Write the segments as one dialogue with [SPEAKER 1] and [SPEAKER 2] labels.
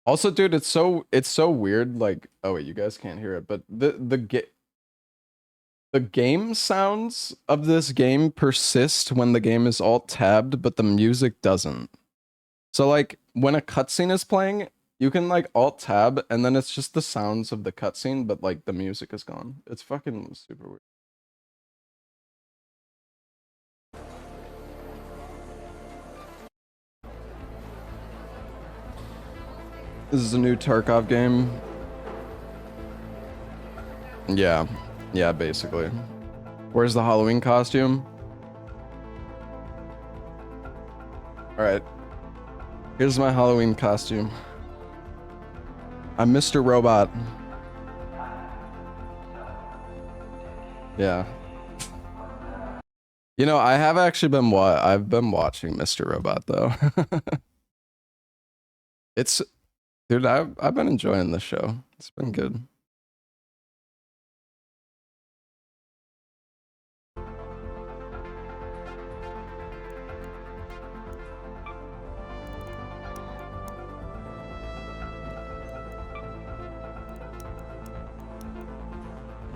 [SPEAKER 1] Also, dude, it's so weird. Like, oh wait, you guys can't hear it, but the game sounds of this game persist when the game is alt tabbed, but the music doesn't. So like when a cutscene is playing, you can like alt tab and then it's just the sounds of the cutscene, but like the music is gone. It's fucking super weird. This is a new Tarkov game. Yeah. Yeah, basically. Where's the Halloween costume? Alright. Here's my Halloween costume. I'm Mr. Robot. Yeah. You know, I have actually been I've been watching Mr. Robot though. It's dude, I've been enjoying the show. It's been good.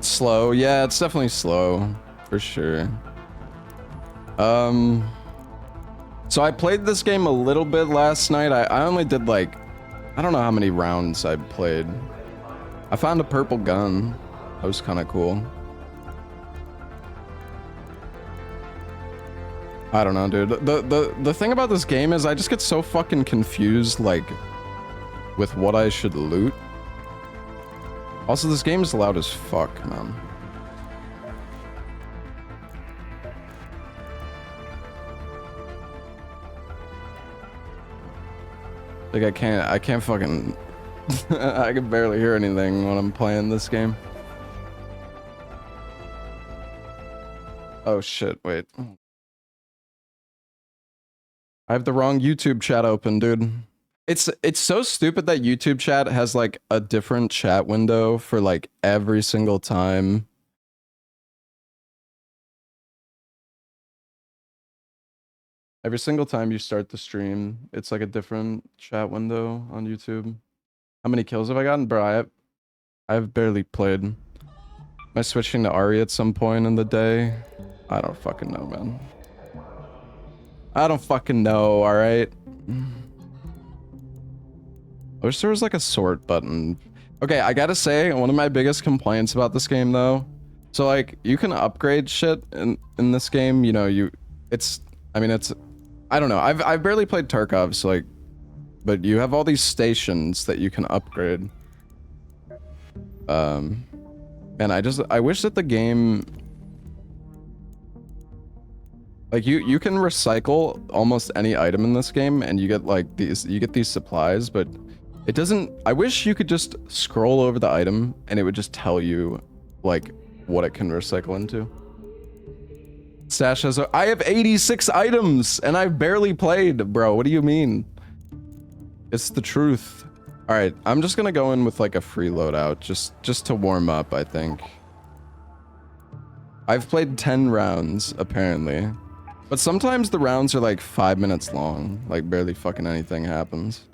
[SPEAKER 1] Slow. Yeah, it's definitely slow for sure. So I played this game a little bit last night. I only did like, I don't know how many rounds I played. I found a purple gun. That was kind of cool. I don't know, dude. The thing about this game is I just get so fucking confused, like, with what I should loot. Also, this game is loud as fuck, man. Like, I can't fucking... I can barely hear anything when I'm playing this game. Oh shit, wait. I have the wrong YouTube chat open, dude. It's so stupid that YouTube chat has like a different chat window for like every single time. Every single time you start the stream, it's like a different chat window on YouTube. How many kills have I gotten? Bro, I've barely played. Am I switching to Ari at some point in the day? I don't fucking know, man. I don't fucking know, alright? I wish there was like a sort button. Okay, I gotta say, one of my biggest complaints about this game though, so like, you can upgrade shit in this game, you know, I don't know, I've barely played Tarkov, so like, but you have all these stations that you can upgrade. And I wish that the game, like you can recycle almost any item in this game and you get like you get these supplies, but it doesn't. I wish you could just scroll over the item and it would just tell you like what it can recycle into. Stash has I have 86 items and I've barely played, bro. What do you mean? It's the truth. All right, I'm just gonna go in with like a free loadout just to warm up, I think. I've played 10 rounds apparently. But sometimes the rounds are like 5 minutes long, like barely fucking anything happens.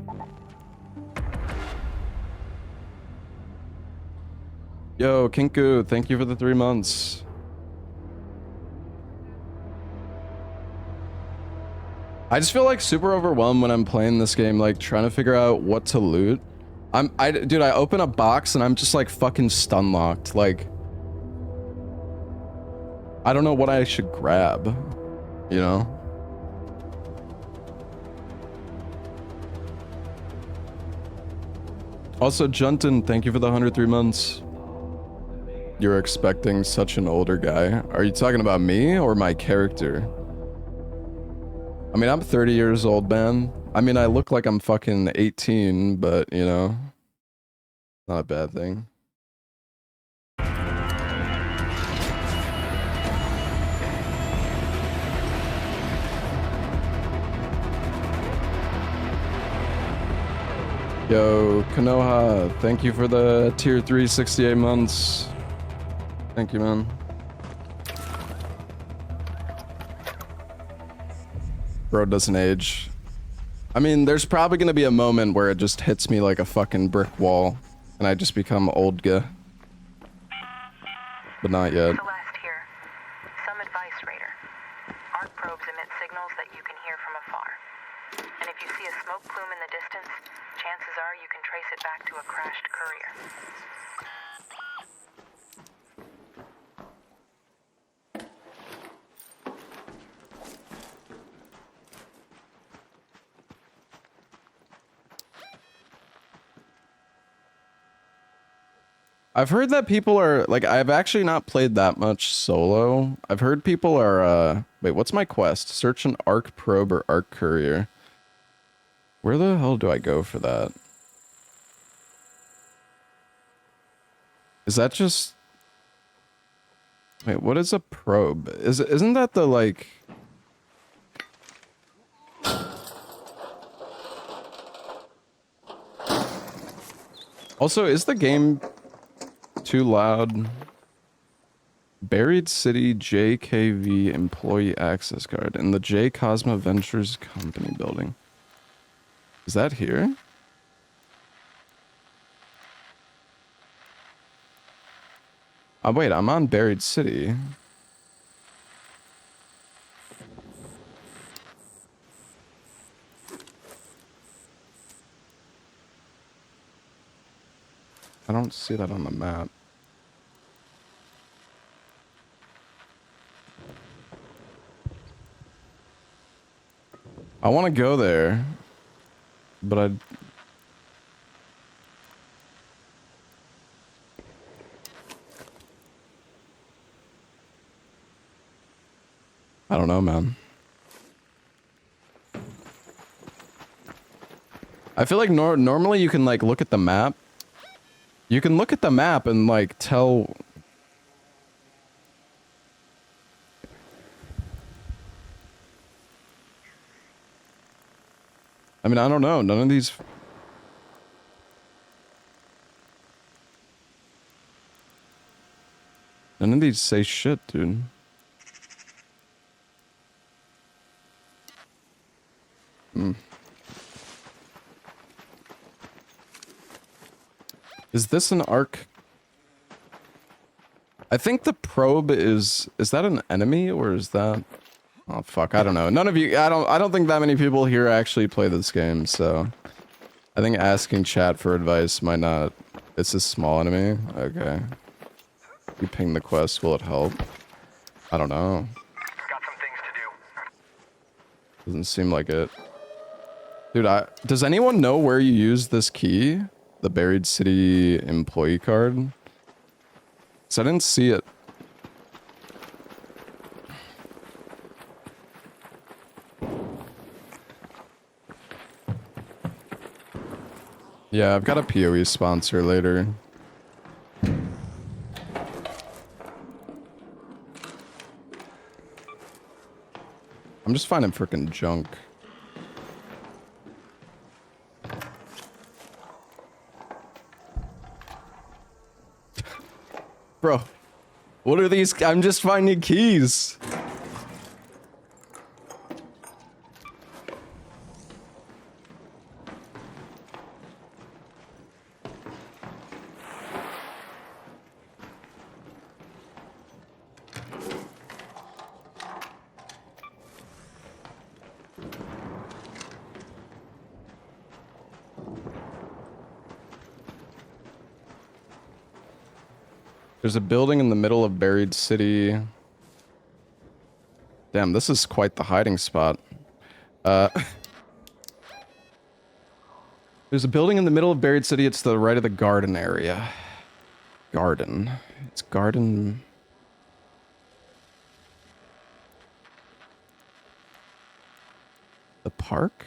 [SPEAKER 1] Yo, Kinku, thank you for the 3 months. I just feel like super overwhelmed when I'm playing this game, like trying to figure out what to loot. Dude, I open a box and I'm just like fucking stun locked. Like, I don't know what I should grab, you know? Also, Juntin, thank you for the 103 months. You're expecting such an older guy. Are you talking about me or my character? I mean, I'm 30 years old, man. I mean, I look like I'm fucking 18, but, you know, not a bad thing. Yo, Kanoha, thank you for the tier 3 68 months. Thank you, man. Bro doesn't age. I mean, there's probably gonna be a moment where it just hits me like a fucking brick wall, and I just become old guy. But not yet.
[SPEAKER 2] Celeste here. Some advice, Raider. Arc probes emit signals that you can hear from afar. And if you see a smoke plume in the distance, chances are you can trace it back to a crashed courier.
[SPEAKER 1] I've heard that people are like, I've actually not played that much solo. I've heard people are wait, what's my quest? Search an arc probe or arc courier. Where the hell do I go for that? Is that just, wait, what is a probe? Isn't that the like, also, is the game too loud? Buried City JKV Employee Access Card in the J Cosma Ventures Company building. Is that here? Oh wait, I'm on Buried City. I don't see that on the map. I want to go there, but I don't know, man. I feel like normally you can like look at the map. You can look at the map and like tell. I mean, I don't know. None of these. None of these say shit, dude. Is this an arc? I think the probe is that an enemy or is that? Oh fuck, I don't know. None of you, I don't think that many people here actually play this game, so I think asking chat for advice might not. It's a small enemy. Okay. You ping the quest, will it help? I don't know.
[SPEAKER 2] Got some things to do.
[SPEAKER 1] Doesn't seem like it. Dude, does anyone know where you use this key? The Buried City employee card? 'Cause I didn't see it. Yeah, I've got a PoE sponsor later. I'm just finding freaking junk. Bro, what are these? I'm just finding keys. There's a building in the middle of Buried City. Damn, this is quite the hiding spot. There's a building in the middle of Buried City. It's to the right of the garden area. Garden. It's garden. The park?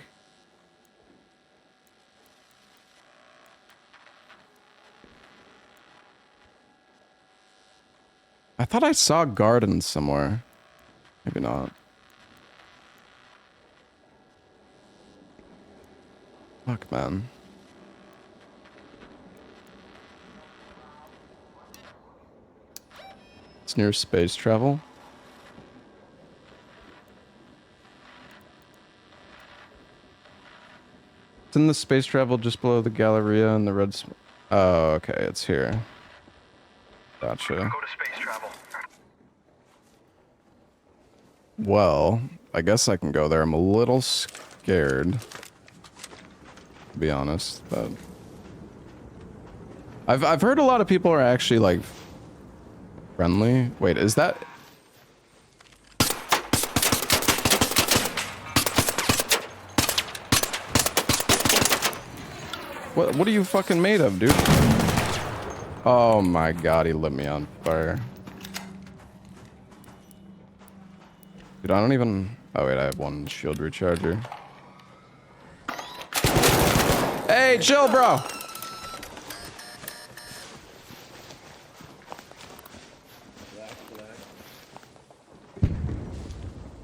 [SPEAKER 1] I thought I saw garden somewhere. Maybe not. Fuck, man. It's near space travel. It's in the space travel just below the Galleria and the red. Oh, okay, it's here. Gotcha.
[SPEAKER 3] Go to space travel.
[SPEAKER 1] Well, I guess I can go there. I'm a little scared, to be honest, but I've heard a lot of people are actually like friendly. Wait, is that? What are you fucking made of, dude? Oh my god, he lit me on fire. Dude, I don't even... Oh wait, I have one shield recharger. Hey, chill, bro!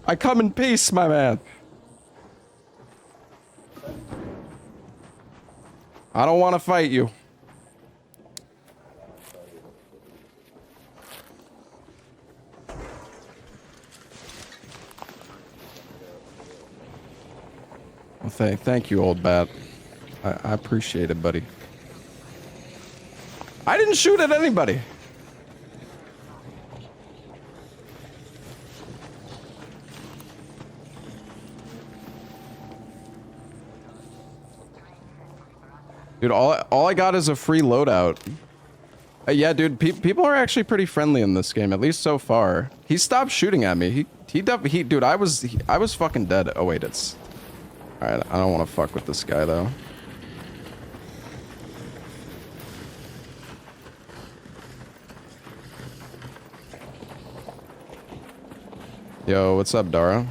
[SPEAKER 1] I come in peace, my man. I don't want to fight you. Well, thank you, old bat. I appreciate it, buddy. I didn't shoot at anybody. Dude, all I got is a free loadout. Yeah, dude, people are actually pretty friendly in this game, at least so far. He stopped shooting at me. Dude, I was fucking dead. Oh wait, it's... Alright, I don't want to fuck with this guy, though. Yo, what's up, Dara?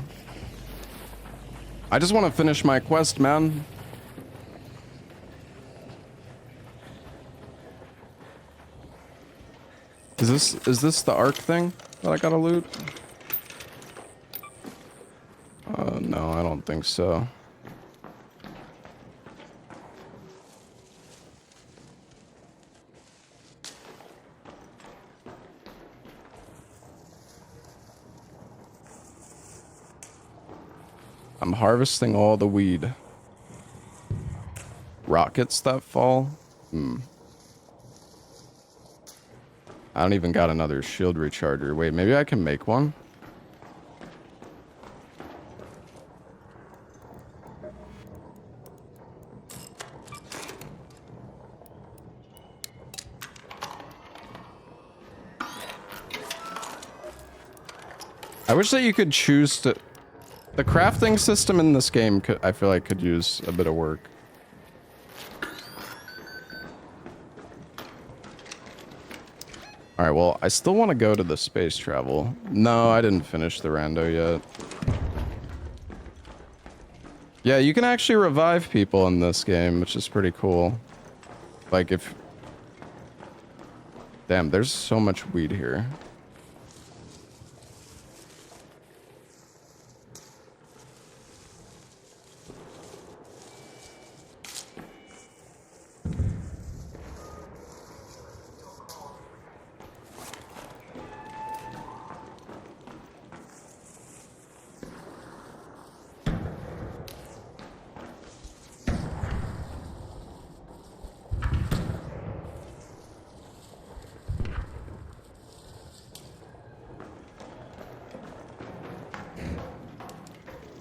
[SPEAKER 1] I just want to finish my quest, man. Is this the arc thing that I gotta loot? No, I don't think so. I'm harvesting all the weed. Rockets that fall? I don't even got another shield recharger. Wait, maybe I can make one? I wish that you could choose to... The crafting system in this game, I feel like, could use a bit of work. Alright, well, I still want to go to the space travel. No, I didn't finish the rando yet. Yeah, you can actually revive people in this game, which is pretty cool. Like, if... Damn, there's so much weed here.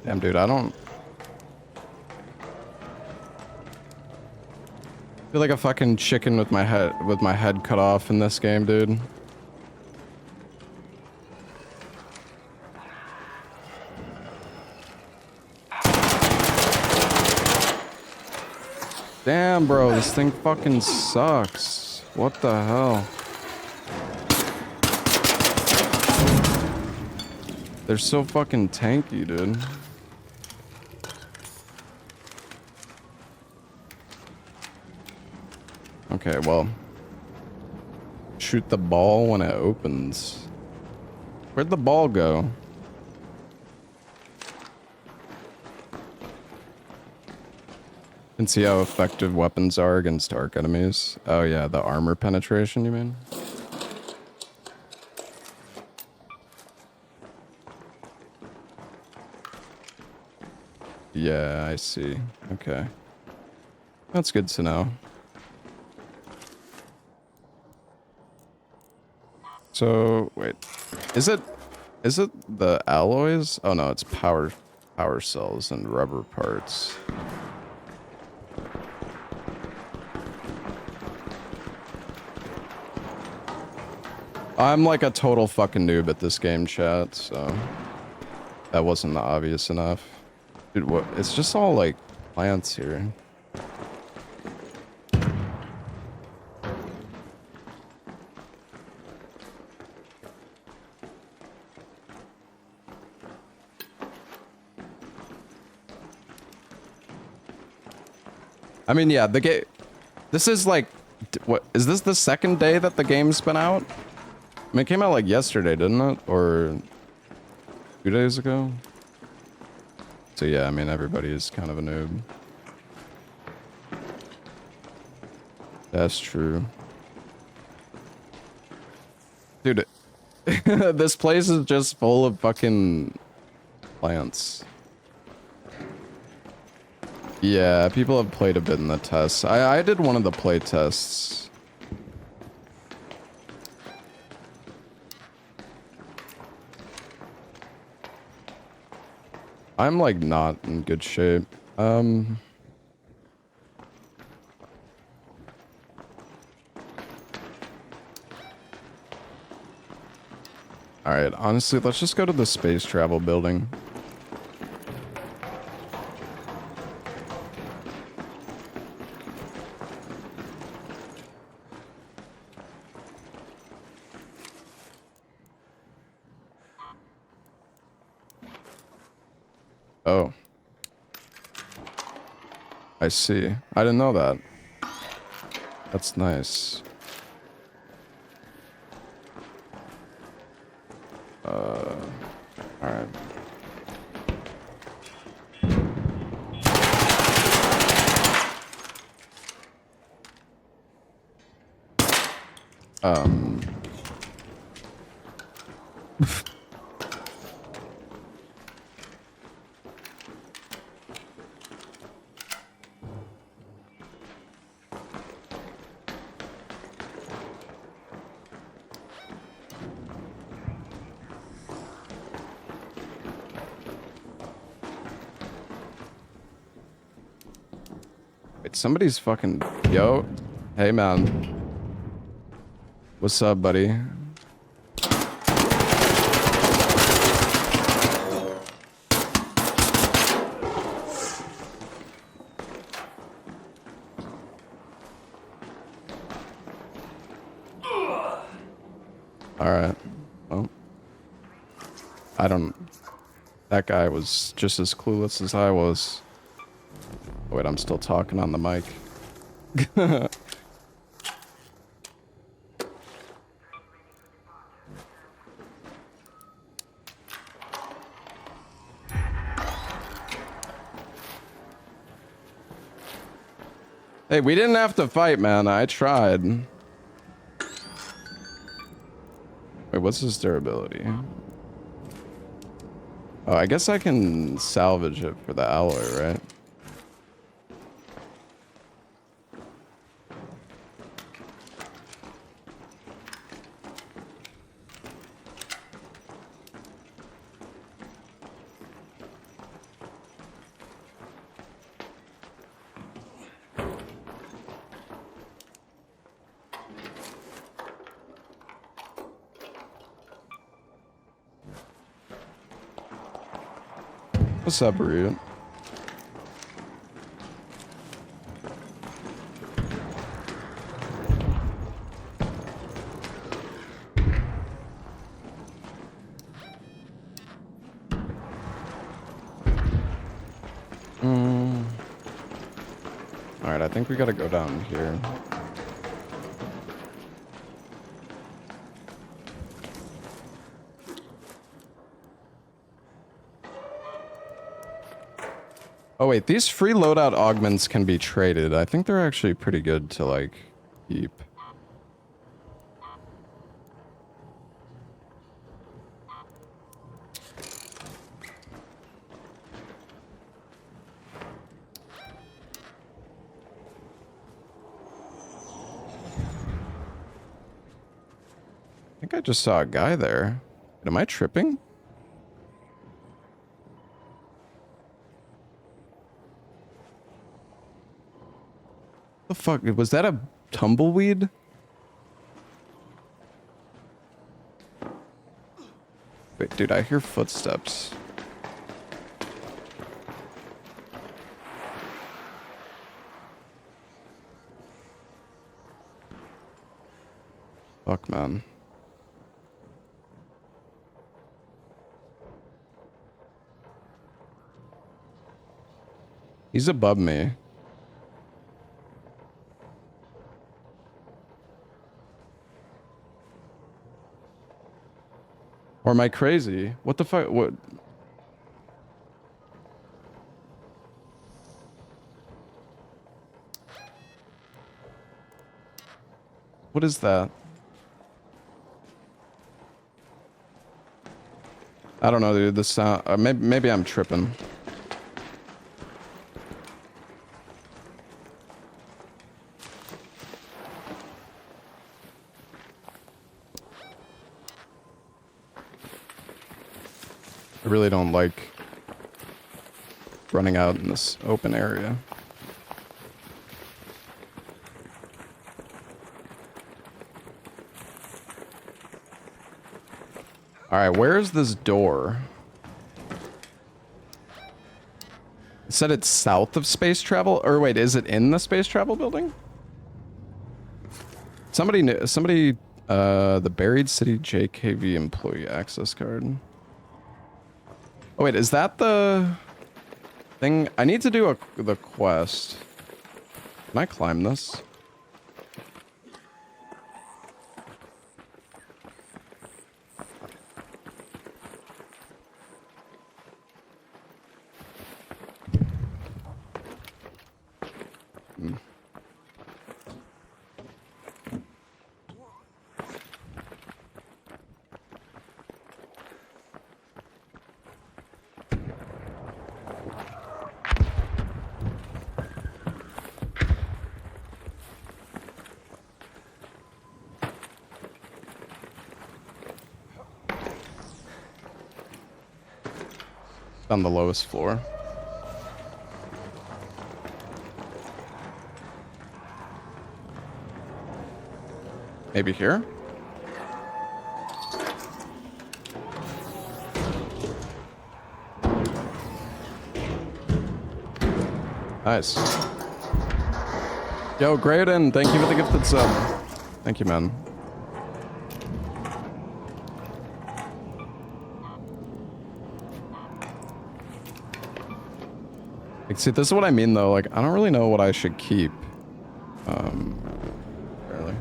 [SPEAKER 1] Damn, dude, I don't... feel like a fucking chicken with my head cut off in this game, dude. Damn, bro, this thing fucking sucks. What the hell? They're so fucking tanky, dude. Okay, well. Shoot the ball when it opens. Where'd the ball go? And see how effective weapons are against arc enemies. Oh yeah, the armor penetration, you mean? Yeah, I see. Okay. That's good to know. So wait, is it the alloys? Oh no, it's power cells and rubber parts. I'm like a total fucking noob at this game, chat, so that wasn't obvious enough. Dude, what? It's just all like plants here. I mean, yeah, the game. This is like, what is this the second day that the game's been out? I mean, it came out like yesterday, didn't it? Or 2 days ago? So yeah, I mean, everybody is kind of a noob. That's true. Dude, this place is just full of fucking plants. Yeah, people have played a bit in the tests. I did one of the play tests. I'm like not in good shape. Alright, honestly, let's just go to the space travel building. Oh. I see. I didn't know that. That's nice. Alright. Wait, somebody's fucking... Yo. Hey, man. What's up, buddy? Alright. Well. I don't... That guy was just as clueless as I was. Oh, wait, I'm still talking on the mic. Hey, we didn't have to fight, man. I tried. Wait, what's his durability? Oh, I guess I can salvage it for the alloy, right? What's up, Reed? Alright, I think we gotta go down here. Oh wait, these free loadout augments can be traded. I think they're actually pretty good to, like, keep. think I just saw a guy there. Am I tripping? The fuck? Was that a tumbleweed? Wait, dude, I hear footsteps. Fuck, man. He's above me. Or am I crazy? What the fuck? What? What is that? I don't know, dude. The sound. Maybe I'm tripping. I really don't like running out in this open area. Alright, where's this door? It said it's south of space travel? Or wait, is it in the space travel building? Somebody, the Buried City JKV employee access card. Oh wait, is that the thing? I need to do the quest. Can I climb this? On the lowest floor. Maybe here? Nice. Yo, Graydon, thank you for the gifted sub. Thank you, man. Like, see, this is what I mean, though. Like, I don't really know what I should keep. Barely.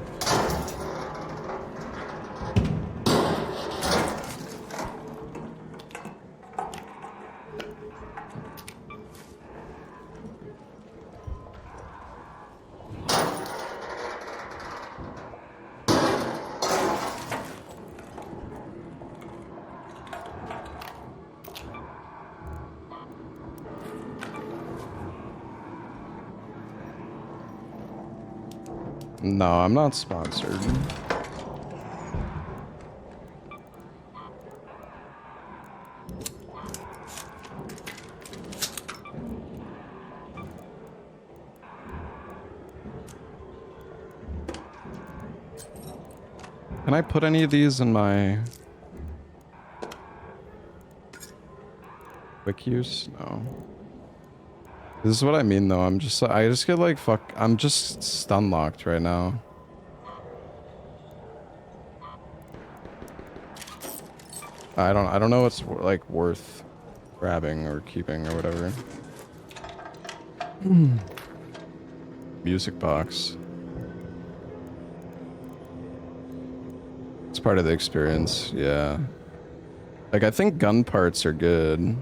[SPEAKER 1] No, I'm not sponsored. Can I put any of these in my quick use? No. This is what I mean, though. I just get like, fuck, I'm just stun locked right now. I don't know what's like worth grabbing or keeping or whatever. Music box. It's part of the experience, yeah. Like, I think gun parts are good.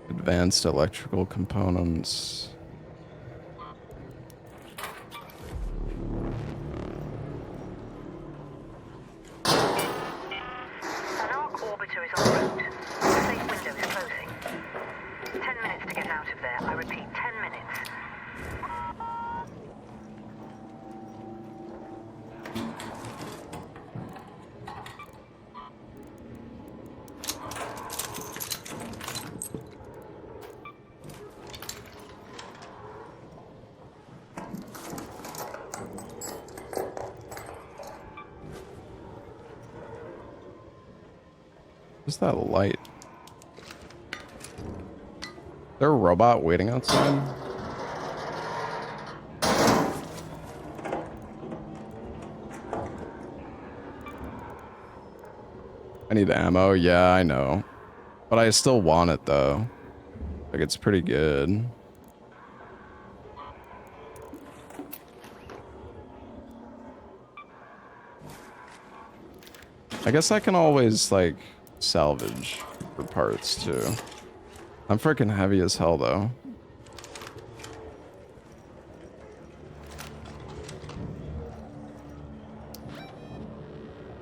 [SPEAKER 1] Advanced electrical components.
[SPEAKER 2] An arc orbiter is en route. The safe window is closing. 10 minutes to get out of there. I repeat, 10 minutes.
[SPEAKER 1] What's that light? Is there a robot waiting outside? I need ammo. Yeah, I know. But I still want it, though. Like, it's pretty good. I guess I can always, like, salvage for parts, too. I'm freaking heavy as hell, though.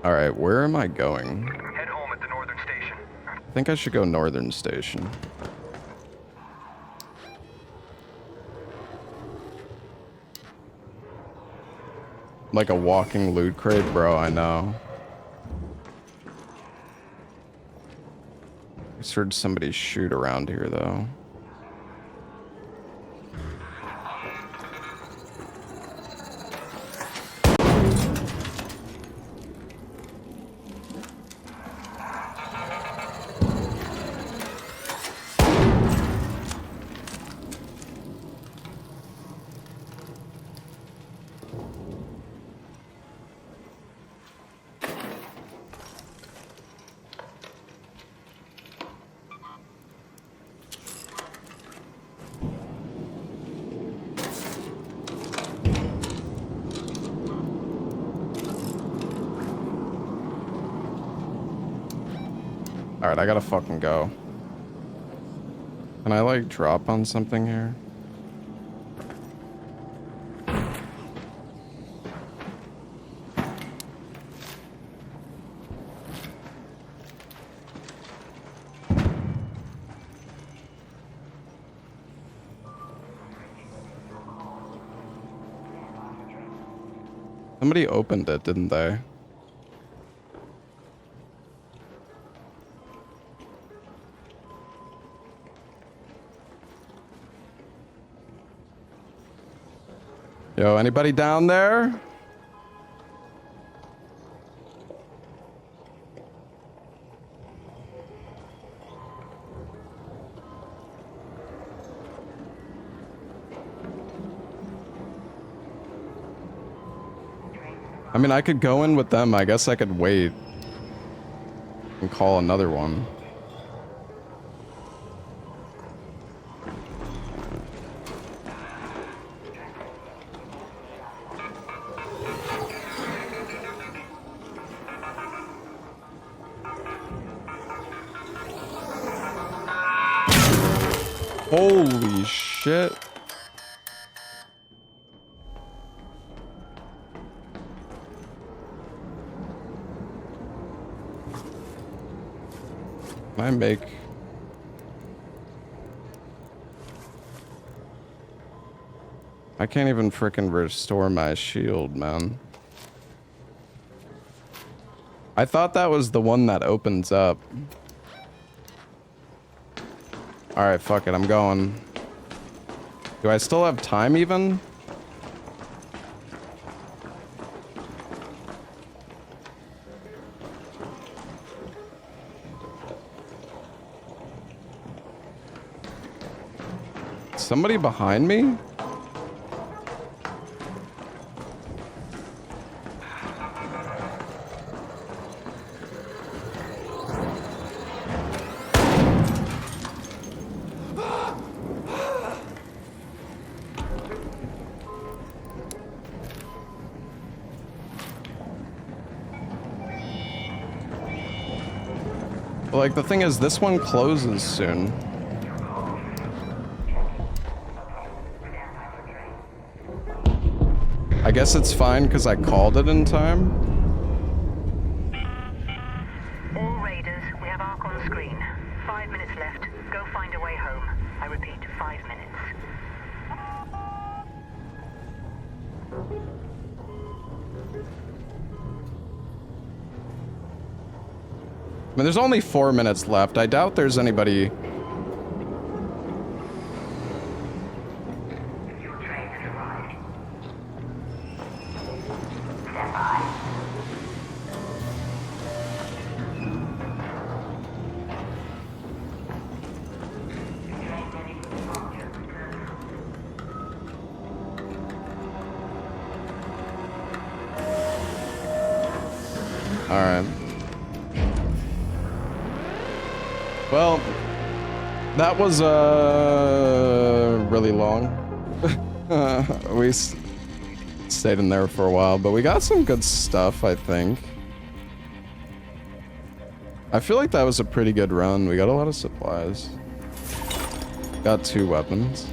[SPEAKER 1] Alright, where am I going?
[SPEAKER 3] Head home at the northern station.
[SPEAKER 1] I think I should go northern station. Like a walking loot crate, bro, I know. I just heard somebody shoot around here, though. Alright, I gotta fucking go. Can I, like, drop on something here? Somebody opened it, didn't they? Yo, anybody down there? I mean, I could go in with them. I guess I could wait and call another one. Holy shit. Can I make... I can't even frickin' restore my shield, man. I thought that was the one that opens up. Alright, fuck it, I'm going. Do I still have time even? Somebody behind me? Like, the thing is, this one closes soon. I guess it's fine because I called it in time.
[SPEAKER 2] All raiders, we have Ark on screen. 5 minutes left. Go find a way home. I repeat, 5 minutes.
[SPEAKER 1] I mean, there's only 4 minutes left. I doubt there's anybody... Alright. Well, that was really long. We stayed in there for a while, but we got some good stuff, I think. I feel like that was a pretty good run. We got a lot of supplies. Got 2 weapons.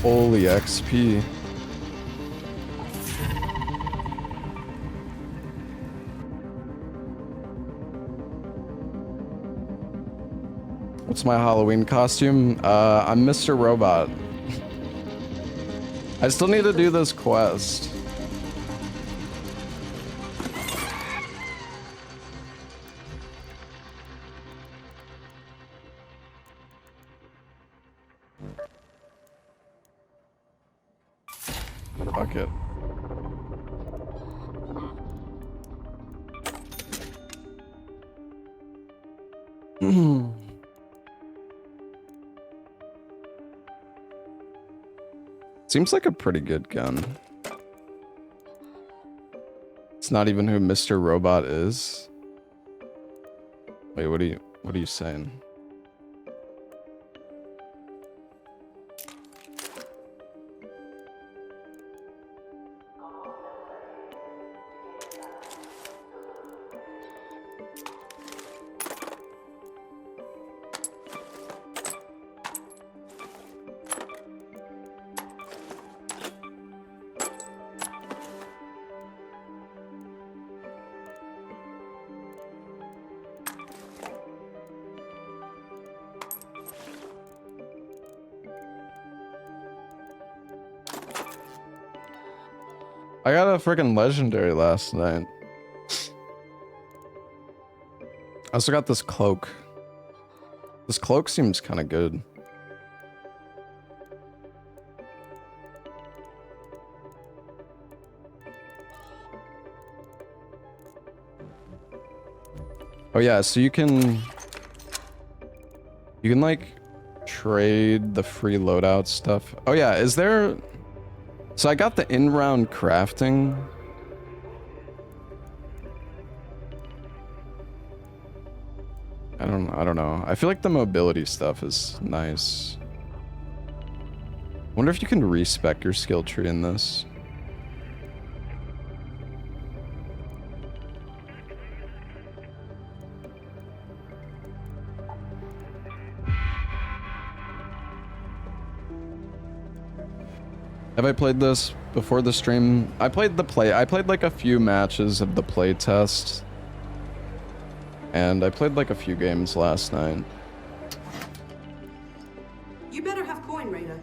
[SPEAKER 1] Holy XP. What's my Halloween costume? I'm Mr. Robot. I still need to do this quest. Fuck it. Seems like a pretty good gun. It's not even who Mr. Robot is. Wait, what are you saying? I got a freaking legendary last night. I also got this cloak. This cloak seems kind of good. Oh yeah, so you can like trade the free loadout stuff. Oh yeah, is there? So I got the in-round crafting. I don't know. I feel like the mobility stuff is nice. Wonder if you can respec your skill tree in this. Have I played this before the stream? I played like a few matches of the play test. And I played like a few games last night.
[SPEAKER 4] You better have coin, Raider.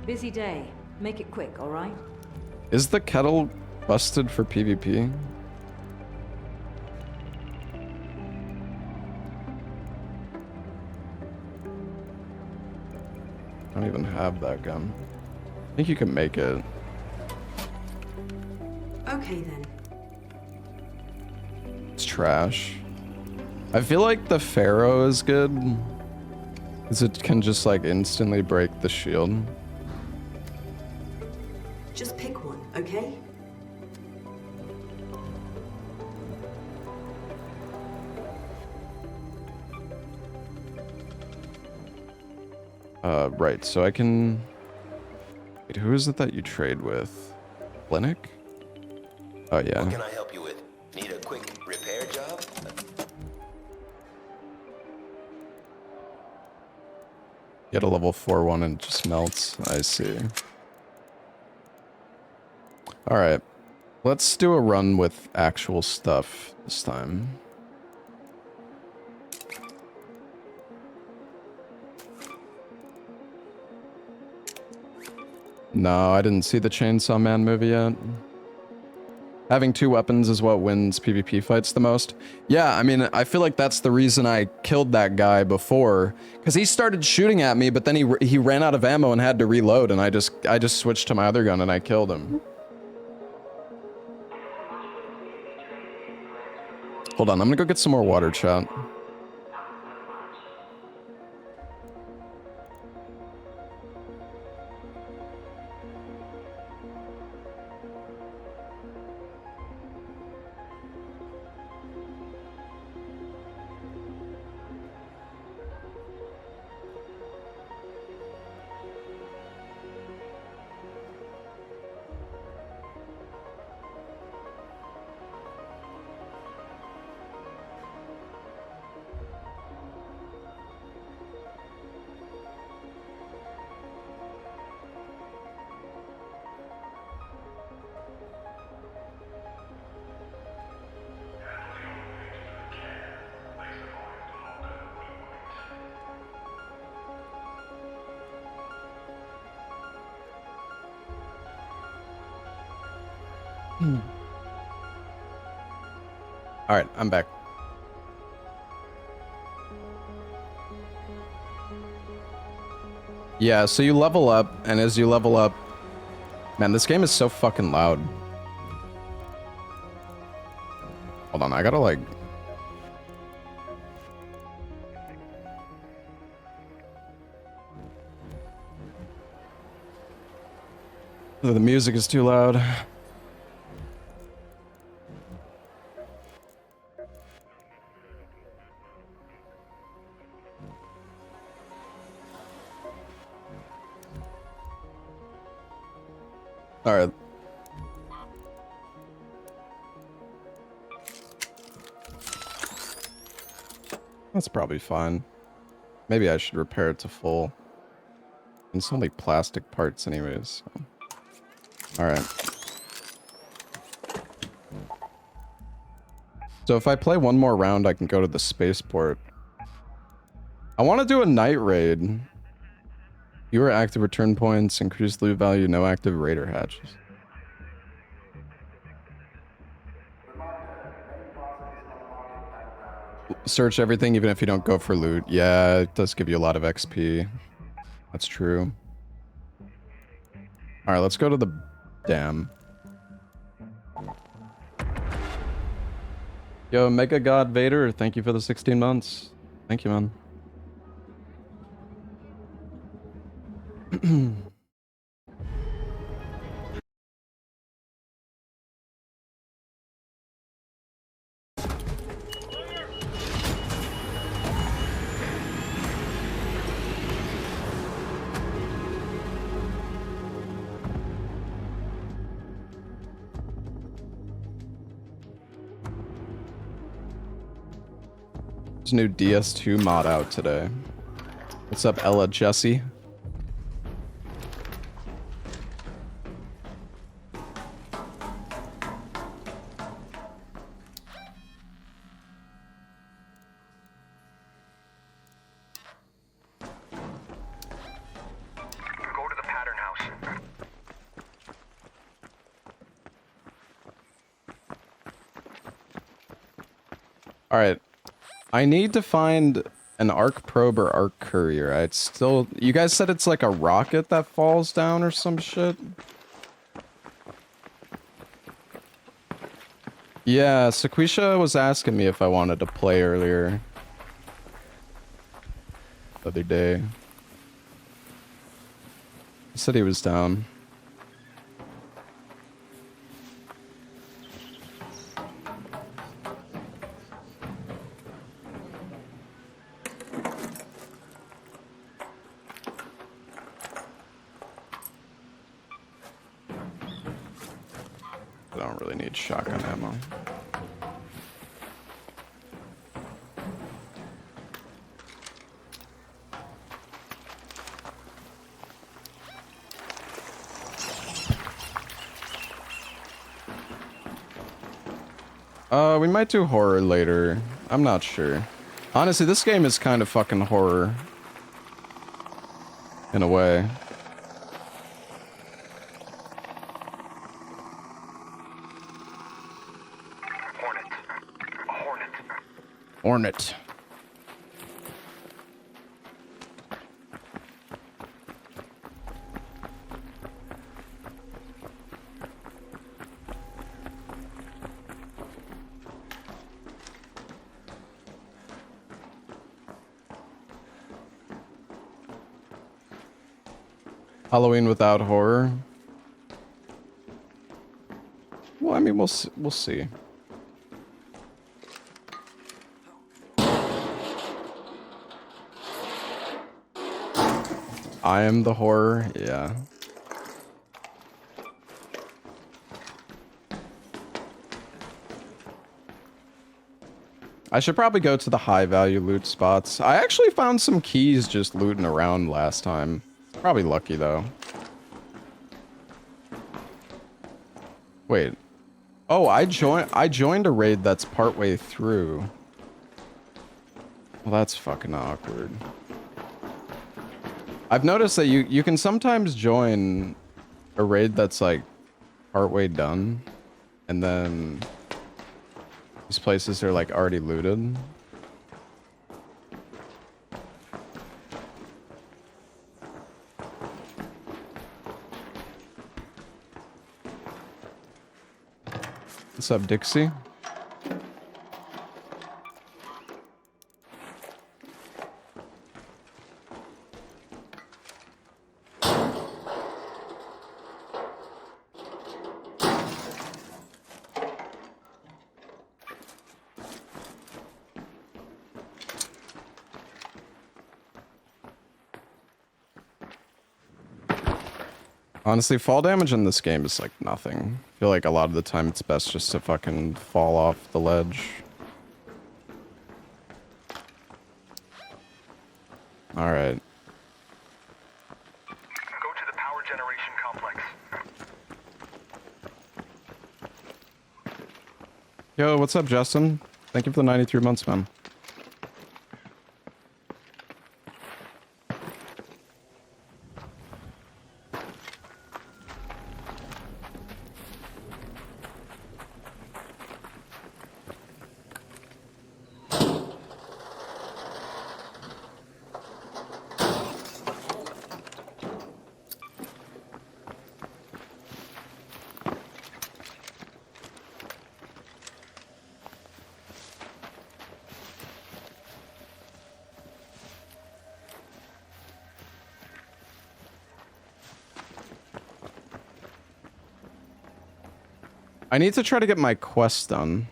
[SPEAKER 5] Busy day. Make it quick, all right?
[SPEAKER 1] Is the kettle busted for PvP? I don't even have that gun. I think you can make it.
[SPEAKER 4] Okay then.
[SPEAKER 1] It's trash. I feel like the Pharaoh is good. Because it can just like instantly break the shield.
[SPEAKER 4] Just pick one, okay?
[SPEAKER 1] Right, so I can... Wait, who is it that you trade with? Clinic? Oh, yeah.
[SPEAKER 6] What can I help you with? Need a quick repair job?
[SPEAKER 1] Get a level 4 one and it just melts. I see. Alright. Let's do a run with actual stuff this time. No, I didn't see the Chainsaw Man movie yet. Having 2 weapons is what wins PvP fights the most. Yeah, I mean, I feel like that's the reason I killed that guy before. Because he started shooting at me, but then he ran out of ammo and had to reload, and I just switched to my other gun and I killed him. Hold on, I'm gonna go get some more water, chat. All right, I'm back. Yeah, so you level up, and as you level up, man, this game is so fucking loud. Hold on, I gotta like... The music is too loud. All right. That's probably fine. Maybe I should repair it to full. It's only plastic parts anyways. So. All right. So if I play one more round, I can go to the spaceport. I want to do a night raid. Fewer active return points, increased loot value, no active raider hatches. Search everything even if you don't go for loot. Yeah, it does give you a lot of XP. That's true. Alright, let's go to the dam. Yo, Mega God Vader, thank you for the 16 months. Thank you, man. There's a new DS2 mod out today. What's up, Ella Jesse?
[SPEAKER 3] Go to the pattern house.
[SPEAKER 1] All right. I need to find an arc probe or arc courier. I still... You guys said it's like a rocket that falls down or some shit? Yeah, Sequisha was asking me if I wanted to play earlier. The other day. He said he was down. I don't really need shotgun ammo. We might do horror later. I'm not sure. Honestly, this game is kind of fucking horror. In a way. Hornet. Halloween without horror. Well, I mean, we'll see. I am the horror, yeah. I should probably go to the high value loot spots. I actually found some keys just looting around last time. Probably lucky though. Wait. Oh, I joined a raid that's partway through. Well, that's fucking awkward. I've noticed that you can sometimes join a raid that's like partway done. And then these places are like already looted. What's up, Dixie? Honestly, fall damage in this game is like nothing. I feel like a lot of the time it's best just to fucking fall off the ledge. Alright.
[SPEAKER 3] Go to the power generation complex.
[SPEAKER 1] Yo, what's up, Justin? Thank you for the 93 months, man. I need to try to get my quest done.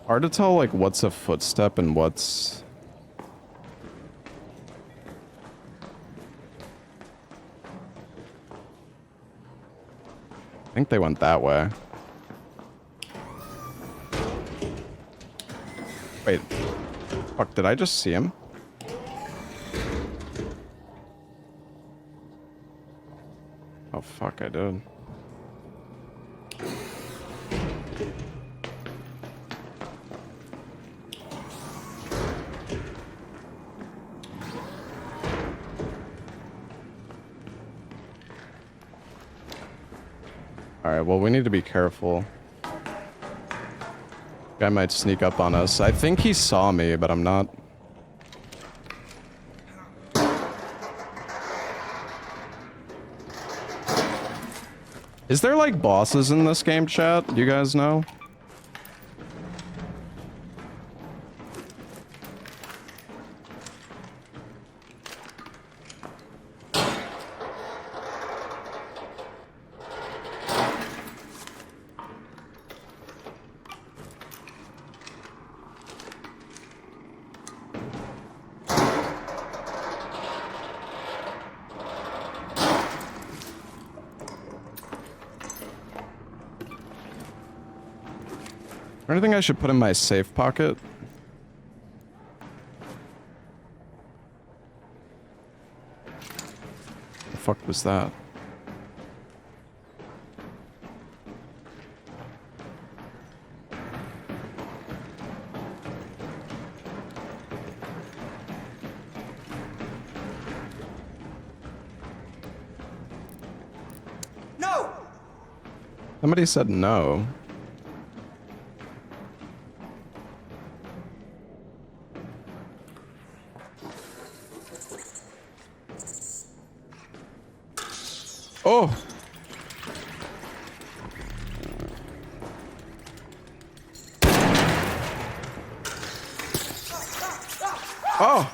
[SPEAKER 1] Hard to tell, like, what's a footstep and what's... I think they went that way. Wait. Fuck, did I just see him? Oh, fuck, I did. Alright, well, we need to be careful. Guy might sneak up on us. I think he saw me, but I'm not. Is there, like, bosses in this game, chat? Do you guys know? Anything I should put in my safe pocket? The fuck was that?
[SPEAKER 3] No!
[SPEAKER 1] Somebody said no. Oh! Oh!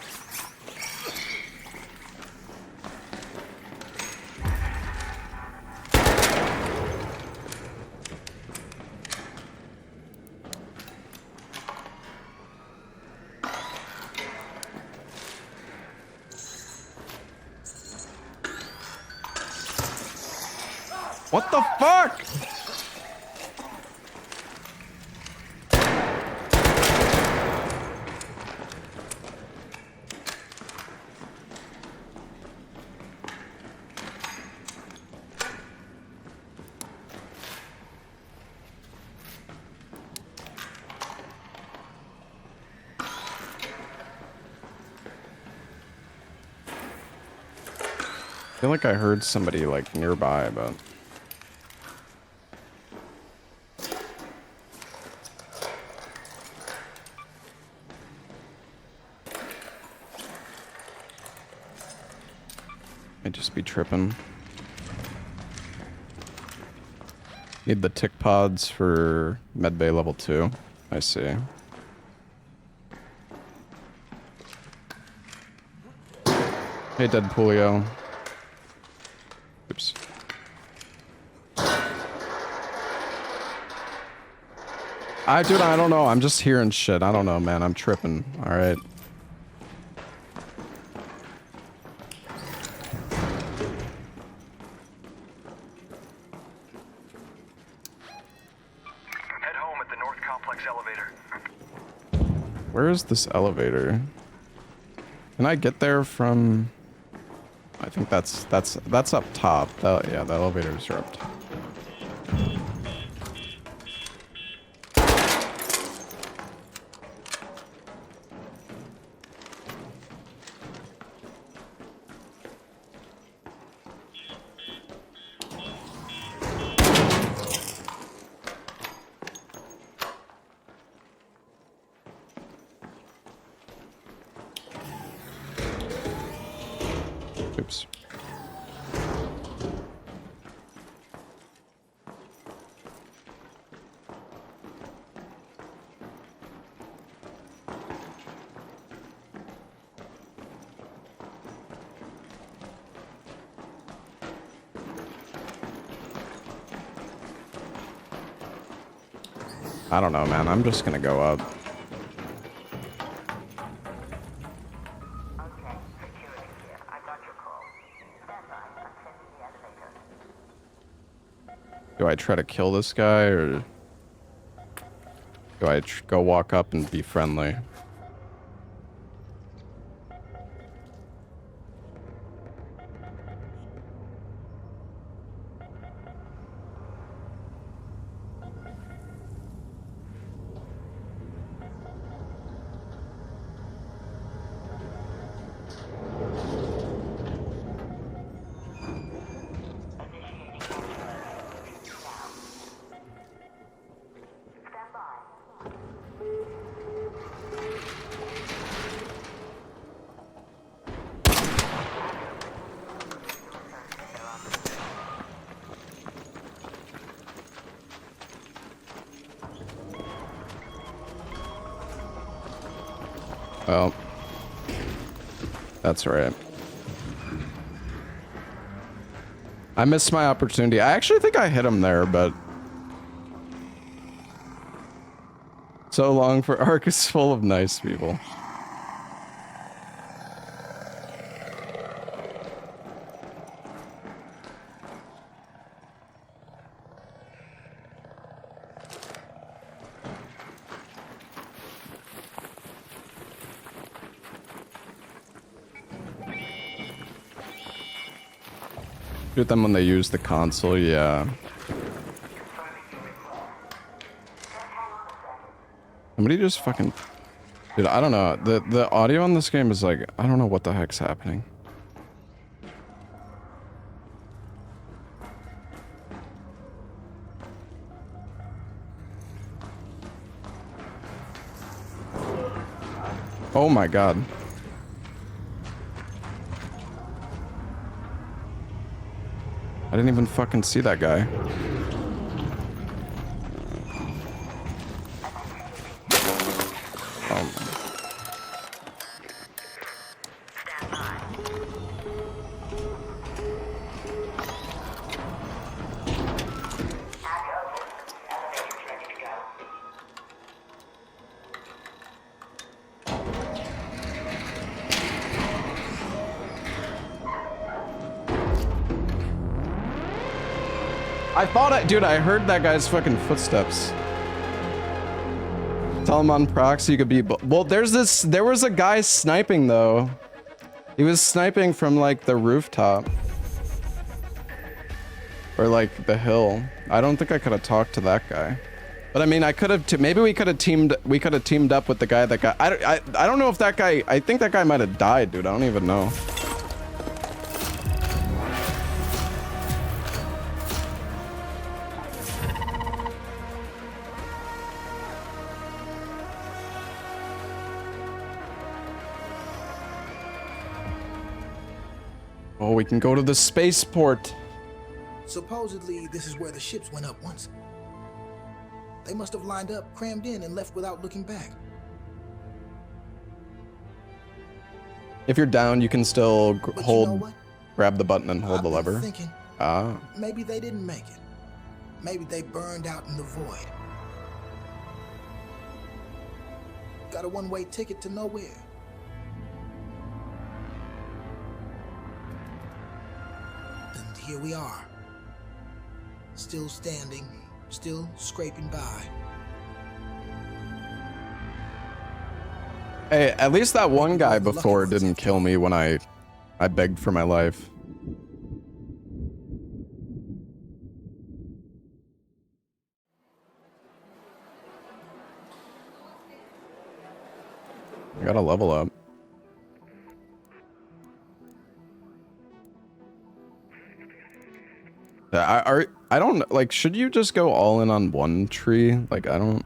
[SPEAKER 1] What the fuck? I feel like I heard somebody like nearby, but I'd just be tripping. Need the tick pods for medbay level 2. I see. Hey, Deadpoolio. Oops. Dude, I don't know. I'm just hearing shit. I don't know, man. I'm tripping. All right.
[SPEAKER 3] Head home at the North Complex elevator.
[SPEAKER 1] Where is this elevator? Can I get there from? I think that's up top. Yeah, the elevators are up top. Oops. I don't know, man. I'm just gonna go up. Do I try to kill this guy, or do I go walk up and be friendly? Well, that's right. I missed my opportunity. I actually think I hit him there, but so long for Ark is full of nice people. Shoot them when they use the console, yeah. Somebody just fucking... Dude, I don't know. The audio on this game is like... I don't know what the heck's happening. Oh my god. I didn't even fucking see that guy. I thought dude, I heard that guy's fucking footsteps. Tell him on proxy you could be, well, there was a guy sniping though. He was sniping from like the rooftop. Or like the hill. I don't think I could have talked to that guy. But I mean, I could have, maybe we could have teamed up with the guy that got, I don't know if that guy, I think that guy might have died, dude. I don't even know. Oh, we can go to the spaceport.
[SPEAKER 7] Supposedly, this is where the ships went up once. They must have lined up, crammed in, and left without looking back.
[SPEAKER 1] If you're down, you can still
[SPEAKER 7] But
[SPEAKER 1] hold,
[SPEAKER 7] you know what?
[SPEAKER 1] grab the button and hold
[SPEAKER 7] I've
[SPEAKER 1] the
[SPEAKER 7] been
[SPEAKER 1] lever.
[SPEAKER 7] thinking,
[SPEAKER 1] Ah.
[SPEAKER 7] maybe they didn't make it. Maybe they burned out in the void. Got a one-way ticket to nowhere. And here we are. Still standing, still scraping by.
[SPEAKER 1] Hey, at least that one guy before didn't kill me when I begged for my life. I gotta level up. I don't, like, should you just go all in on one tree? Like, I don't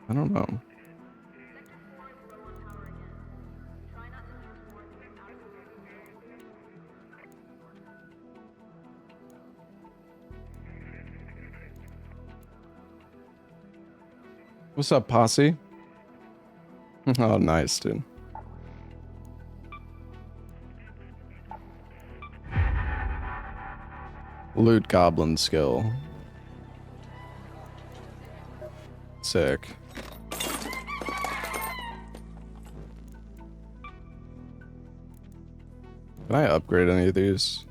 [SPEAKER 1] know. What's up, posse? Oh, nice, dude. Loot goblin skill. Sick. Can I upgrade any of these?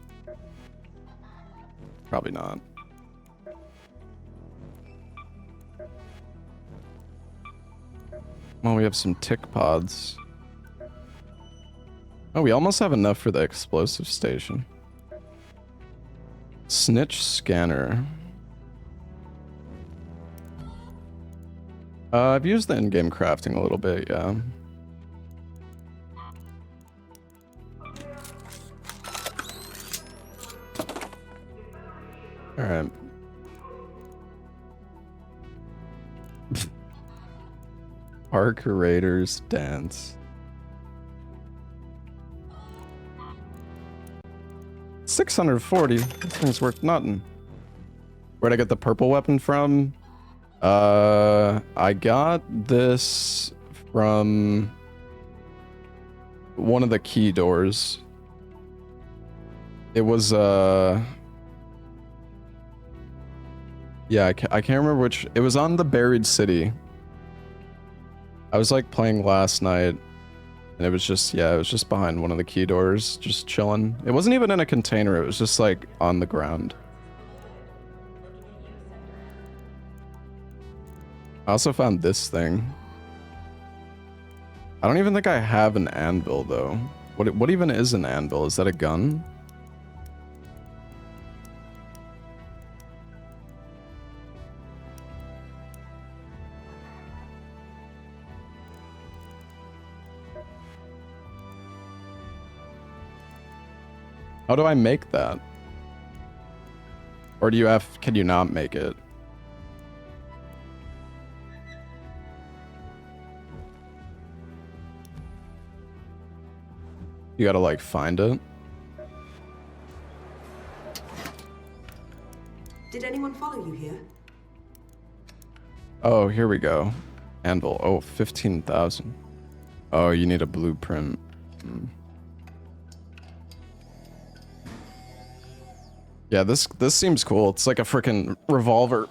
[SPEAKER 1] Probably not. Well, we have some tick pods. Oh, we almost have enough for the explosive station. Snitch scanner. I've used the in-game crafting a little bit, yeah. Alright. Park Raiders dance. 640? This thing's worth nothing. Where'd I get the purple weapon from? I got this from one of the key doors. It was, yeah, I can't remember which. It was on the Buried City. I was like playing last night, and it was just, yeah, it was just behind one of the key doors, just chilling. It wasn't even in a container, it was just like on the ground. I also found this thing. I don't even think I have an anvil though. What even is an anvil? Is that a gun? How do I make that? Or do you have, can you not make it? You gotta like find it.
[SPEAKER 4] Did anyone follow you here?
[SPEAKER 1] Oh, here we go. Anvil. Oh, 15,000. Oh, you need a blueprint. Hmm. Yeah, this seems cool. It's like a freaking revolver,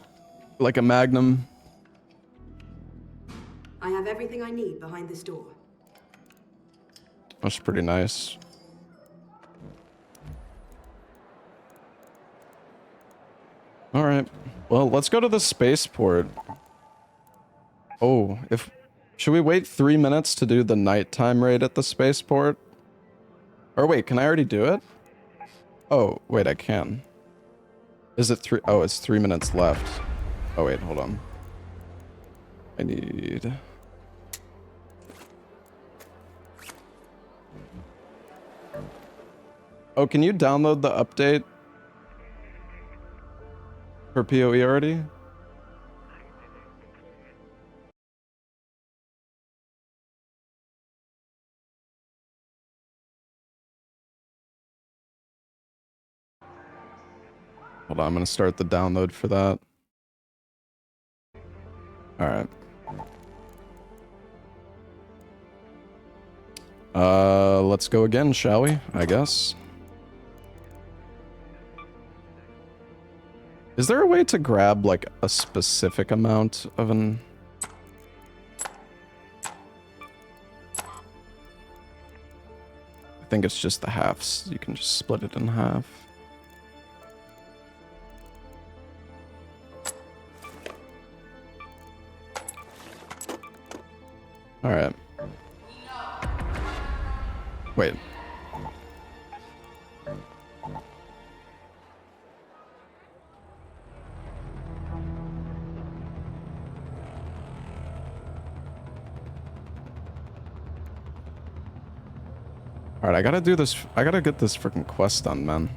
[SPEAKER 1] like a magnum.
[SPEAKER 4] I have everything I need behind this door.
[SPEAKER 1] That's pretty nice. All right. Well, let's go to the spaceport. Oh, should we wait 3 minutes to do the nighttime raid at the spaceport? Or wait, can I already do it? Oh, wait, I can. Is it 3? Oh, it's 3 minutes left. Oh, wait, hold on. I need... Oh, can you download the update for PoE already? Hold on, I'm gonna start the download for that. Alright. Let's go again, shall we? I guess. Is there a way to grab, like, a specific amount of an... I think it's just the halves. You can just split it in half. Alright. Wait. Alright, I gotta do this. I gotta get this freaking quest done, man.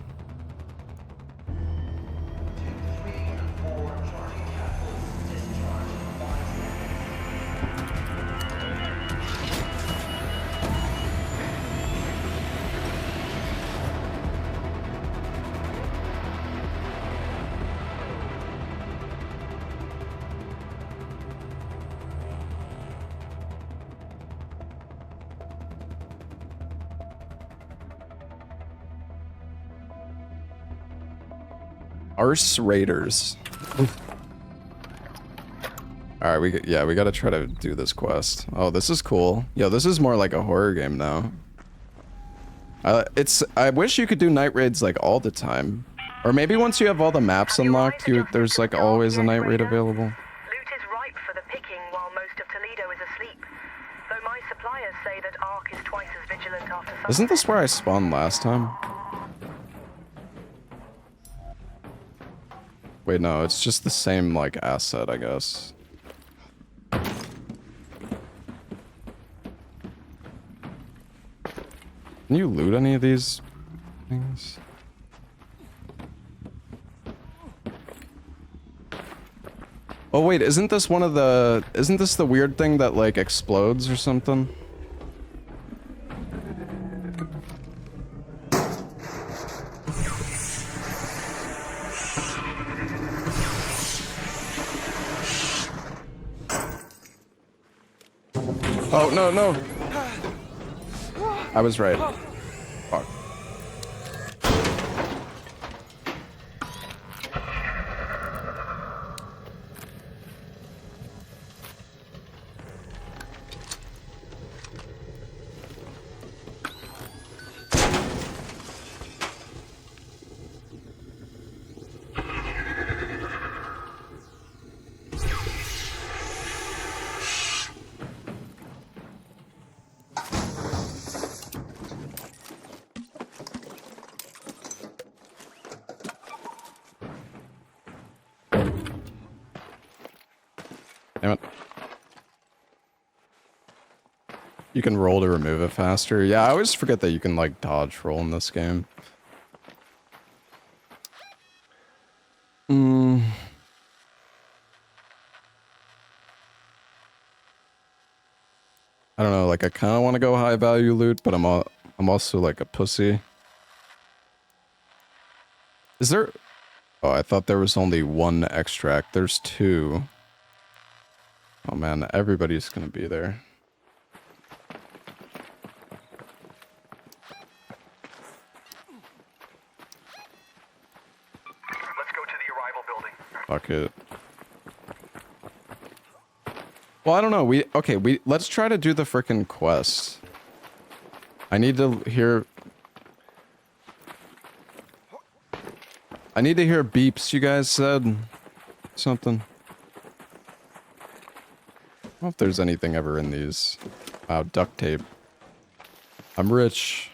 [SPEAKER 1] Arse Raiders. Alright, we gotta try to do this quest. Oh, this is cool. Yo, this is more like a horror game now. I wish you could do night raids like all the time. Or maybe once you have all the maps unlocked, there's like always a night raid available.
[SPEAKER 2] Loot is ripe for the picking while most of Toledo is asleep. Though my suppliers say that Ark is twice as vigilant after sunset.
[SPEAKER 1] Isn't this where I spawned last time? Wait, no, it's just the same, like, asset, I guess. Can you loot any of these things? Oh, wait, isn't this the weird thing that, like, explodes or something? Oh, no, no. I was right. Fuck. Damn it. You can roll to remove it faster. Yeah, I always forget that you can, like, dodge roll in this game. I don't know, like, I kind of want to go high value loot, but I'm also, like, a pussy. Is there... Oh, I thought there was only one extract. There's two. Oh man, everybody's gonna be there.
[SPEAKER 3] Let's go to the arrival building.
[SPEAKER 1] Fuck it. Well, I don't know. Let's try to do the frickin' quest. I need to hear... I need to hear beeps, you guys said. Something. I don't know if there's anything ever in these. Wow, duct tape. I'm rich.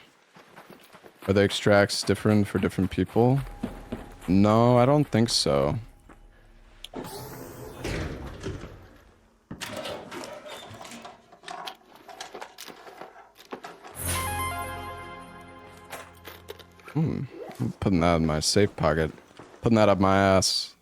[SPEAKER 1] Are the extracts different for different people? No, I don't think so. I'm putting that in my safe pocket. Putting that up my ass.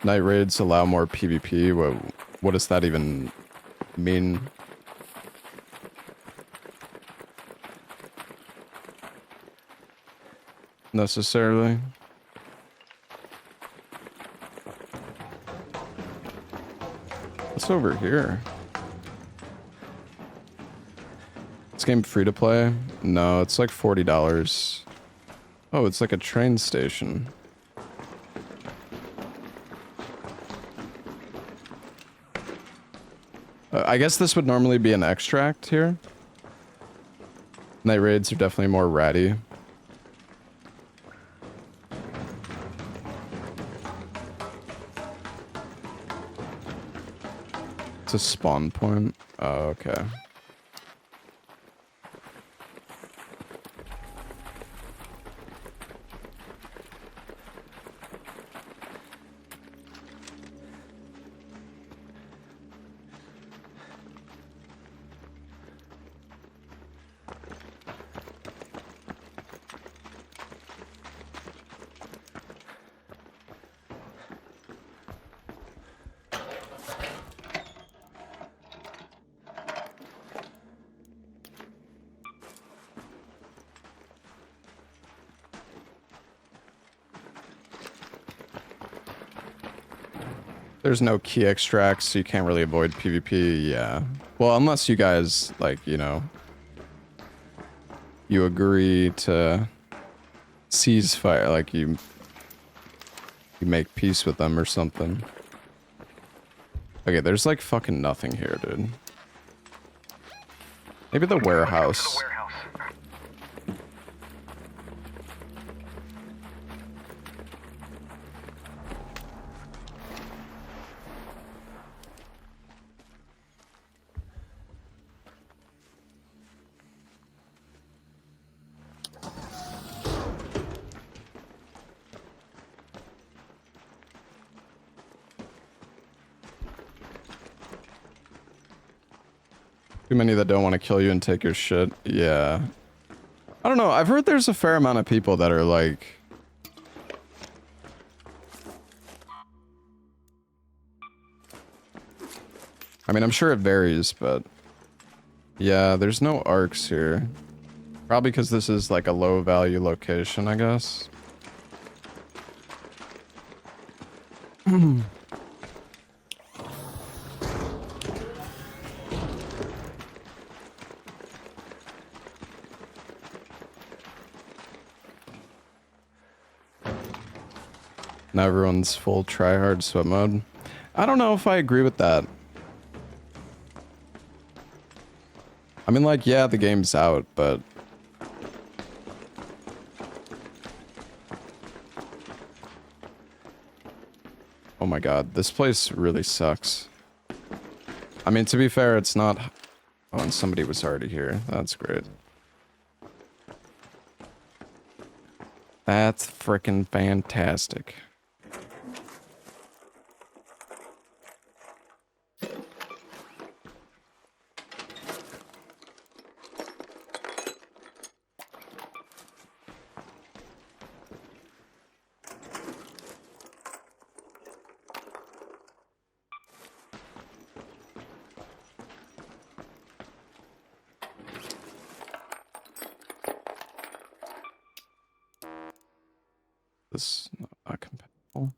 [SPEAKER 1] Night raids allow more PvP. What does that even mean? Necessarily. What's over here? This game free to play? No, it's like $40. Oh, it's like a train station. I guess this would normally be an extract here. Night raids are definitely more ratty. It's a spawn point. Oh, okay. There's no key extracts, so you can't really avoid PvP, yeah. Well, unless you guys, like, you know, you agree to cease fire, like you make peace with them or something. Okay, there's like fucking nothing here, dude. Maybe the warehouse. Too many that don't want to kill you and take your shit. Yeah. I don't know. I've heard there's a fair amount of people that are like... I mean, I'm sure it varies, but... Yeah, there's no arcs here. Probably because this is like a low value location, I guess. Now everyone's full try-hard sweat mode. I don't know if I agree with that. I mean, like, yeah, the game's out, but... Oh my god, this place really sucks. I mean, to be fair, it's not... Oh, and somebody was already here. That's great. That's frickin' fantastic. This is not compatible.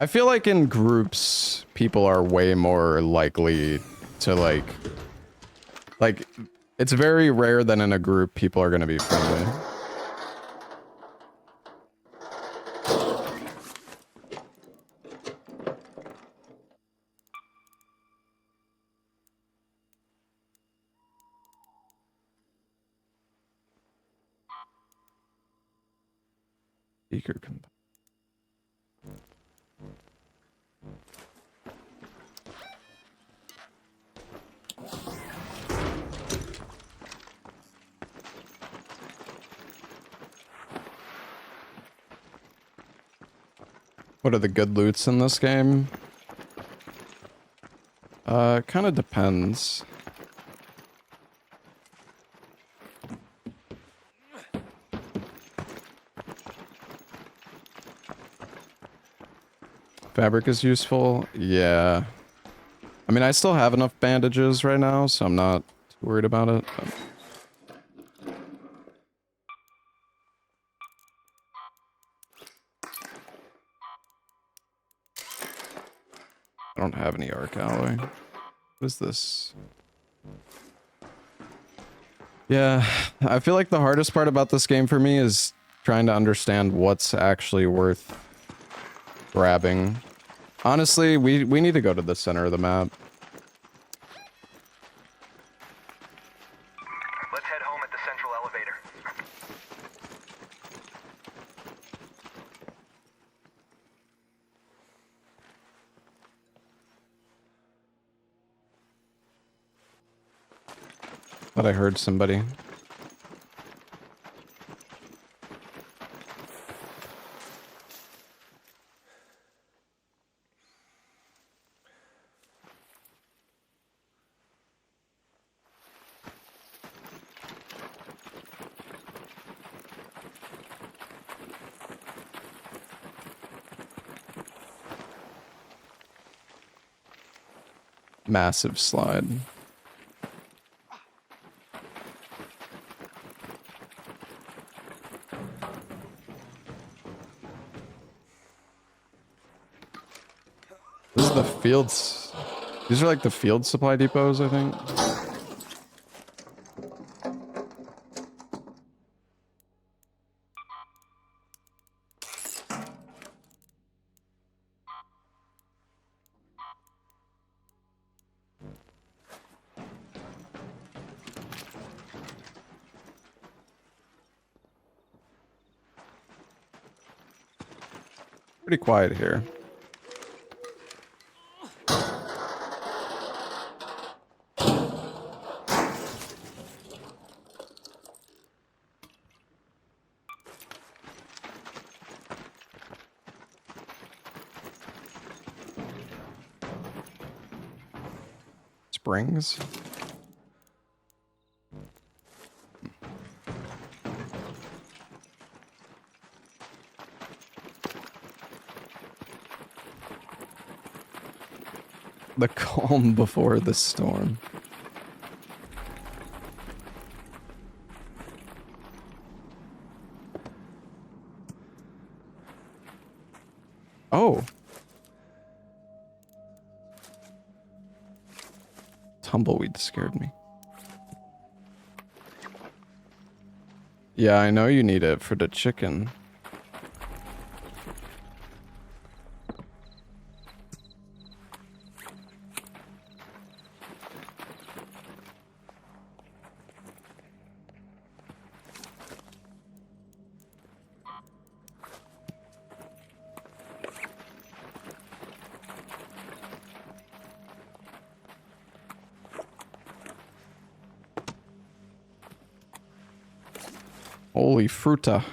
[SPEAKER 1] I feel like in groups, people are way more likely to like, it's very rare that in a group people are going to be friendly. Speaker comp- What are the good loots in this game? It kind of depends. Fabric is useful? Yeah. I mean, I still have enough bandages right now, so I'm not too worried about it. But... I don't have any arc alloy. What is this? Yeah, I feel like the hardest part about this game for me is trying to understand what's actually worth grabbing. Honestly, we need to go to the center of the map.
[SPEAKER 3] Let's head home at the central elevator.
[SPEAKER 1] Thought I heard somebody. Massive slide. This is the fields. These are like the field supply depots, I think. Pretty quiet here. Springs. The calm before the storm. Oh. Tumbleweed scared me. Yeah, I know you need it for the chicken. Holy fruta.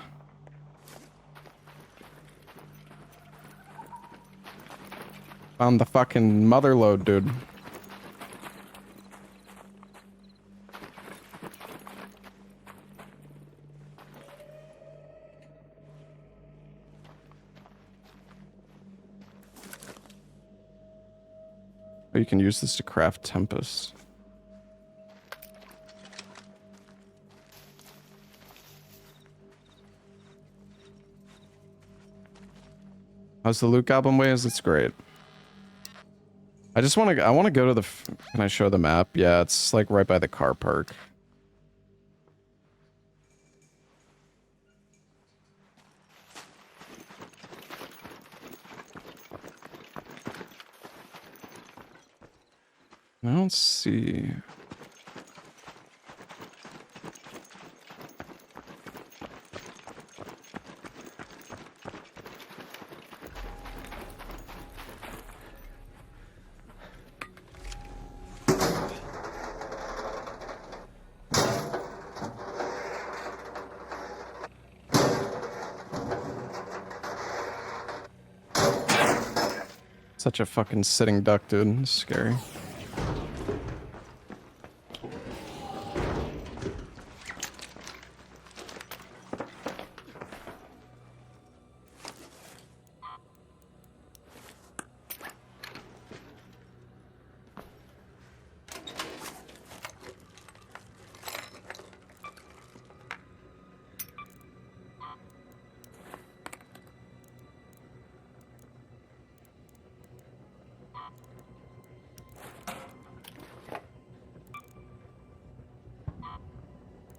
[SPEAKER 1] Found the fucking mother lode, dude. Oh, you can use this to craft Tempest. How's the loot goblin ways? It's great. I just want to. I want to go to the. Can I show the map? Yeah, it's like right by the car park. I don't see. Such a fucking sitting duck, dude. It's scary.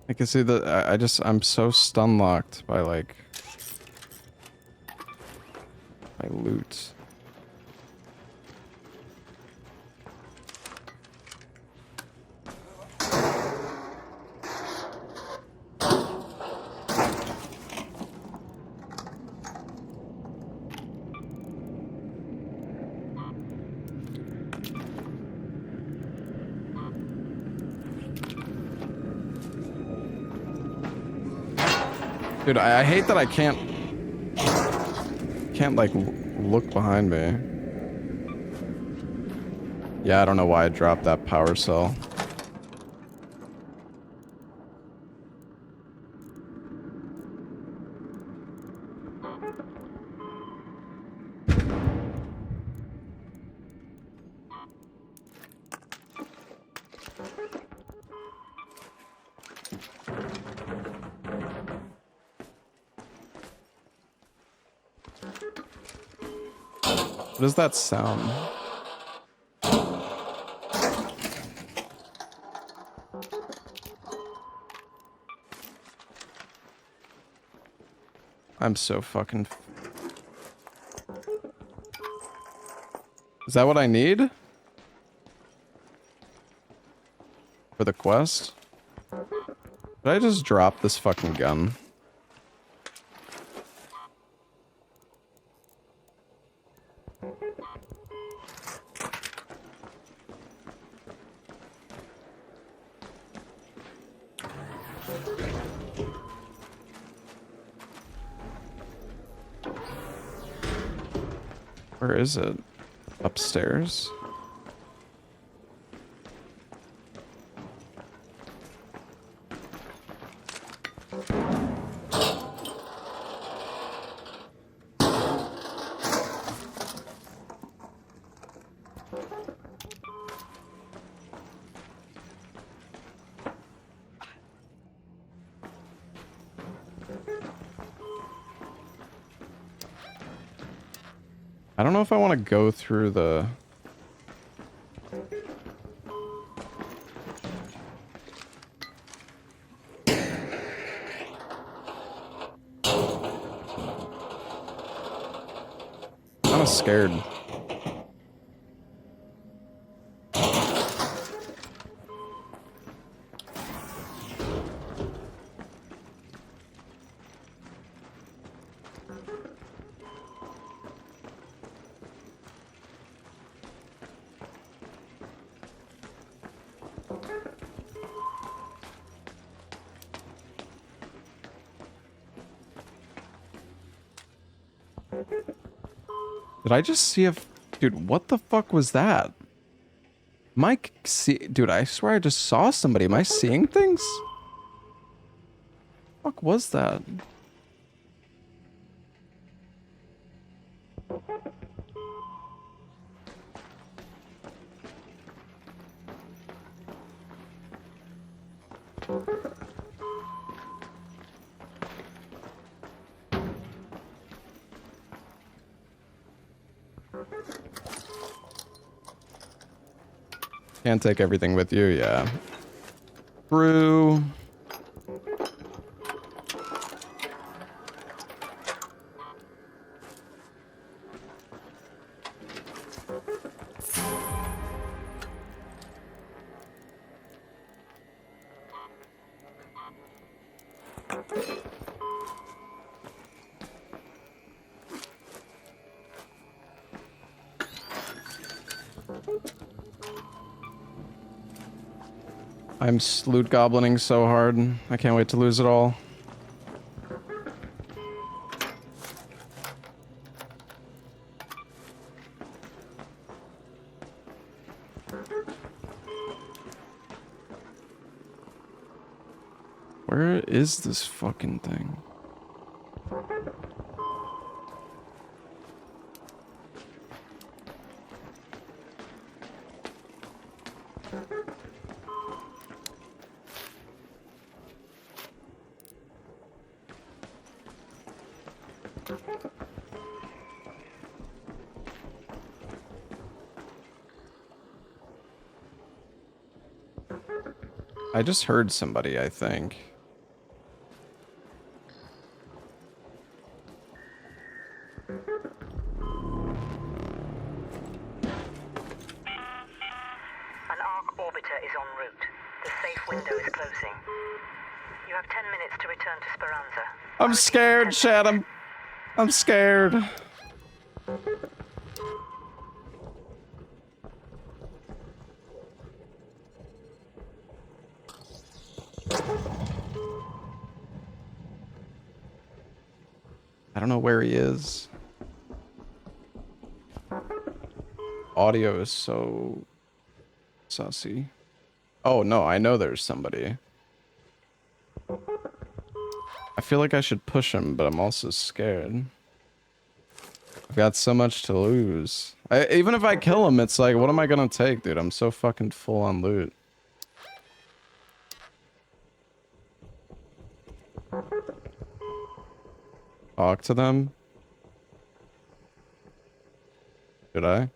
[SPEAKER 1] I can see that. I'm so stun locked by like my loot. Dude, I hate that I can't like look behind me. Yeah, I don't know why I dropped that power cell. What does that sound? I'm so fucking... Is that what I need? For the quest? Did I just drop this fucking gun? Where is it? Upstairs? I don't know if I want to go through the... I'm kind of scared. Did I just see a... Dude, what the fuck was that? Mike, see... Dude, I swear I just saw somebody. Am I seeing things? What the fuck was that? Can't take everything with you, yeah. Brew. I'm loot goblining so hard. I can't wait to lose it all. Where is this fucking thing? I just heard somebody, I think.
[SPEAKER 2] An arc orbiter is en route. The safe window is closing. You have 10 minutes to return to Speranza.
[SPEAKER 1] I'm scared, Shadow. I'm scared. I don't know where he is. Audio is so sussy. Oh no, I know there's somebody. I feel like I should push him, but I'm also scared. I've got so much to lose. Even if I kill him, it's like, what am I gonna take, dude? I'm so fucking full on loot. Talk to them? Should I?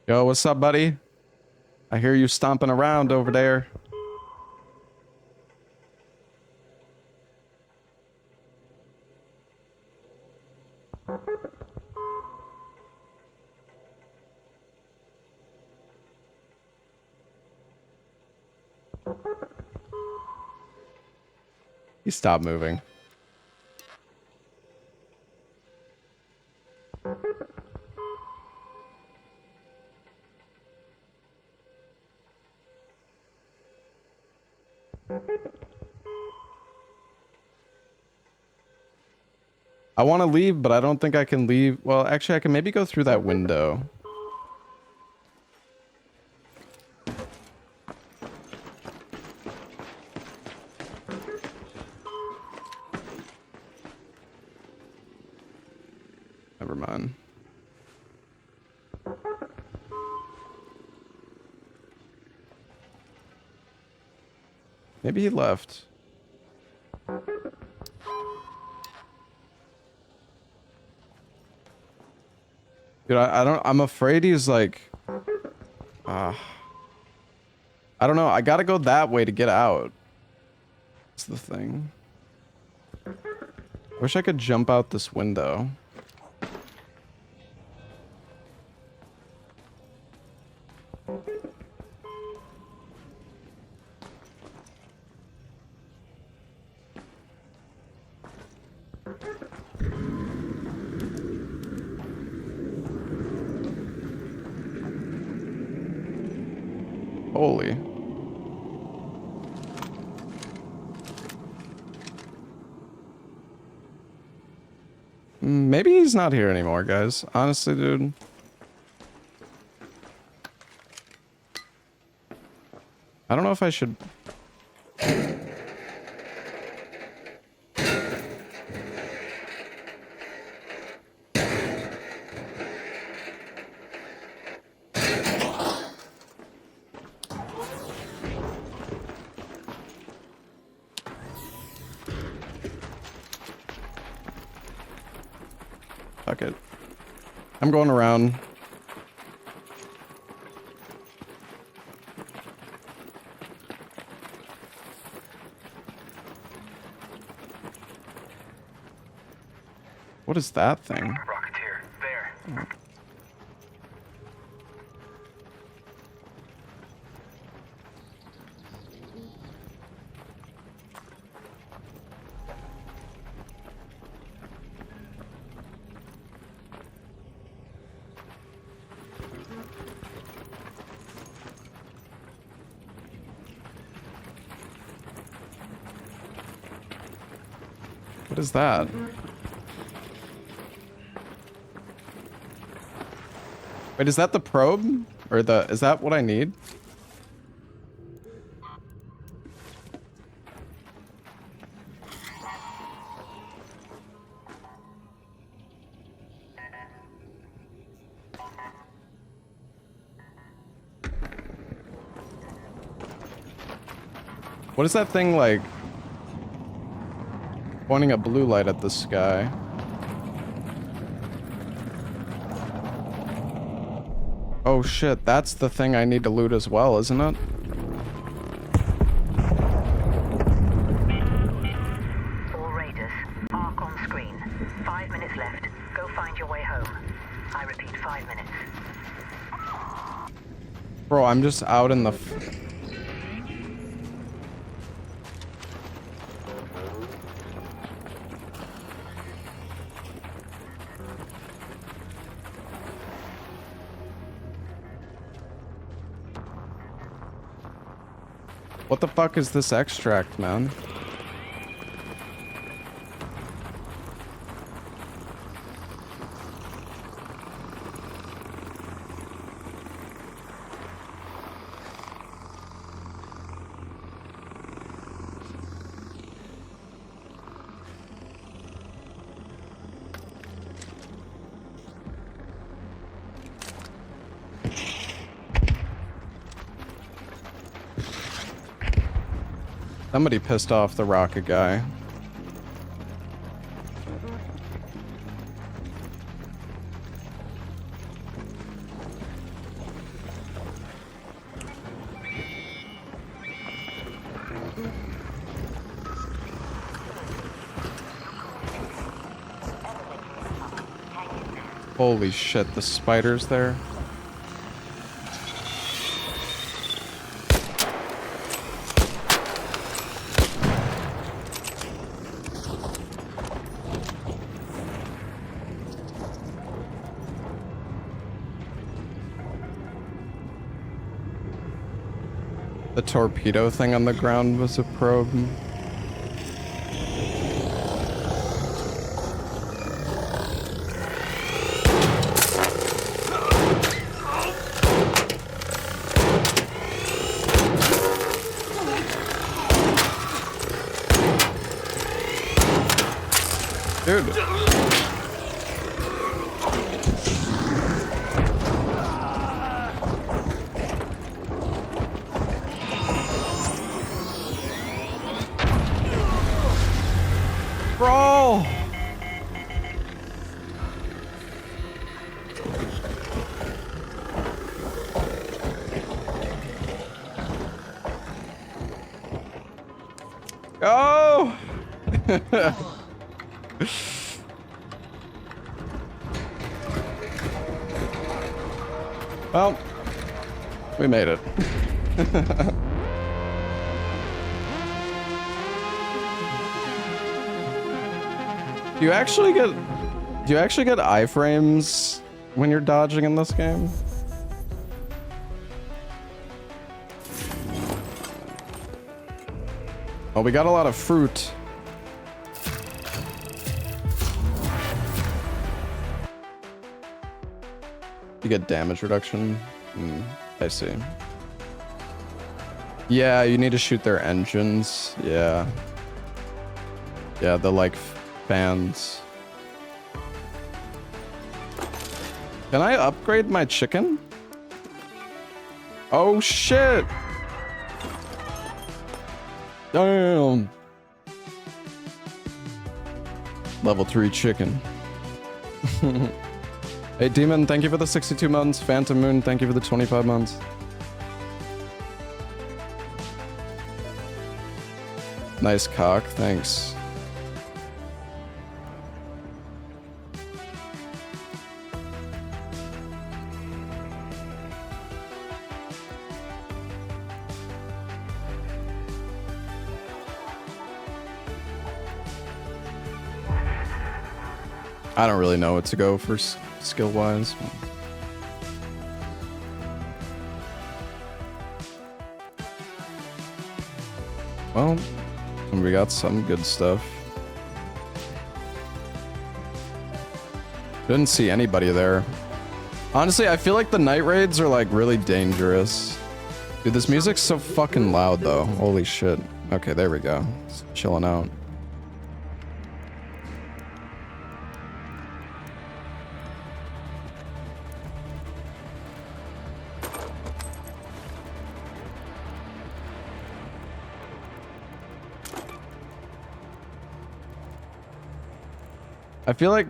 [SPEAKER 1] Yo, what's up, buddy? I hear you stomping around over there. He stopped moving. I want to leave, but I don't think I can leave. Well, actually, I can maybe go through that window. Never mind. Maybe he left. Dude, I don't, I'm afraid he's like, I don't know. I gotta go that way to get out. That's the thing. Wish I could jump out this window. Holy. Maybe he's not here anymore, guys. Honestly, dude. I don't know if I should... I'm going around. What is that thing?
[SPEAKER 3] Rocketeer, there.
[SPEAKER 1] What is that? Wait, is that the probe? Or is that what I need? What is that thing like? Pointing a blue light at the sky. Oh shit, that's the thing I need to loot as well, isn't it?
[SPEAKER 2] All Raiders, arc on screen. 5 minutes left. Go find your way home. I repeat, 5 minutes.
[SPEAKER 1] Bro, I'm just out in the... What the fuck is this extract, man? Somebody pissed off the rocket guy. Holy shit, the spider's there. The torpedo thing on the ground was a probe. Dude. Bro. Go. Well, we made it. Do you actually get iframes when you're dodging in this game? Oh, we got a lot of fruit. You get damage reduction. I see. Yeah, you need to shoot their engines. Yeah. Yeah, the like fans. Can I upgrade my chicken? Oh shit! Damn. Level 3 chicken. Hey, Demon, thank you for the 62 months. Phantom Moon, thank you for the 25 months. Nice cock, thanks. I don't really know what to go for skill-wise. Well, we got some good stuff. Didn't see anybody there. Honestly, I feel like the night raids are like really dangerous. Dude, this music's so fucking loud though. Holy shit. Okay, there we go. Just chilling out. I feel like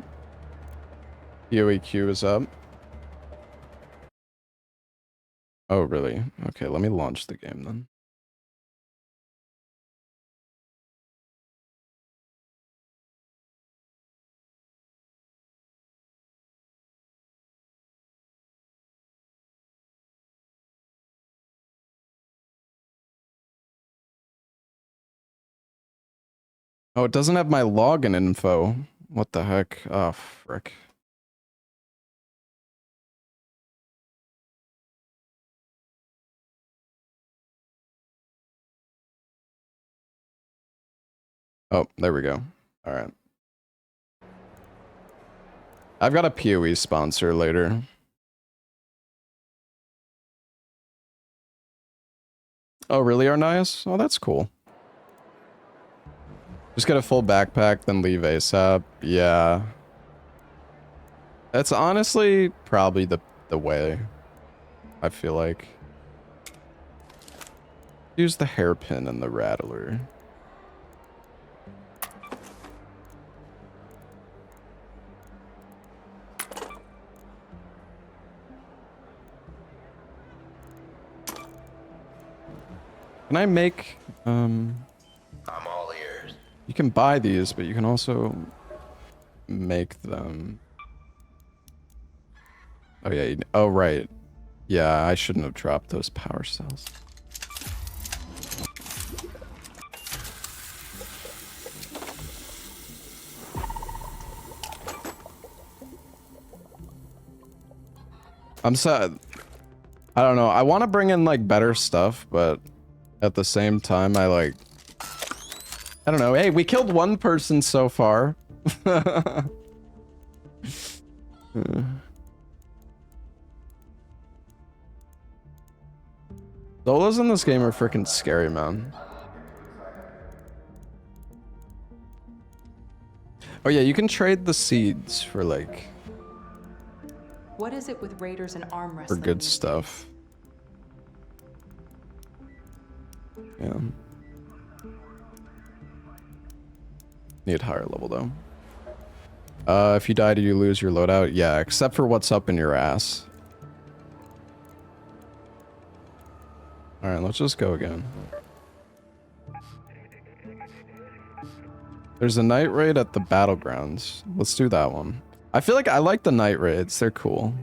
[SPEAKER 1] PoEQ is up. Oh, really? Okay, let me launch the game then. Oh, it doesn't have my login info. What the heck? Oh, frick. Oh, there we go. All right. I've got a PoE sponsor later. Oh, really, Arnias? Oh, that's cool. Just get a full backpack, then leave ASAP. Yeah. That's honestly probably the way, I feel like. Use the hairpin and the rattler. Can I make,
[SPEAKER 6] I'm all ears.
[SPEAKER 1] you can buy these, but you can also make them. Oh yeah, oh right. Yeah, I shouldn't have dropped those power cells. I'm sad. I don't know. I want to bring in like better stuff, but at the same time, I don't know. Hey, we killed one person so far. Solos in this game are freaking scary, man. Oh yeah, you can trade the seeds for like
[SPEAKER 5] What is it with raiders and arm
[SPEAKER 1] for
[SPEAKER 5] wrestling?
[SPEAKER 1] good stuff. Yeah. Need higher level though. If you die, do you lose your loadout? Yeah, except for what's up in your ass. Alright, let's just go again. There's a night raid at the battlegrounds. Let's do that one. I feel like I like the night raids. They're cool.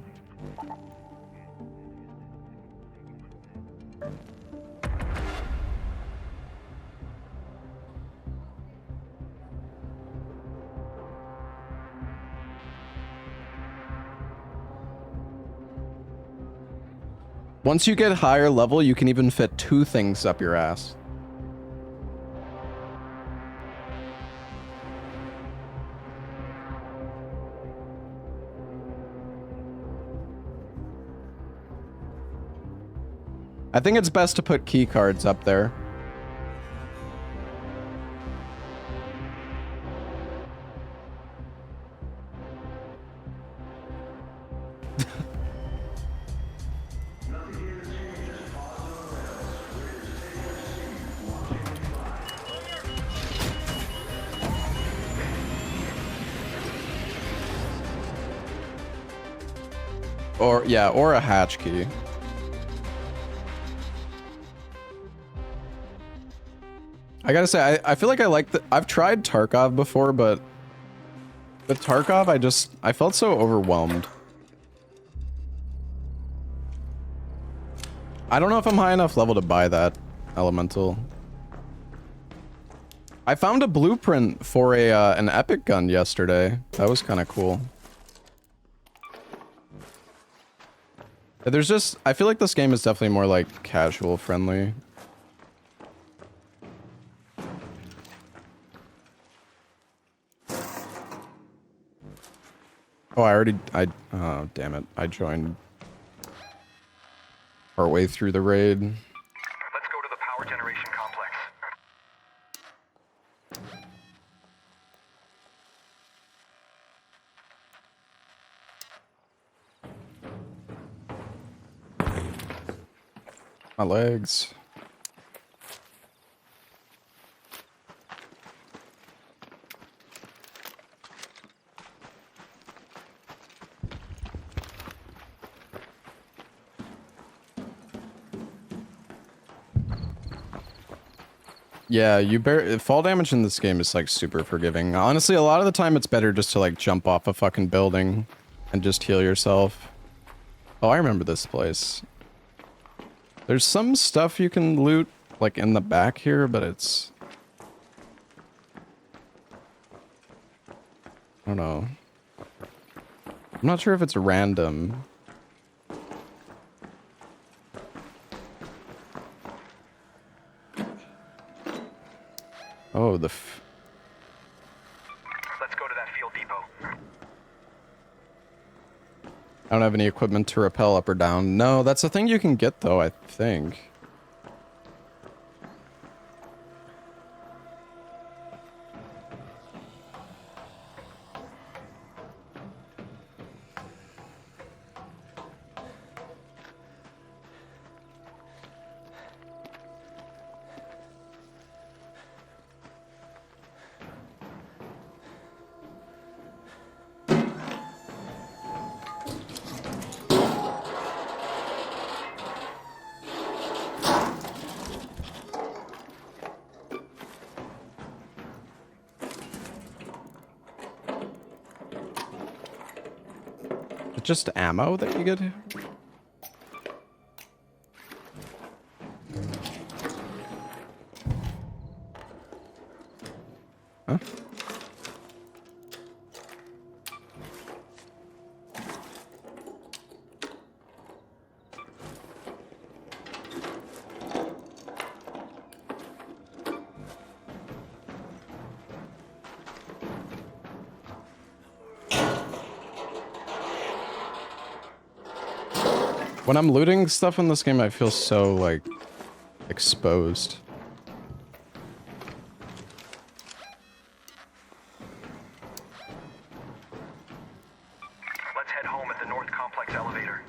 [SPEAKER 1] Once you get higher level, you can even fit 2 things up your ass. I think it's best to put key cards up there. Or, yeah, or a hatch key. I gotta say, I feel like I like the... I've tried Tarkov before, but... With Tarkov, I felt so overwhelmed. I don't know if I'm high enough level to buy that elemental. I found a blueprint for a an epic gun yesterday. That was kind of cool. There's just... I feel like this game is definitely more, like, casual friendly. Oh, oh, damn it. I joined partway through the raid.
[SPEAKER 3] Let's go to the power generation complex.
[SPEAKER 1] My legs. Yeah, fall damage in this game is like super forgiving. Honestly, a lot of the time it's better just to like jump off a fucking building and just heal yourself. Oh, I remember this place. There's some stuff you can loot like in the back here, but it's... I don't know. I'm not sure if it's random. Oh,
[SPEAKER 3] Let's go to that field depot.
[SPEAKER 1] I don't have any equipment to rappel up or down. No, that's a thing you can get though, I think. Just ammo that you get? Huh? When I'm looting stuff in this game, I feel so, like, exposed.
[SPEAKER 3] Let's head home at the North Complex elevator.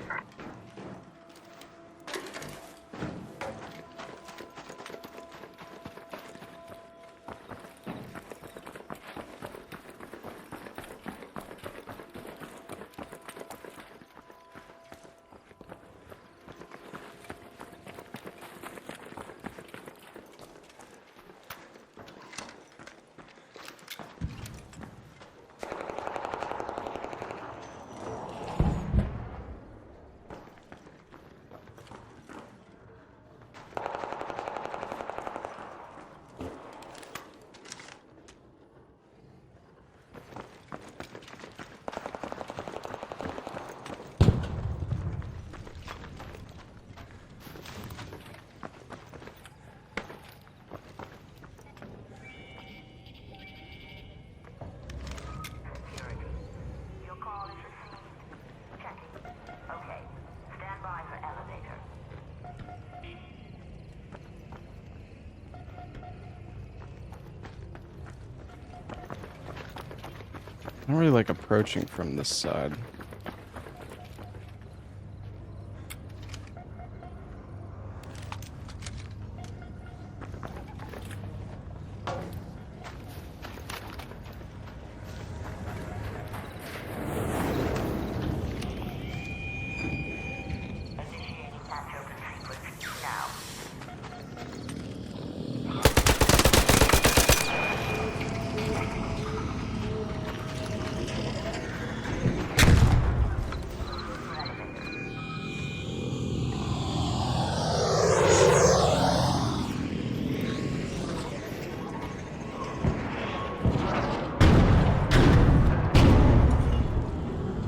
[SPEAKER 1] I don't really like approaching from this side.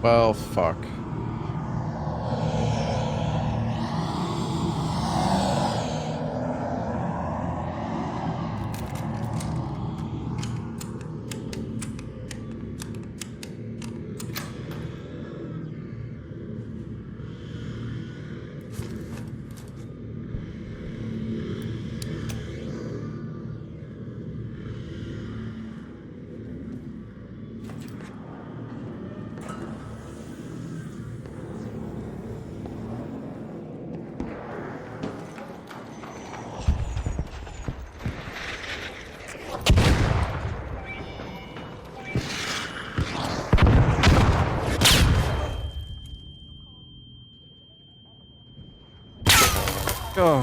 [SPEAKER 1] Well, fuck. Oh.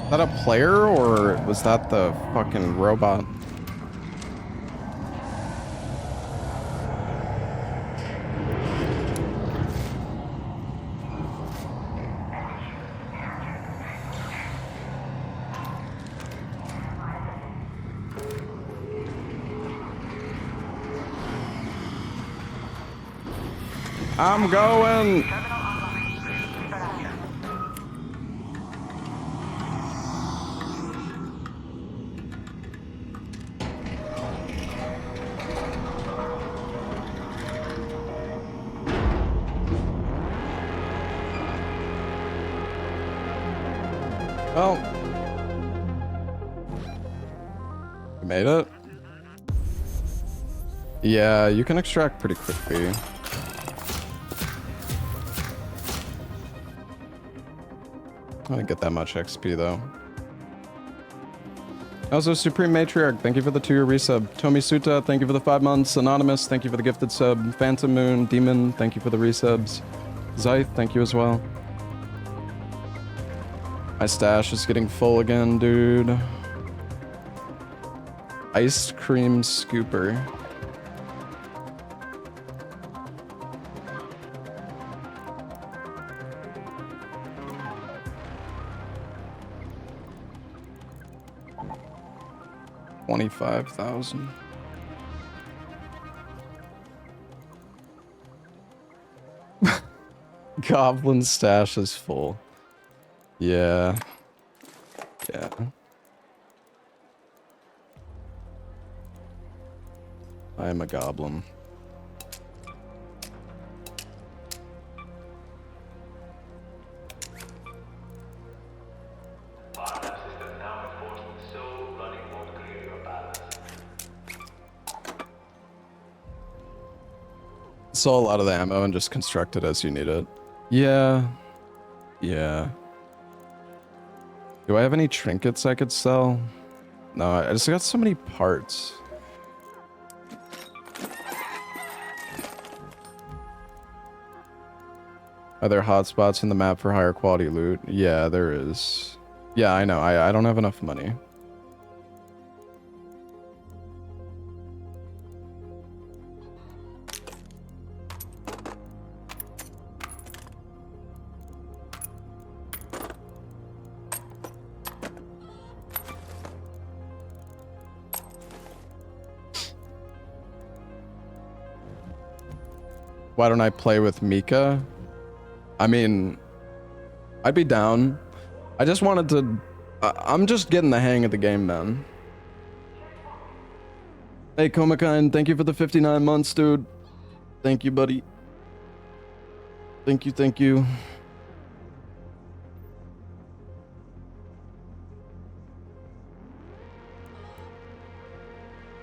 [SPEAKER 1] Is that a player or was that the fucking robot? I'm going. Well, you made it. Yeah, you can extract pretty quickly. I didn't get that much XP though. Also, Supreme Matriarch, thank you for the 2-year resub. Tomi Suta, thank you for the 5 months. Anonymous, thank you for the gifted sub. Phantom Moon, Demon, thank you for the resubs. Zyth, thank you as well. My stash is getting full again, dude. Ice cream scooper. $25,000. Goblin stash is full. Yeah. Yeah. I am a goblin. Saw a lot of the ammo and just construct it as you need it. Yeah. Yeah. Do I have any trinkets I could sell? No, I just got so many parts. Are there hotspots in the map for higher quality loot? Yeah, there is. Yeah, I know. I don't have enough money. Why don't I play with Mika? I mean, I'd be down. I just wanted to... I'm just getting the hang of the game, man. Hey, Komikine, thank you for the 59 months, dude. Thank you, buddy. Thank you, thank you.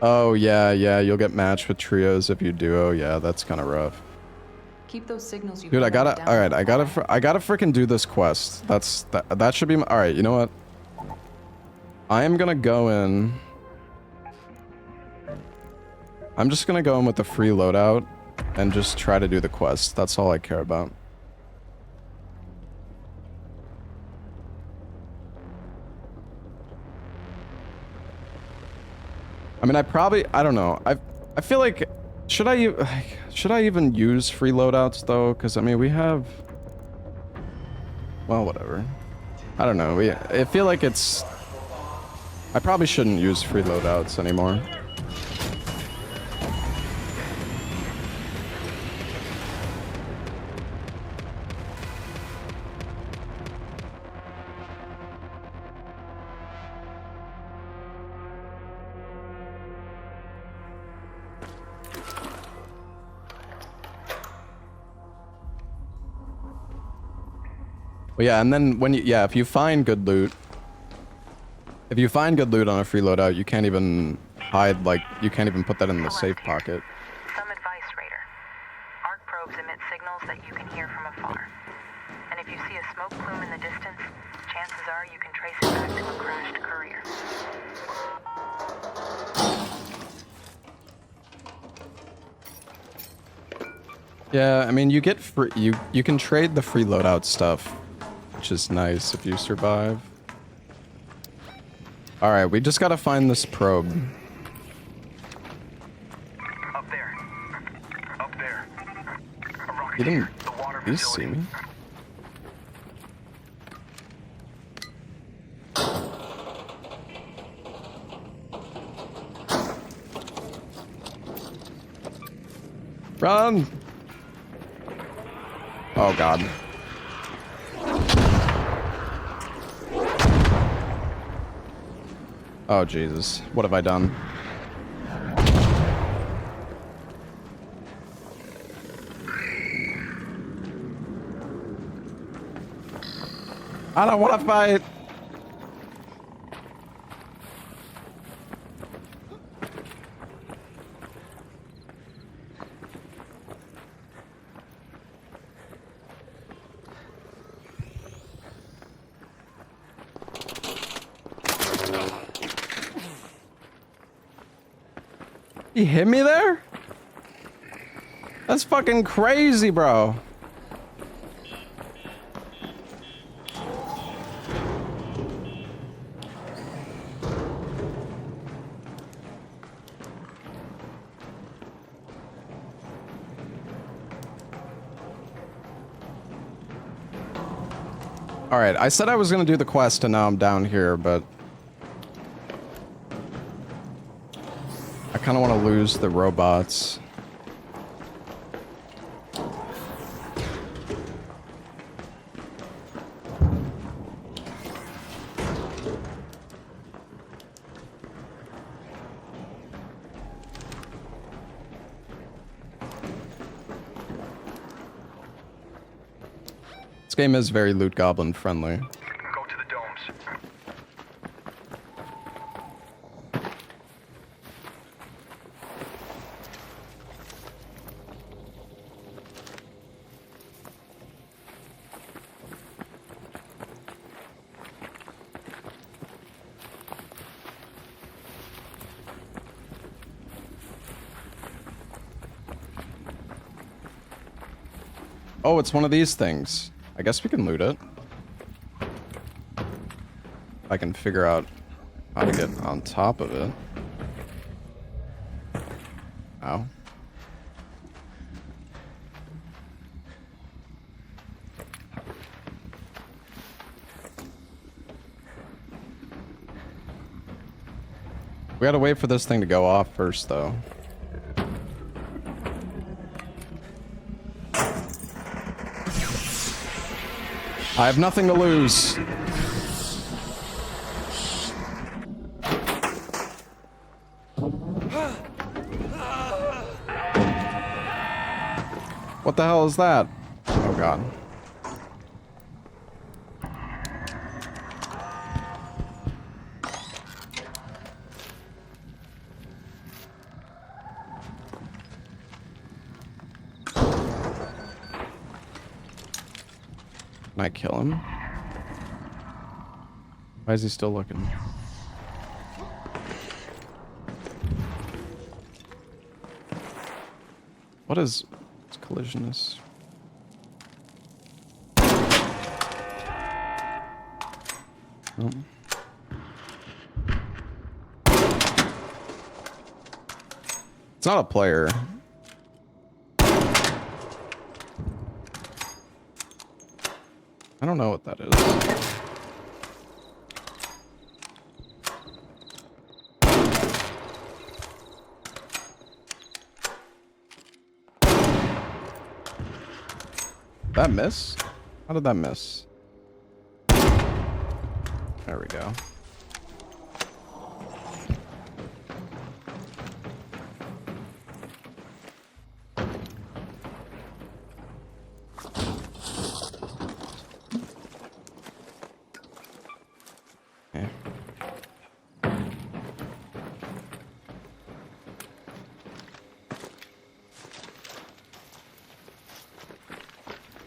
[SPEAKER 1] Oh, yeah, you'll get matched with trios if you duo. Yeah, that's kind of rough.
[SPEAKER 5] Keep those signals you
[SPEAKER 1] Dude, I
[SPEAKER 5] provided
[SPEAKER 1] gotta,
[SPEAKER 5] down
[SPEAKER 1] all right,
[SPEAKER 5] the
[SPEAKER 1] I gotta freaking do this quest. That should be my, all right, you know what? I am gonna go in. I'm just gonna go in with the free loadout and just try to do the quest. That's all I care about. I mean, I don't know. I feel like Should I even use free loadouts though? Because I mean we have. Well, whatever. I don't know. I feel like it's. I probably shouldn't use free loadouts anymore. But yeah, and then when if you find good loot, on a free loadout, you can't even hide, like, you can't even put that in the safe pocket.
[SPEAKER 2] Some advice, Raider. Arc probes emit signals that you can hear from afar. And if you see a smoke plume in the distance, chances are you can trace it back to a crashed courier.
[SPEAKER 1] Yeah, I mean, you get free, you can trade the free loadout stuff, which is nice if you survive. All right, we just gotta find this probe.
[SPEAKER 3] Up there. Up there. A rocket
[SPEAKER 1] He didn't.
[SPEAKER 3] the water
[SPEAKER 1] Did he see
[SPEAKER 3] facility.
[SPEAKER 1] me? Run! Oh God. Oh Jesus, what have I done? I don't want to fight. He hit me there? That's fucking crazy, bro. Alright, I said I was gonna do the quest and now I'm down here, but I kinda wanna lose the robots. This game is very loot goblin friendly.
[SPEAKER 3] Go to the domes.
[SPEAKER 1] Oh, it's one of these things. I guess we can loot it. I can figure out how to get on top of it. Ow. We gotta wait for this thing to go off first, though. I have nothing to lose. What the hell is that? Oh God. Can I kill him? Why is he still looking? What is collisionist? Oh. It's not a player. I don't know what that is. That miss? How did that miss? There we go. Okay.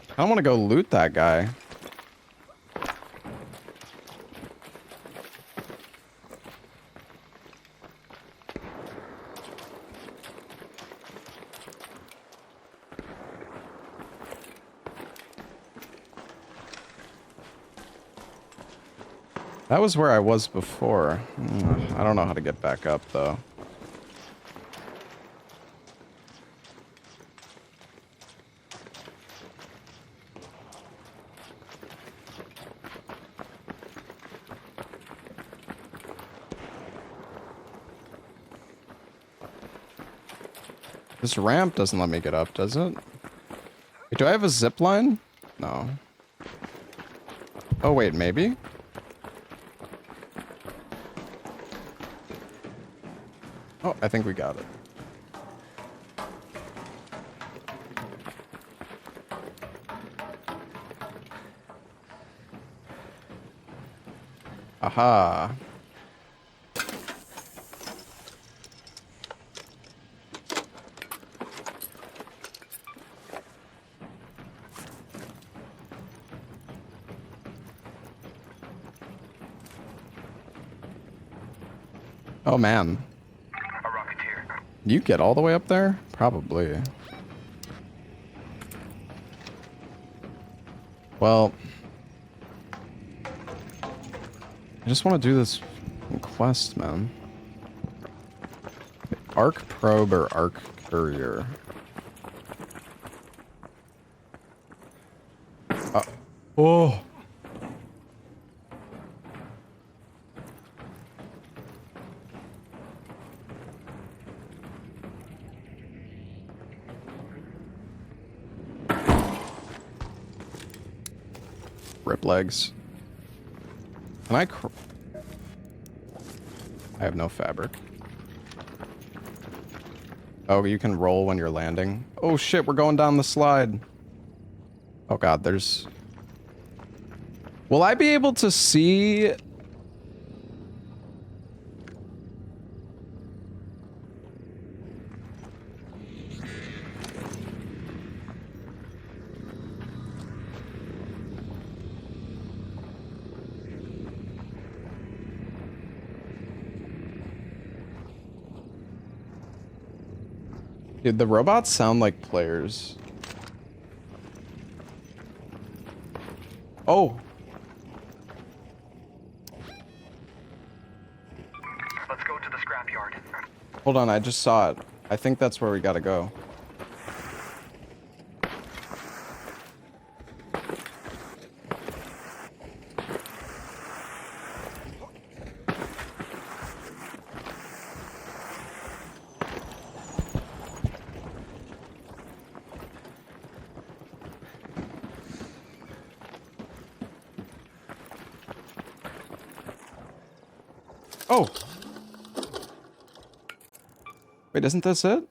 [SPEAKER 1] I don't want to go loot that guy. That was where I was before. I don't know how to get back up, though. This ramp doesn't let me get up, does it? Wait, do I have a zip line? No. Oh, wait, maybe? Oh, I think we got it. Aha. Oh, man.
[SPEAKER 3] A Rocketeer.
[SPEAKER 1] You get all the way up there? Probably. Well, I just want to do this quest, man. Arc probe or arc courier? Oh. Rip legs. Can I I have no fabric. Oh, you can roll when you're landing. Oh shit, we're going down the slide. Oh god, there's... Will I be able to see... Dude, the robots sound like players. Oh!
[SPEAKER 3] Let's go to the scrapyard.
[SPEAKER 1] Hold on, I just saw it. I think that's where we gotta go. Oh! Wait, isn't this it?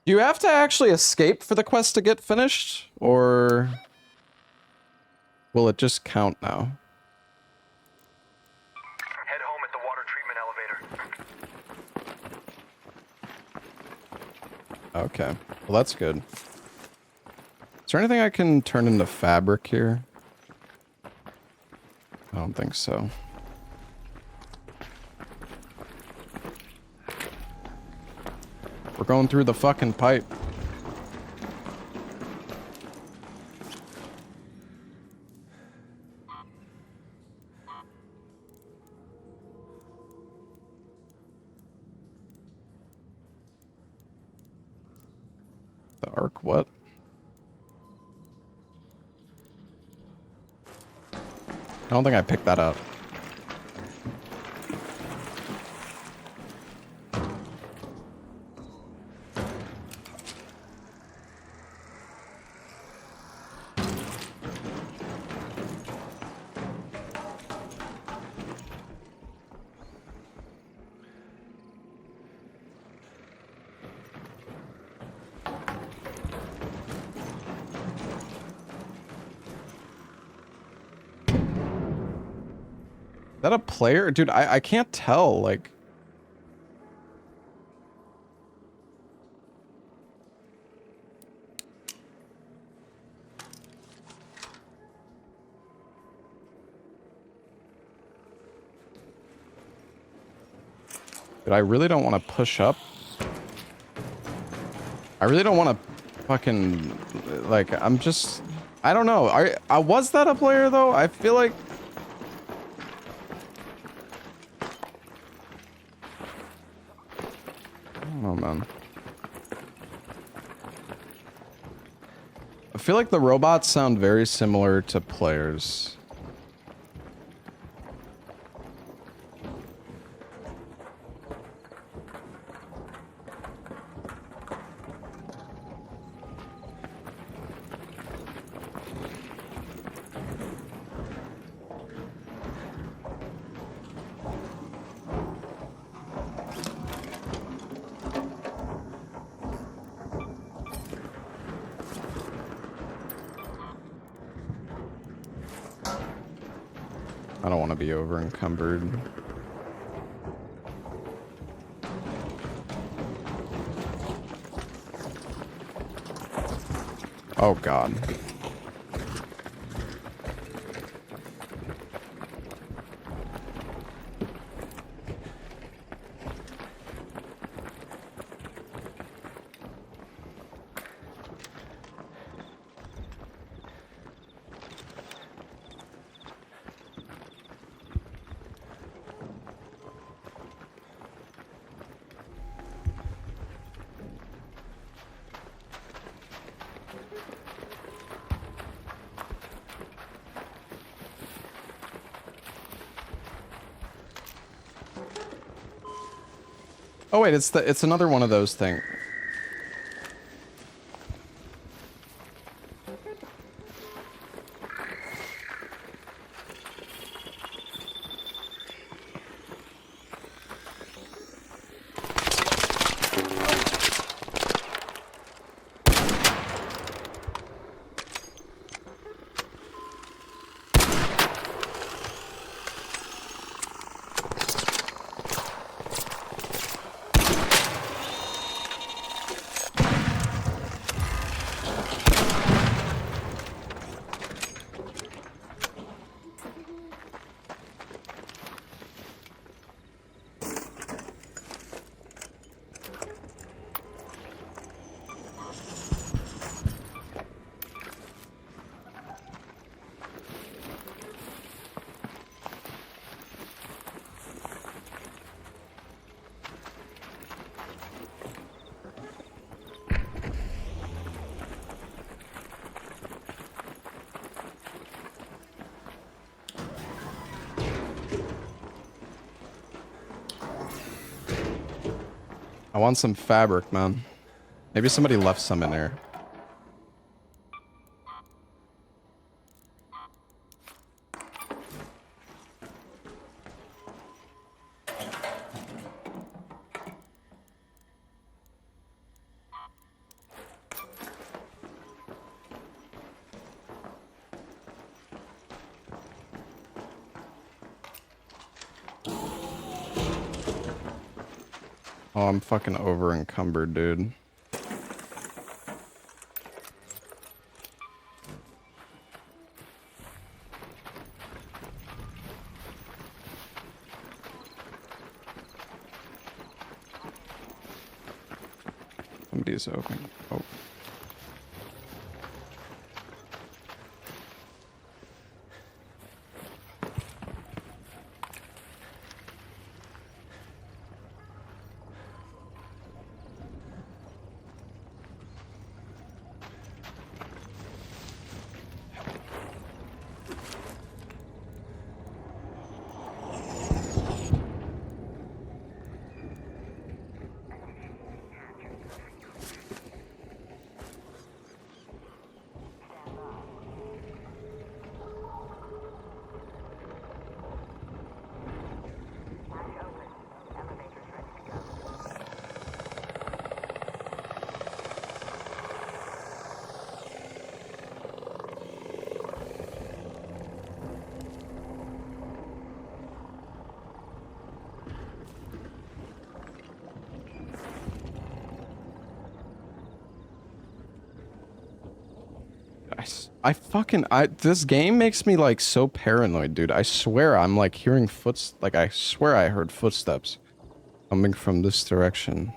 [SPEAKER 1] Do you have to actually escape for the quest to get finished? Or... will it just count now?
[SPEAKER 3] Head home at the water treatment elevator.
[SPEAKER 1] Okay. Well, that's good. Is there anything I can turn into fabric here? I don't think so. We're going through the fucking pipe. The arc, what? I don't think I picked that up. Is that a player? Dude, I can't tell, like... Dude, I really don't want to push up. I really don't want to fucking... Like, I'm just... I don't know. Was that a player, though? I feel like... Oh, man. I feel like the robots sound very similar to players. I don't want to be over encumbered. Oh God. Oh wait, it's another one of those things. I want some fabric, man. Maybe somebody left some in there. Oh, I'm fucking over encumbered, dude. Somebody's open. Oh. This game makes me like so paranoid, dude. I swear I'm like hearing I swear I heard footsteps coming from this direction.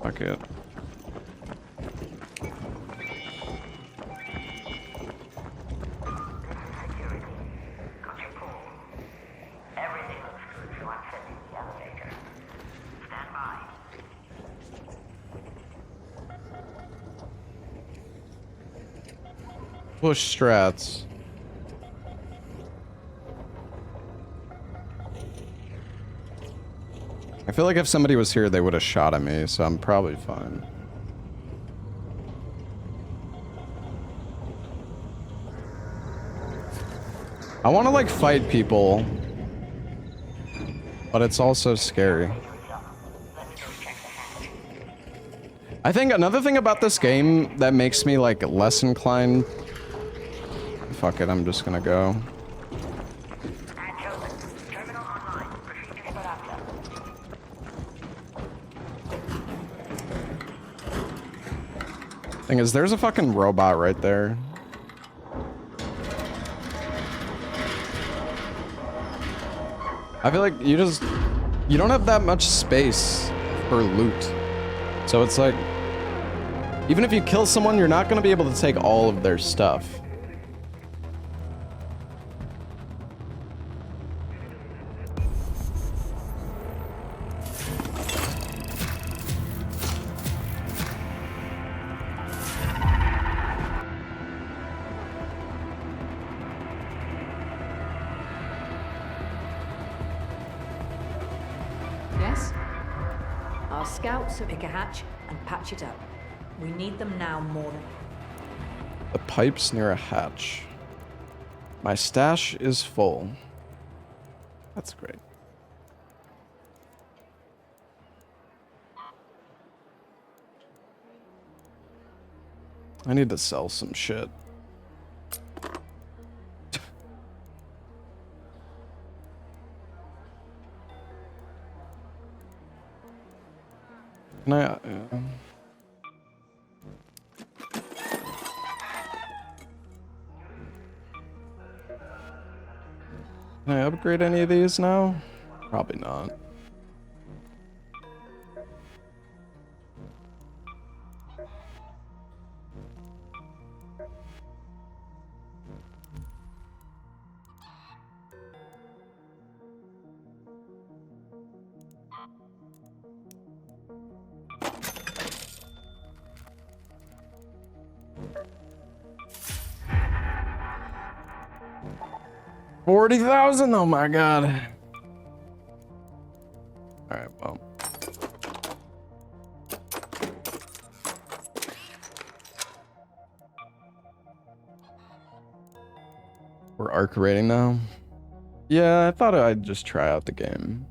[SPEAKER 1] Fuck it. Push strats. I feel like if somebody was here, they would have shot at me, so I'm probably fine. I want to like fight people, but it's also scary. I think another thing about this game that makes me like less inclined. Fuck it, I'm just gonna go. Thing is, there's a fucking robot right there. I feel like you don't have that much space for loot. So it's like, even if you kill someone, you're not gonna be able to take all of their stuff.
[SPEAKER 5] Yes?
[SPEAKER 8] Our scouts pick a hatch and patch it up. We need them now more than...
[SPEAKER 1] The pipe's near a hatch. My stash is full. That's great. I need to sell some shit. Can I... Can I upgrade any of these now? Probably not. $40,000. Oh my god. All right, well. We're arc rating now. Yeah, I thought I'd just try out the game.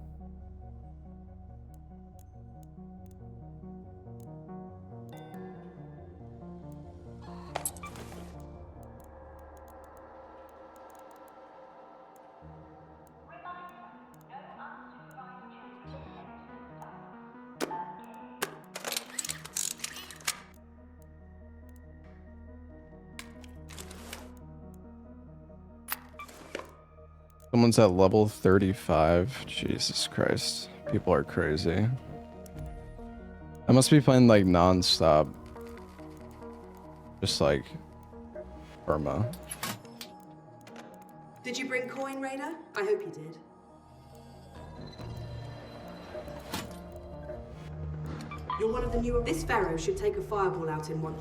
[SPEAKER 1] Someone's at level 35. Jesus Christ. People are crazy. I must be playing like non-stop. Just like Burma.
[SPEAKER 4] Did you bring coin, Raider? I hope you did. You're one of the newer. This Pharaoh should take a fireball out in one.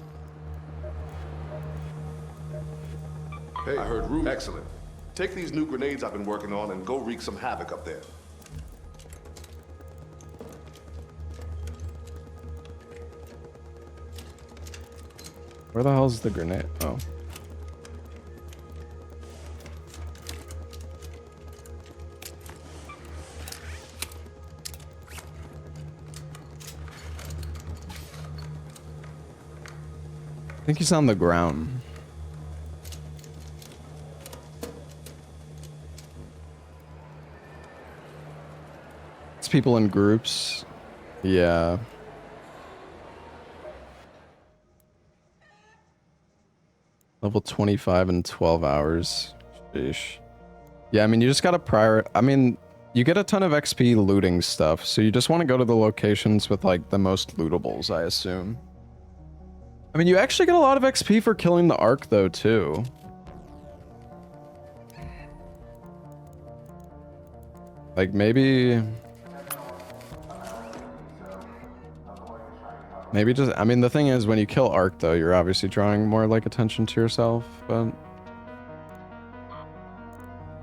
[SPEAKER 9] Hey, I heard Rue. Excellent. Take these new grenades I've been working on and go wreak some havoc up there.
[SPEAKER 1] Where the hell's the grenade? Oh. I think he's on the ground. It's people in groups. Yeah. Level 25 in 12 hours. Sheesh. Yeah, I mean, you just gotta I mean, you get a ton of XP looting stuff, so you just want to go to the locations with, like, the most lootables, I assume. I mean, you actually get a lot of XP for killing the Ark, though, too. Like, maybe... Maybe just... I mean, the thing is, when you kill Ark, though, you're obviously drawing more, like, attention to yourself, but...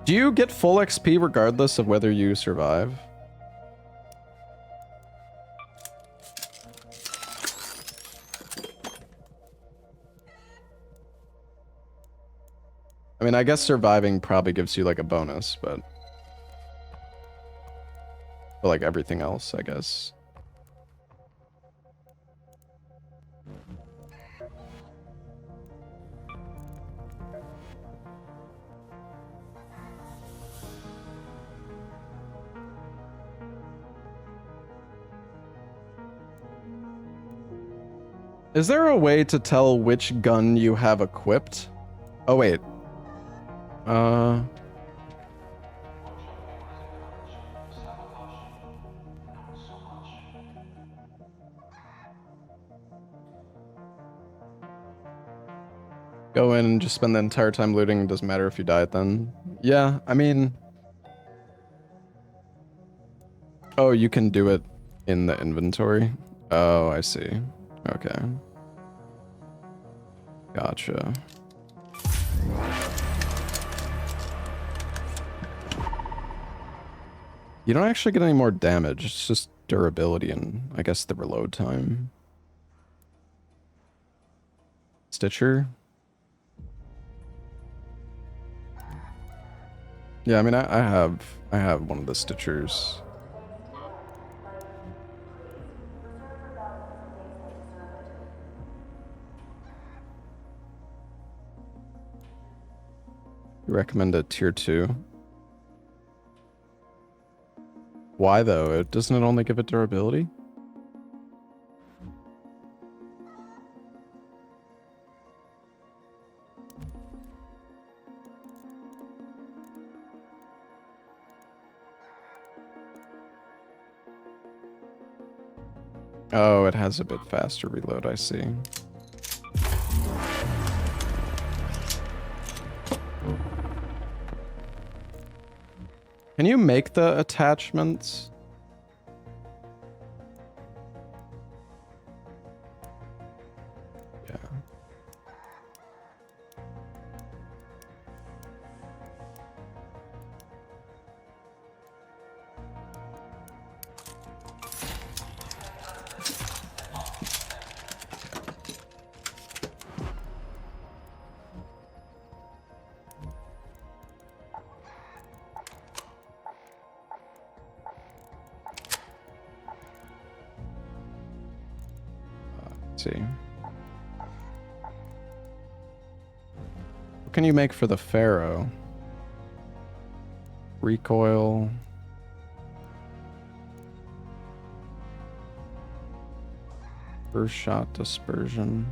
[SPEAKER 1] Do you get full XP regardless of whether you survive? I mean, I guess surviving probably gives you, like, a bonus, but... But, like, everything else, I guess. Is there a way to tell which gun you have equipped? Oh, wait. Go in and just spend the entire time looting. It doesn't matter if you die then. Yeah, I mean... Oh, you can do it in the inventory? Oh, I see. Okay. Gotcha. You don't actually get any more damage. It's just durability and, I guess, the reload time. Stitcher? Yeah, I mean, I have one of the Stitchers. You recommend a tier 2? Why though? Doesn't it only give it durability? Oh, it has a bit faster reload, I see. Can you make the attachments? Yeah. Let's see. What can you make for the Pharaoh? Recoil. First shot dispersion.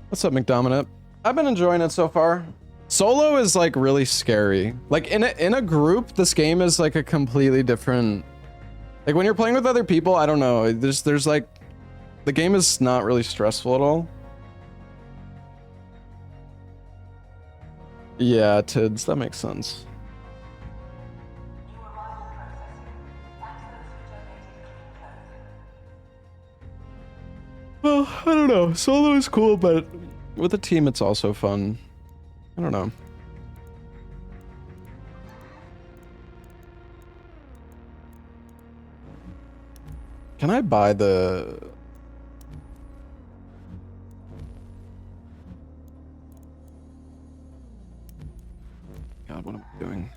[SPEAKER 1] What's up, McDominant? I've been enjoying it so far. Solo is like really scary. Like in a group, this game is like a completely different. Like when you're playing with other people, I don't know. There's like, the game is not really stressful at all. Yeah, Tids, that makes sense. Well, I don't know. Solo is cool, but with a team, it's also fun. I don't know. Can I buy the... God, what am I doing?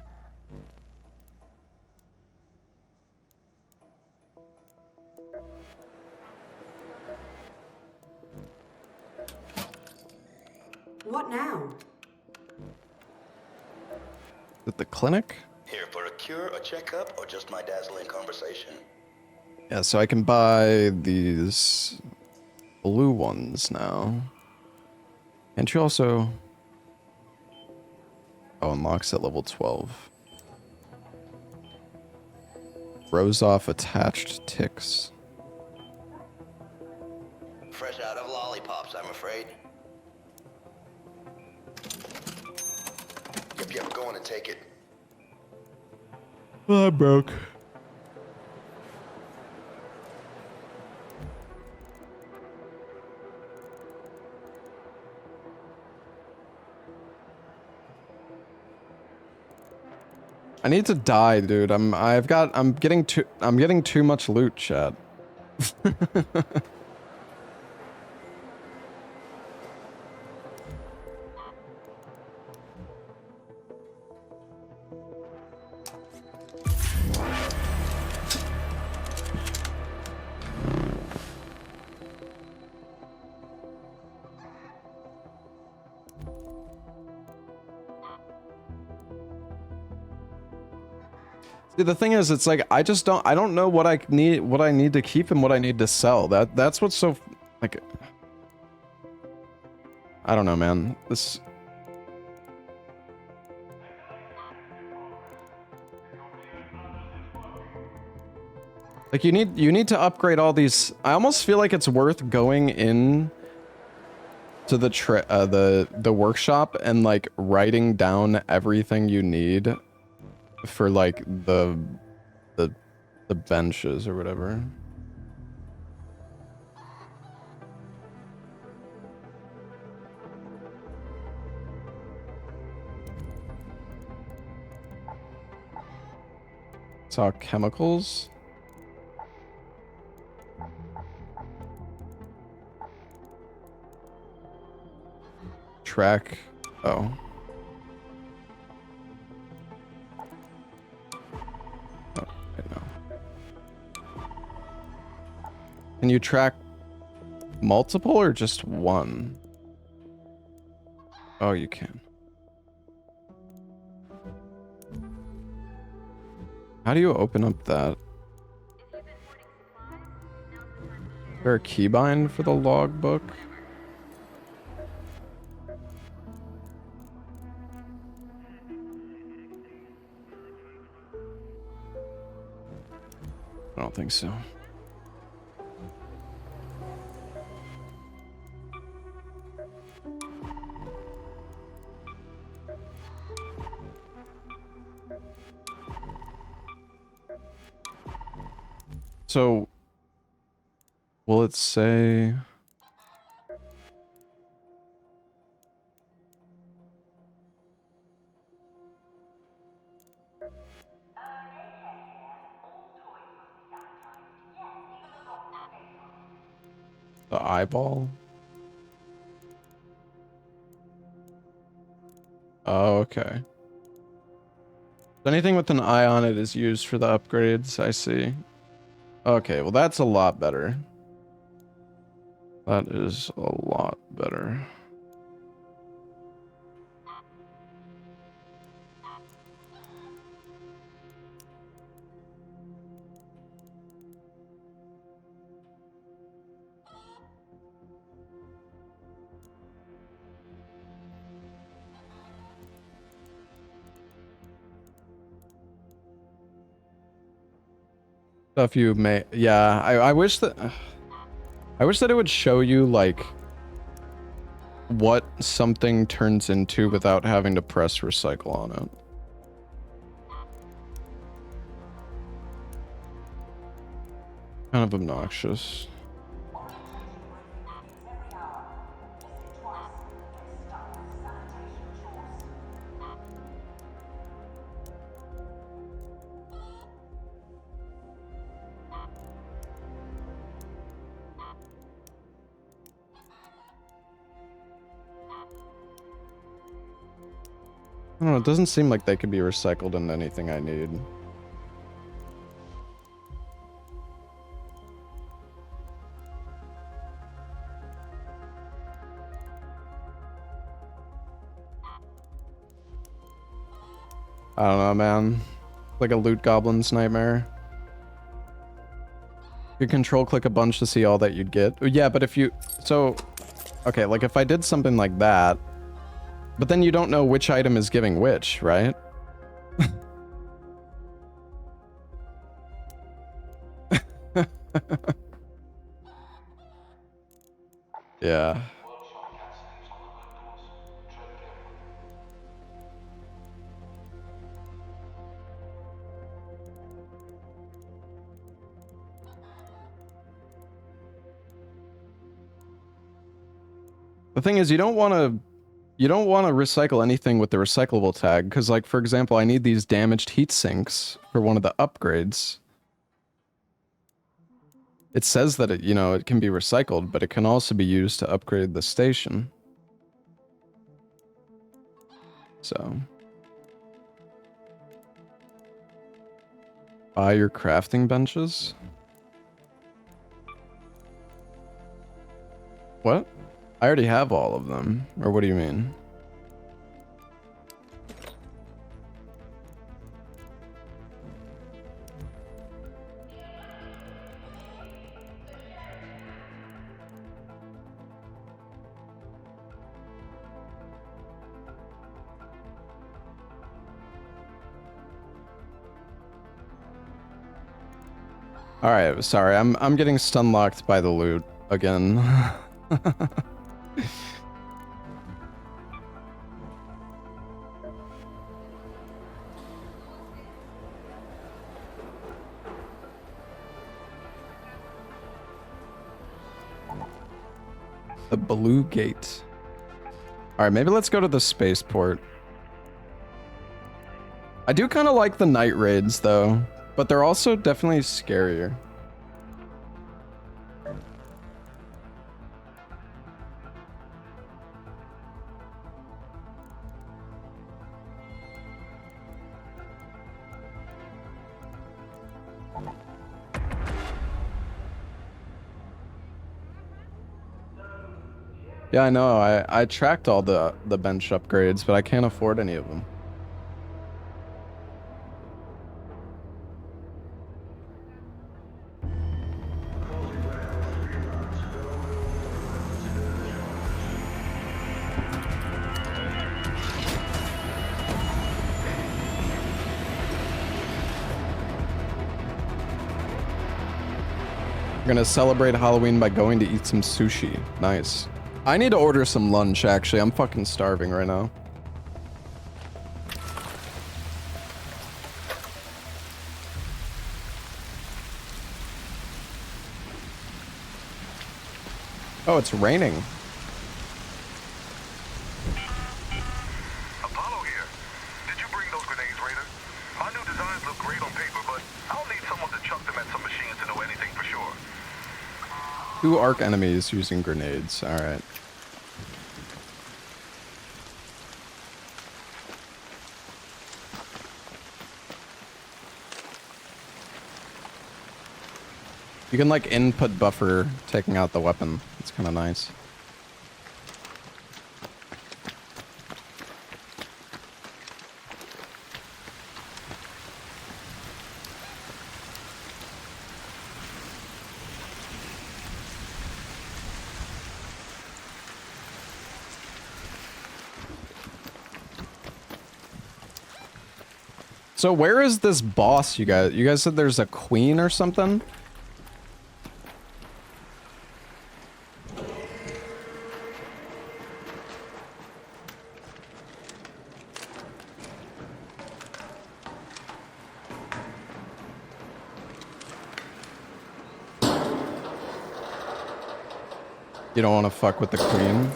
[SPEAKER 4] What now?
[SPEAKER 1] At the clinic?
[SPEAKER 6] Here for a cure, a checkup, or just my dazzling conversation?
[SPEAKER 1] Yeah, so I can buy these blue ones now. And you also... Oh, unlocks at level 12. Rose off attached ticks.
[SPEAKER 6] Fresh out of lollipops, I'm afraid. Yep, go on and take it.
[SPEAKER 1] Oh, I'm broke. I need to die, dude. I'm getting too much loot, chat. See, the thing is, it's like I don't know what I need to keep and what I need to sell. That's what's so like, I don't know, man. This like you need to upgrade all these. I almost feel like it's worth going in to the workshop and like writing down everything you need for like the benches or whatever. Saw chemicals. Track. Oh. Can you track multiple or just one? Oh, you can. How do you open up that? Is there a keybind for the logbook? I don't think so. So, will it say... The eyeball? Oh, okay. Anything with an eye on it is used for the upgrades, I see. Okay, well that's a lot better. That is a lot better. Stuff you may, yeah, I wish that it would show you like what something turns into without having to press recycle on it. Kind of obnoxious. I don't know, it doesn't seem like they could be recycled into anything I need. I don't know, man. Like a loot goblin's nightmare. You control click a bunch to see all that you'd get. Yeah, but if you... So... Okay, like if I did something like that... But then you don't know which item is giving which, right? Yeah. The thing is, you don't want to recycle anything with the recyclable tag, because, like, for example, I need these damaged heat sinks for one of the upgrades. It says that it, you know, it can be recycled, but it can also be used to upgrade the station. So. Buy your crafting benches? What? I already have all of them. Or what do you mean? Alright, sorry, I'm getting stun locked by the loot again. The blue gate. Alright, maybe let's go to the spaceport. I do kind of like the night raids though, but they're also definitely scarier. Yeah, I know. I tracked all the bench upgrades, but I can't afford any of them. We're gonna celebrate Halloween by going to eat some sushi. Nice. I need to order some lunch, actually. I'm fucking starving right now. Oh, it's raining.
[SPEAKER 3] Apollo here. Did you bring those grenades, Raider? My new designs look great on paper, but I'll need someone to chuck them at some machines to know anything for sure.
[SPEAKER 1] 2 arc enemies using grenades. Alright. You can like input buffer taking out the weapon. It's kind of nice. So where is this boss, you guys? You guys said there's a queen or something? You don't want to fuck with the queen?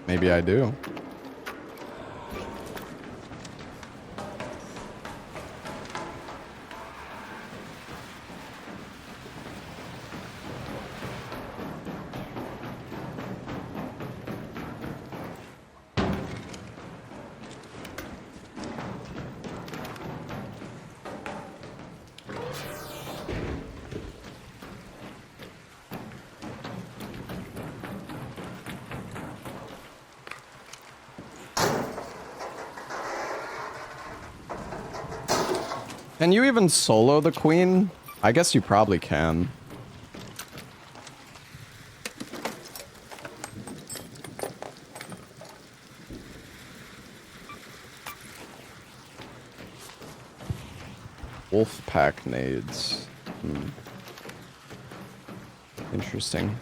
[SPEAKER 1] Maybe I do. Can you even solo the queen? I guess you probably can. Wolf pack nades. Interesting.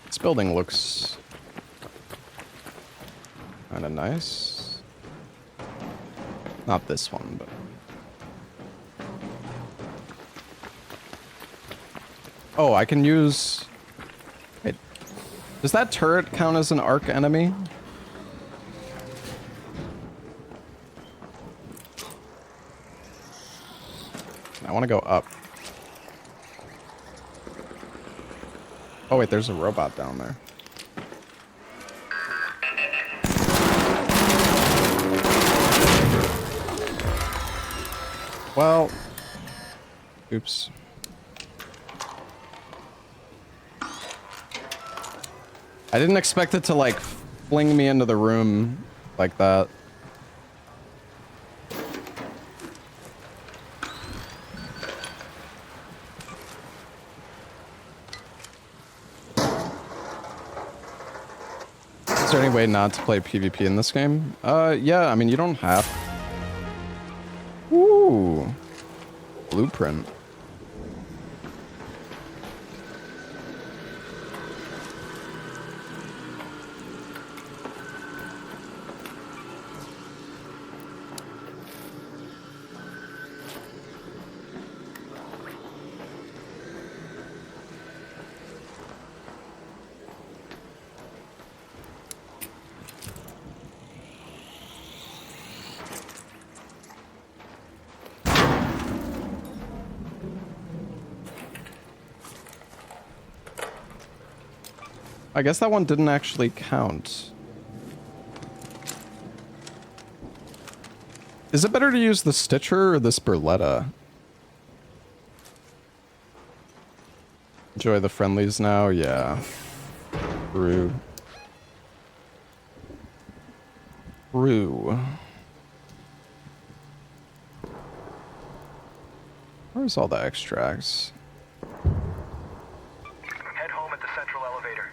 [SPEAKER 1] This building looks kind of nice. Not this one, but... Oh, I can use... Wait. Does that turret count as an arc enemy? I want to go up. Oh wait, there's a robot down there. Well... Oops. I didn't expect it to, like, fling me into the room like that. Is there any way not to play PvP in this game? Yeah, I mean, you don't have... Ooh. Blueprint. I guess that one didn't actually count. Is it better to use the Stitcher or this Berletta? Enjoy the friendlies now? Yeah. Brew. Brew. Where's all the extracts?
[SPEAKER 3] Head home at the central elevator.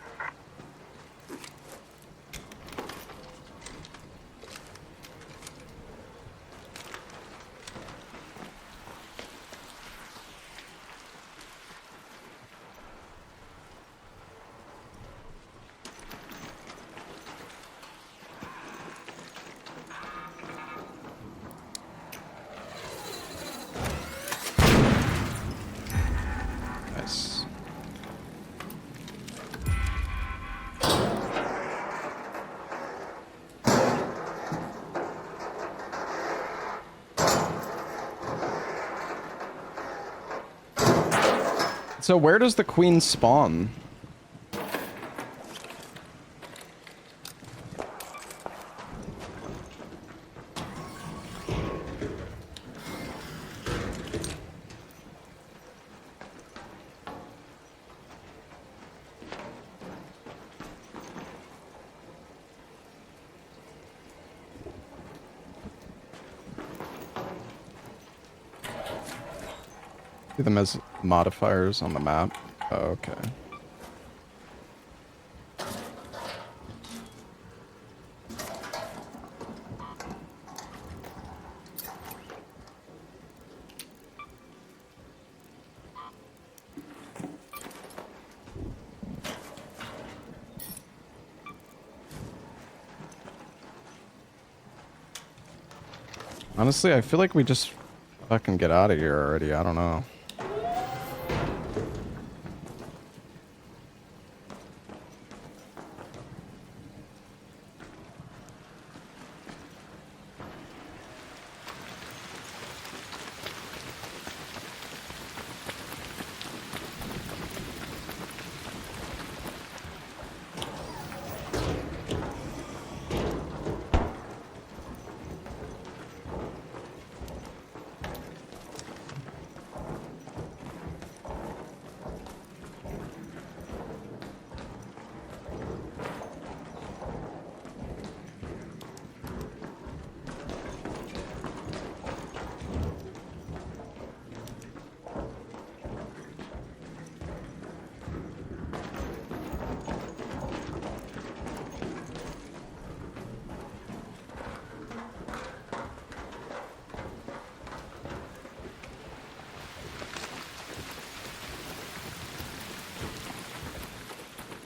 [SPEAKER 1] Nice. So where does the queen spawn? See them as modifiers on the map. Oh, okay. Honestly, I feel like we just fucking get out of here already. I don't know.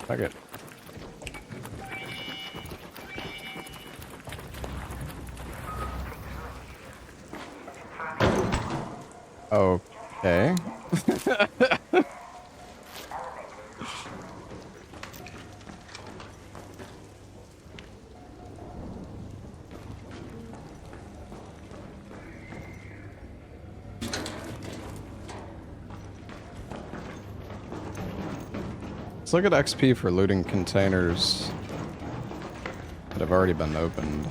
[SPEAKER 1] Fuck it. Okay. Let's look at XP for looting containers that have already been opened.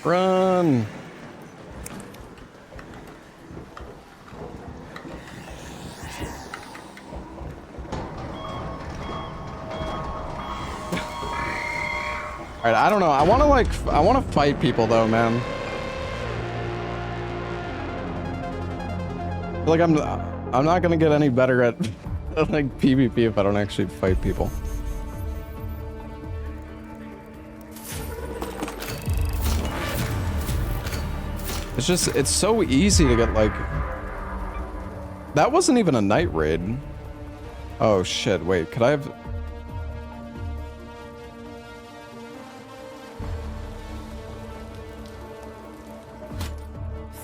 [SPEAKER 1] Run! Alright, I don't know. I want to fight people though, man. I feel like I'm not gonna get any better at like PvP if I don't actually fight people. It's so easy to get, like... That wasn't even a night raid. Oh shit, wait, could I have...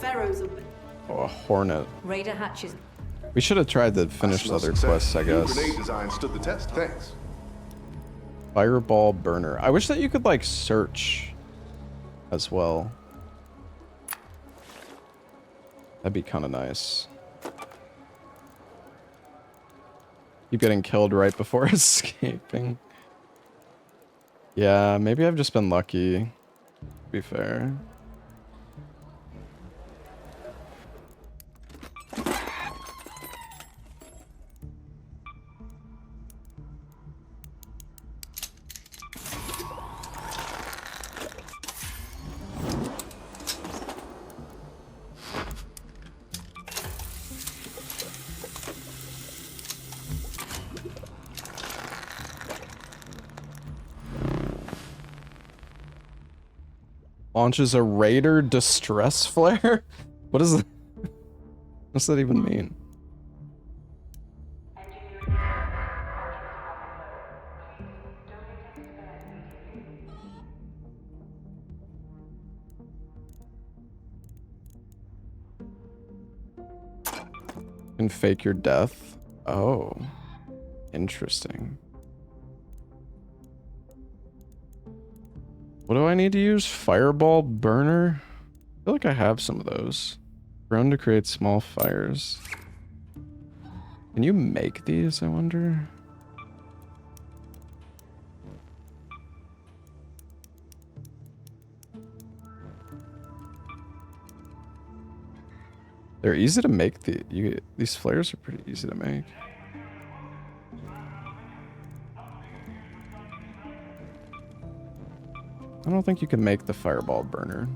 [SPEAKER 4] Pharaoh's a...
[SPEAKER 1] Oh, a hornet.
[SPEAKER 8] Raider hatches.
[SPEAKER 1] We should have tried to finish the other quests, I guess.
[SPEAKER 9] Grenade design stood the test. Thanks.
[SPEAKER 1] Fireball burner. I wish that you could, like, search as well. That'd be kind of nice. Keep getting killed right before escaping. Yeah, maybe I've just been lucky, to be fair. Launches a Raider distress flare? What is that? What's that even mean? Can fake your death? Oh. Interesting. What do I need to use? Fireball burner? I feel like I have some of those. Grown to create small fires. Can you make these, I wonder? They're easy to make. These flares are pretty easy to make. I don't think you can make the fireball burner.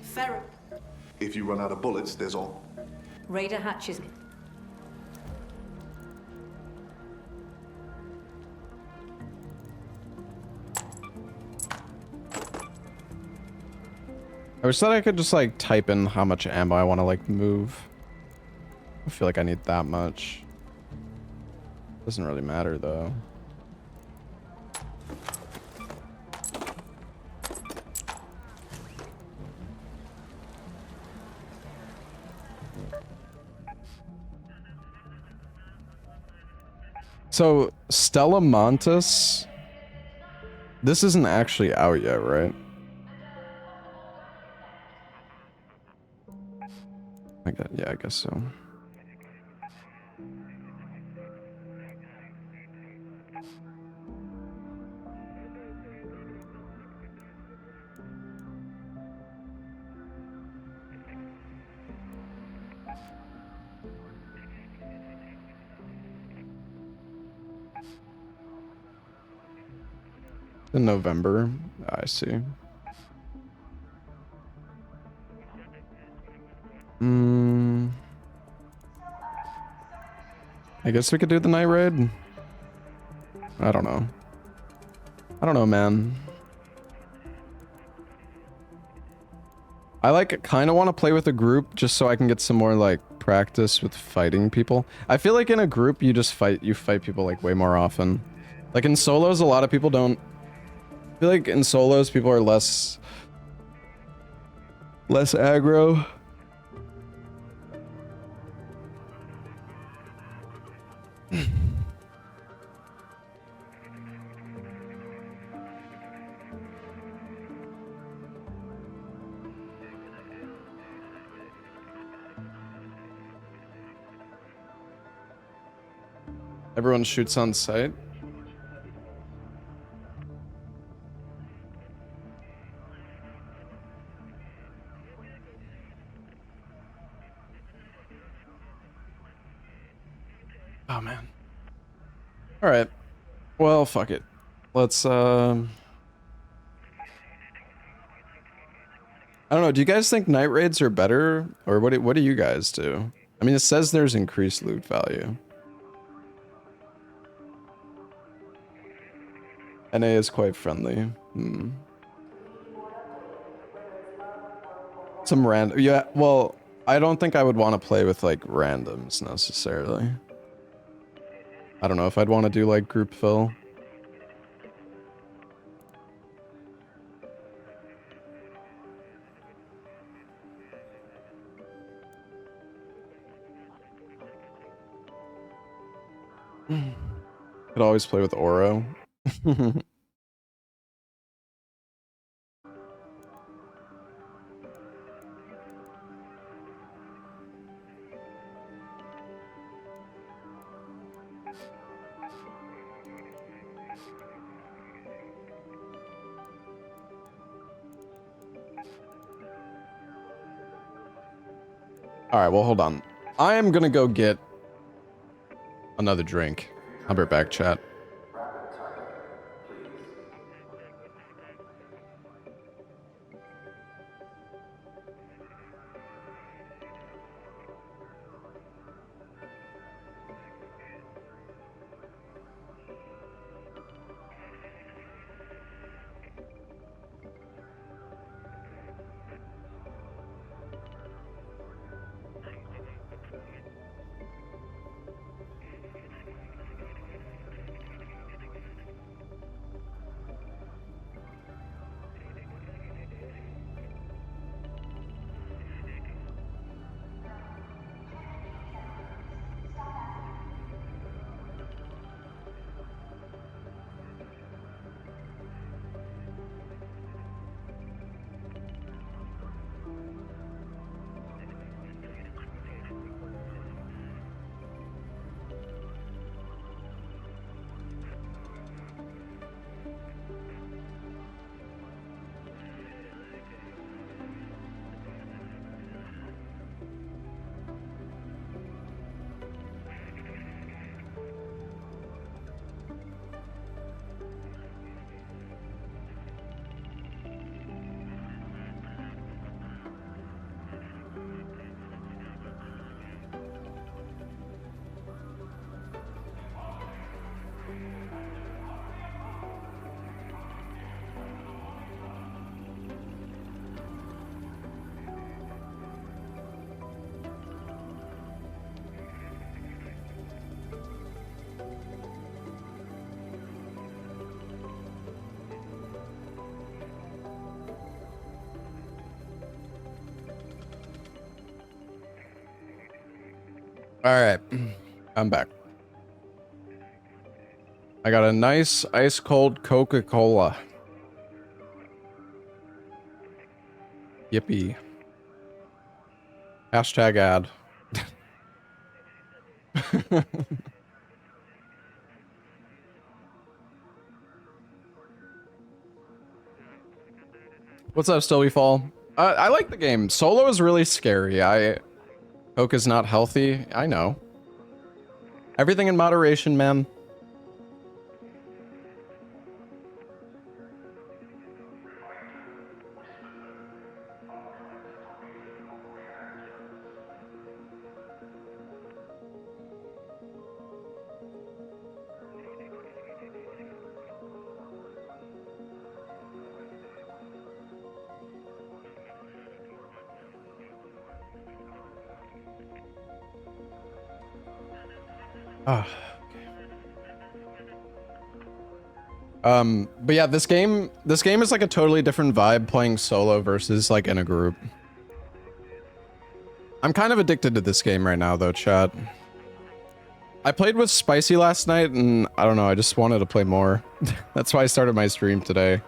[SPEAKER 4] Pharaoh.
[SPEAKER 9] If you run out of bullets, there's all.
[SPEAKER 8] Raider hatches.
[SPEAKER 1] I wish that I could just like type in how much ammo I want to like move. I feel like I need that much. Doesn't really matter though. So Stella Montis, this isn't actually out yet, right? Yeah, I guess so. In November, I see. I guess we could do the night raid. I don't know. I don't know, man. I like kind of want to play with a group just so I can get some more like practice with fighting people. I feel like in a group you fight people like way more often. Like in solos, a lot of people don't. I feel like in solos people are less aggro. Everyone shoots on sight. Oh man. All right. Well, fuck it. Let's I don't know. Do you guys think night raids are better, or what do you guys do? I mean, it says there's increased loot value. NA is quite friendly. Some random. Yeah. Well, I don't think I would want to play with like randoms necessarily. I don't know if I'd want to do like group fill. Could always play with Oro. All right, well, hold on. I am gonna go get another drink. I'll be right back, chat. All right, I'm back. I got a nice ice cold Coca-Cola. Yippee. Hashtag ad. What's up, Still We Fall? I like the game. Solo is really scary. Coke is not healthy. I know. Everything in moderation, man. Ah. But yeah, this game is like a totally different vibe playing solo versus like in a group. I'm kind of addicted to this game right now though, chat. I played with Spicy last night and I don't know, I just wanted to play more. That's why I started my stream today.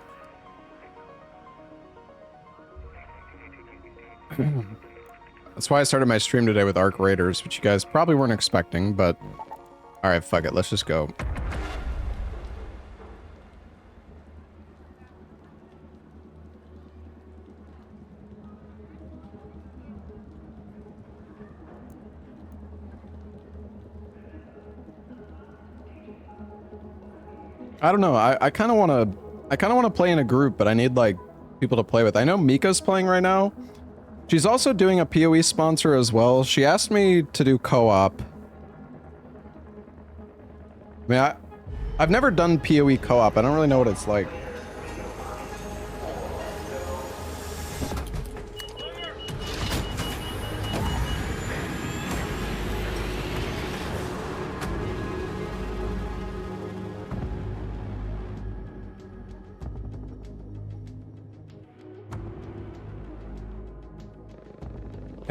[SPEAKER 1] That's why I started my stream today with Arc Raiders, which you guys probably weren't expecting, but alright, fuck it, let's just go. I don't know. I kind of want to play in a group, but I need like people to play with. I know Mika's playing right now. She's also doing a PoE sponsor as well. She asked me to do co-op. I mean, I've never done PoE co-op. I don't really know what it's like.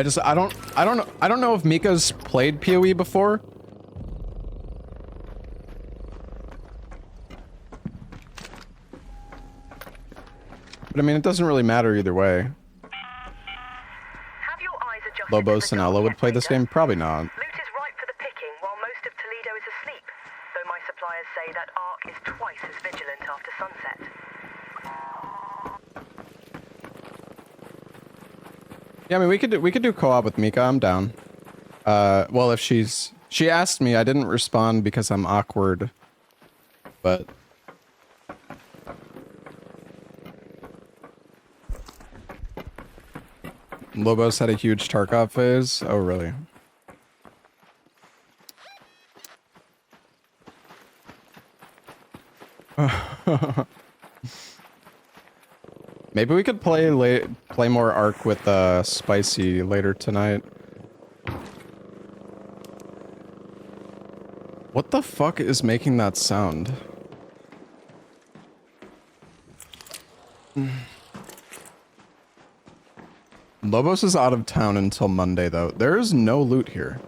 [SPEAKER 1] I don't know if Mika's played PoE before. But I mean, it doesn't really matter either way.
[SPEAKER 2] Have your eyes adjusted
[SPEAKER 1] Lobos
[SPEAKER 2] to
[SPEAKER 1] and
[SPEAKER 2] the
[SPEAKER 1] Ella
[SPEAKER 2] dark
[SPEAKER 1] would
[SPEAKER 2] yet,
[SPEAKER 1] play this
[SPEAKER 2] Raider?
[SPEAKER 1] game? Probably not.
[SPEAKER 2] Loot is ripe for the picking while most of Toledo is asleep. Though my suppliers say that Ark is twice as vigilant after sunset.
[SPEAKER 1] Yeah, I mean, we could do co-op with Mika. I'm down. Well, if she asked me, I didn't respond because I'm awkward. But Lobos had a huge Tarkov phase. Oh, really? Maybe we could play more Ark with Spicy later tonight. What the fuck is making that sound? Lobos is out of town until Monday, though. There is no loot here.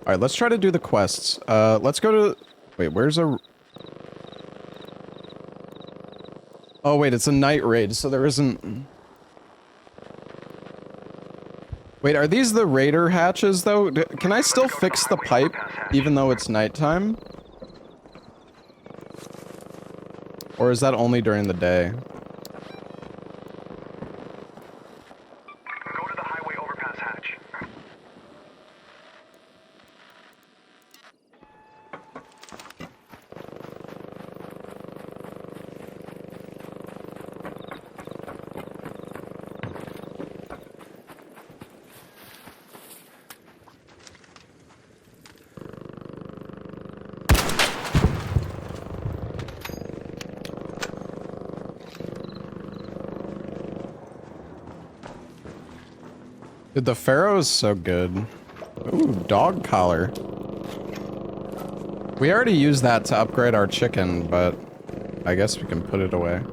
[SPEAKER 1] Alright, let's try to do the quests. Let's go to... Wait, where's a... Oh, wait, it's a night raid, so there isn't... Wait, are these the raider hatches, though? Can I still fix the pipe, even though it's nighttime? Or is that only during the day?
[SPEAKER 3] Go to the highway overpass hatch.
[SPEAKER 1] Dude, the Pharaoh is so good. Ooh, dog collar. We already used that to upgrade our chicken, but I guess we can put it away.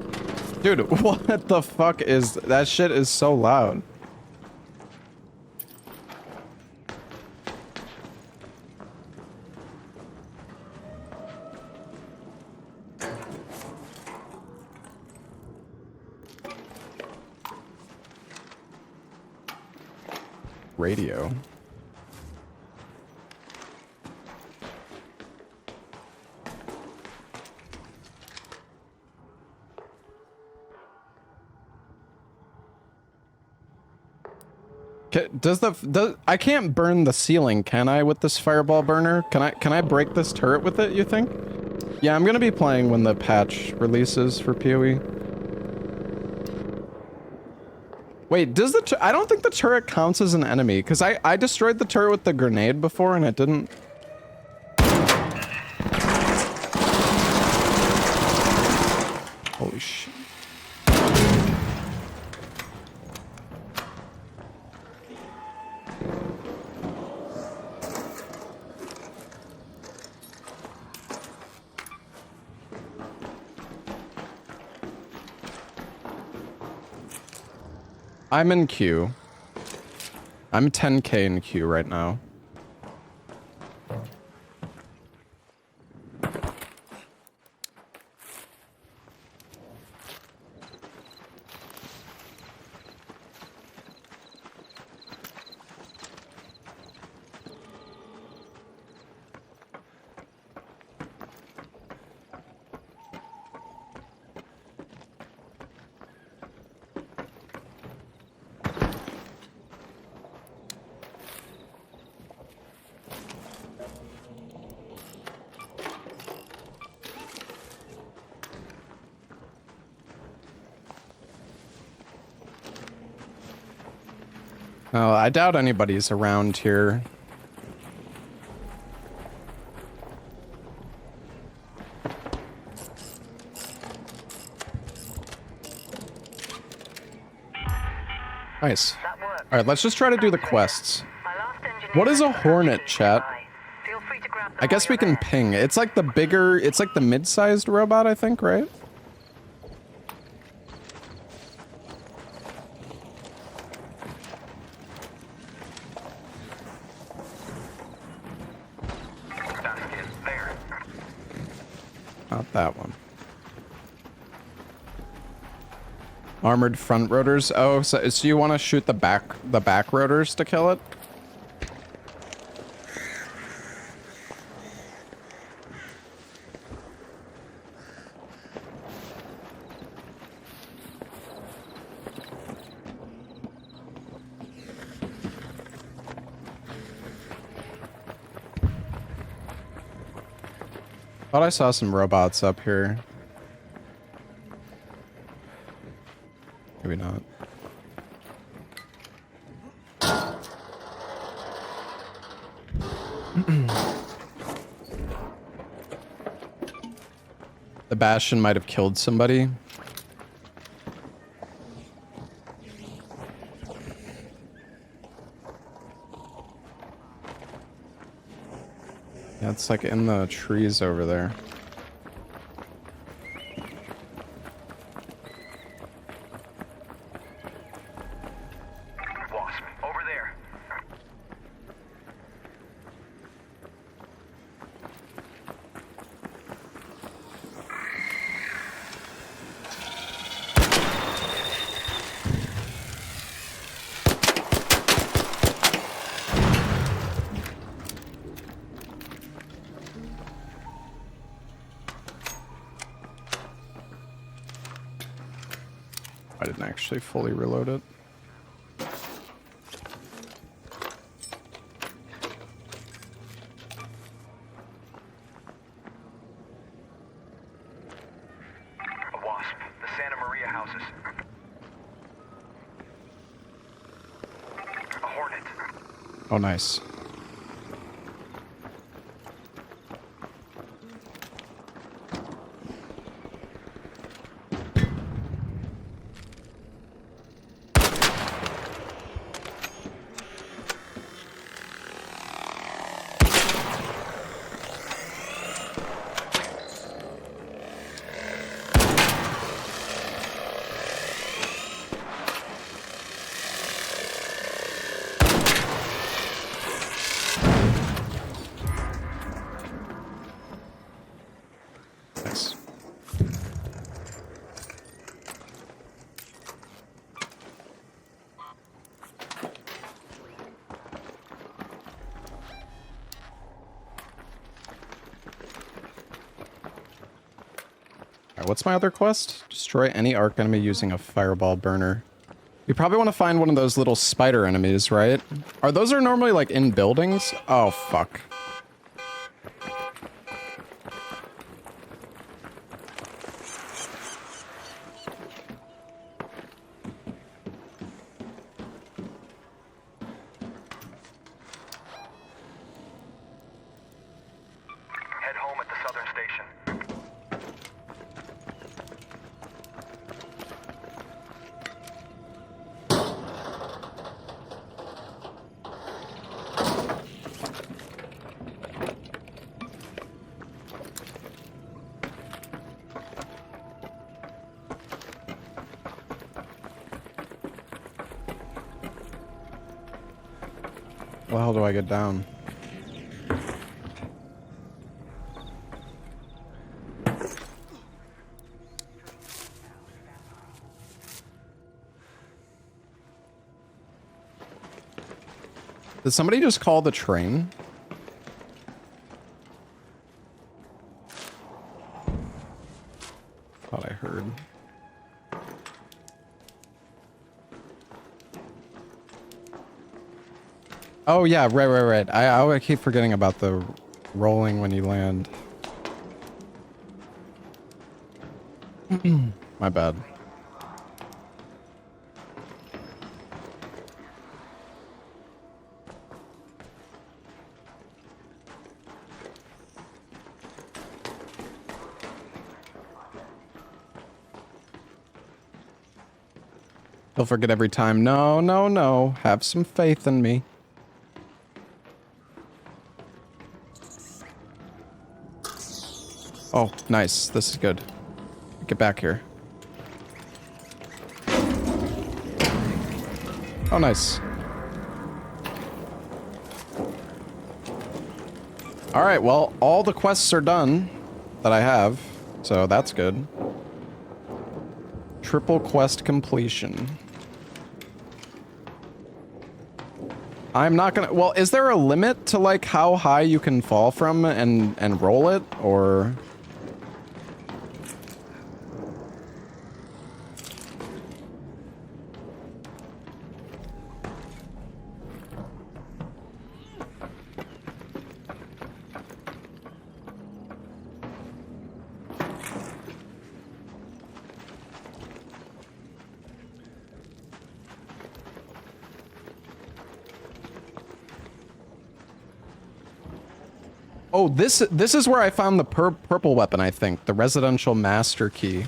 [SPEAKER 1] Dude, what the fuck is... That shit is so loud. radio. I can't burn the ceiling, can I, with this fireball burner? Can I break this turret with it, you think? Yeah, I'm gonna be playing when the patch releases for PoE. Wait, I don't think the turret counts as an enemy, because I destroyed the turret with the grenade before and it didn't. Holy shit. I'm in queue. I'm 10k in queue right now. Oh, I doubt anybody's around here. Nice. Alright, let's just try to do the quests. What is a hornet, chat? I guess we can ping. It's like the bigger, it's like the mid-sized robot, I think, right? Not that one. Armored front rotors. Oh, so you want to shoot the back rotors to kill it? Thought I saw some robots up here. Maybe not. The Bastion might have killed somebody. Yeah, it's like in the trees over there.
[SPEAKER 3] Wasp, over there.
[SPEAKER 1] I didn't actually fully reload it.
[SPEAKER 3] A Wasp, the Santa Maria houses. A Hornet.
[SPEAKER 1] Oh, nice. What's my other quest? Destroy any arc enemy using a fireball burner. You probably want to find one of those little spider enemies, right? Those are normally like in buildings? Oh, fuck.
[SPEAKER 3] Head home at the southern station.
[SPEAKER 1] Well, how do I get down? Did somebody just call the train? Thought I heard. Oh yeah, right. I keep forgetting about the rolling when you land. My bad. He'll forget every time. No. Have some faith in me. Oh, nice. This is good. Get back here. Oh, nice. Alright, well, all the quests are done that I have, so that's good. Triple quest completion. I'm not gonna... Well, is there a limit to, like, how high you can fall from and roll it, or... Oh, this is where I found the purple weapon, I think. The residential master key.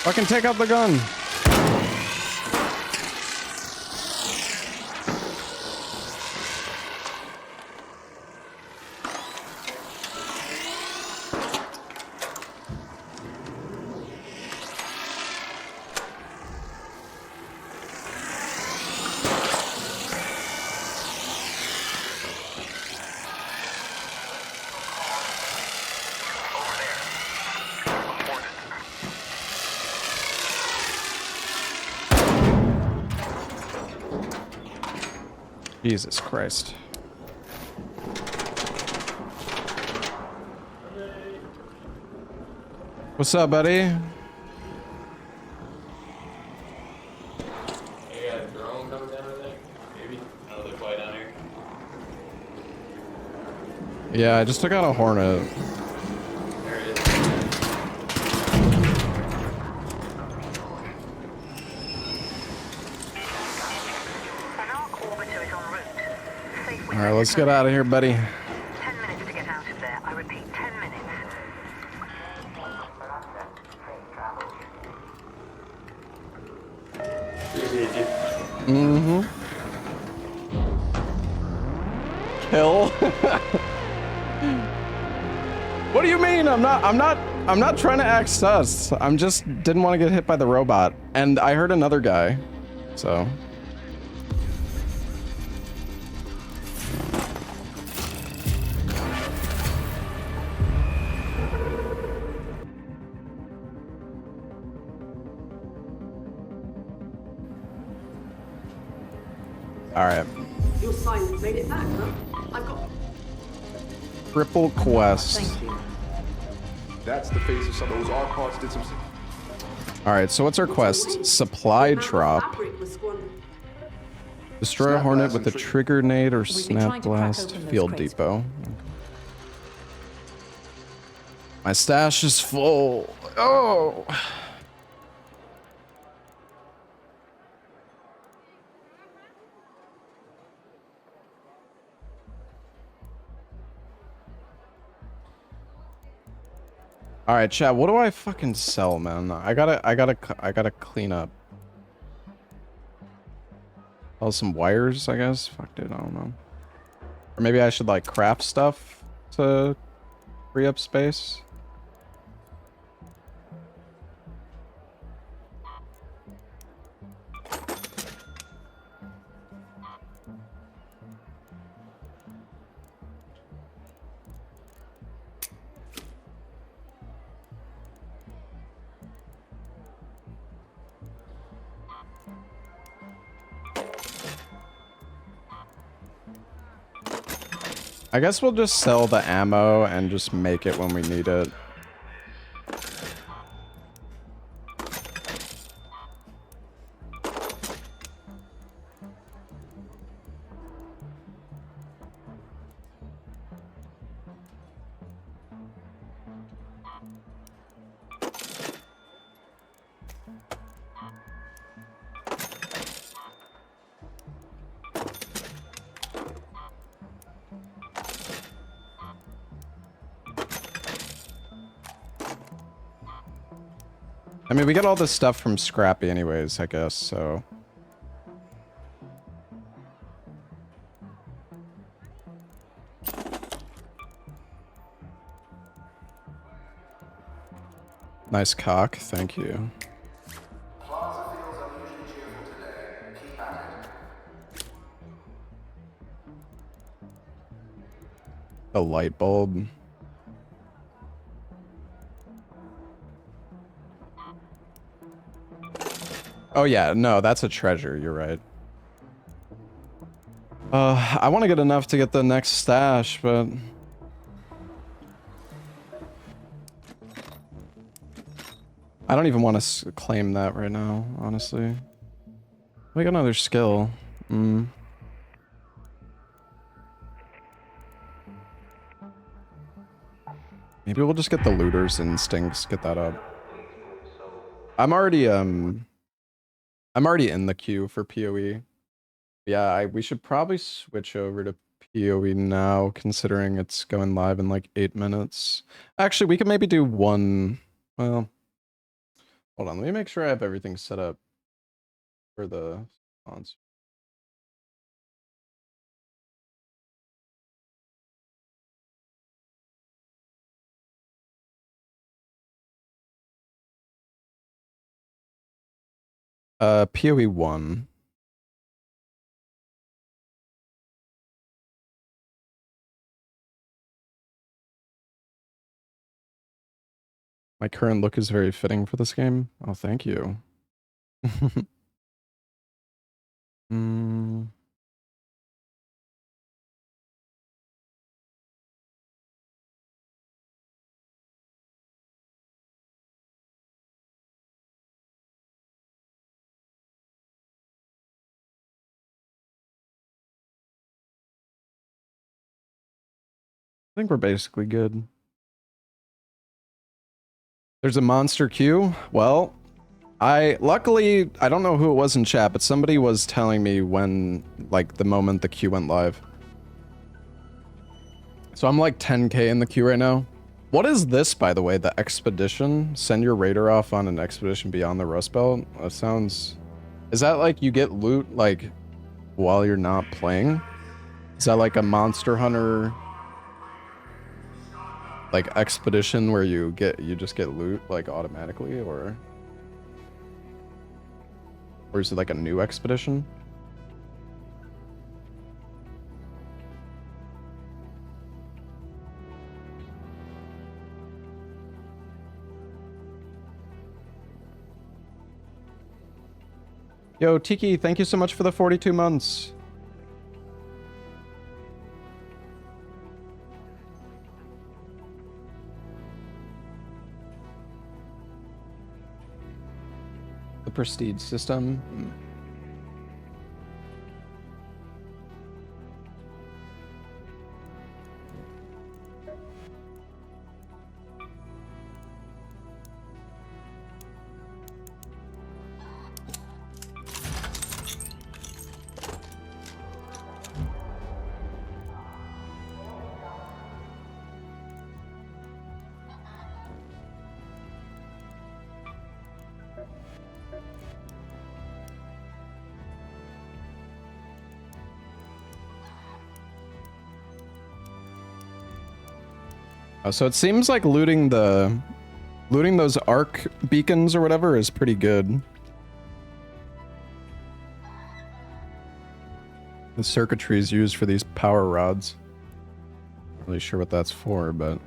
[SPEAKER 1] Fucking take out the gun. Jesus Christ. What's up, buddy?
[SPEAKER 10] You got a drone coming down, I think? Maybe? I don't know if they're flying down here.
[SPEAKER 1] Yeah, I just took out a Hornet. Alright, let's get out of here, buddy.
[SPEAKER 2] 10 minutes to get out of there. I repeat, 10 minutes.
[SPEAKER 1] Mm-hmm. Kill. What do you mean? I'm not trying to act sus. I'm just didn't want to get hit by the robot. And I heard another guy. So. All right.
[SPEAKER 4] Your silence made it back, huh? I've got...
[SPEAKER 1] Triple quest.
[SPEAKER 8] Thank you.
[SPEAKER 9] That's the face of some of those art parts did some...
[SPEAKER 1] All right, so what's our quest? Supply drop.
[SPEAKER 4] Fabric was squandered.
[SPEAKER 1] Destroy a
[SPEAKER 9] Snap
[SPEAKER 1] Hornet
[SPEAKER 9] blast
[SPEAKER 1] with a
[SPEAKER 9] and
[SPEAKER 1] trigger nade or
[SPEAKER 8] been
[SPEAKER 1] snap
[SPEAKER 8] trying to crack
[SPEAKER 1] blast.
[SPEAKER 8] open those
[SPEAKER 1] Field
[SPEAKER 8] crates.
[SPEAKER 1] depot. My stash is full. Oh. All right, chat. What do I fucking sell, man? I gotta clean up. Oh, some wires, I guess. Fuck, dude, I don't know. Or maybe I should like craft stuff to free up space. I guess we'll just sell the ammo and just make it when we need it. I mean, we get all this stuff from Scrappy anyways, I guess, so... Nice cock, thank you. A light bulb. Oh yeah, no, that's a treasure, you're right. I want to get enough to get the next stash, but... I don't even want to claim that right now, honestly. We got another skill. Maybe we'll just get the looter's instincts, get that up. I'm already in the queue for PoE. Yeah, we should probably switch over to PoE now, considering it's going live in like 8 minutes. Actually, we could maybe do one... Well... Hold on, let me make sure I have everything set up for the sponsor. PoE 1. My current look is very fitting for this game. Oh, thank you. think we're basically good. There's a monster queue. Well, luckily, I don't know who it was in chat, but somebody was telling me when, like, the moment the queue went live. So I'm like 10k in the queue right now. What is this, by the way? The expedition? Send your raider off on an expedition beyond the Rust Belt? That sounds... Is that like you get loot, like, while you're not playing? Is that like a Monster Hunter... like, expedition where you just get loot, like, automatically, or... Or is it like a new expedition? Yo, Tiki, thank you so much for the 42 months. The prestige system. So it seems like looting those arc beacons or whatever is pretty good. The circuitry is used for these power rods. Not really sure what that's for, but...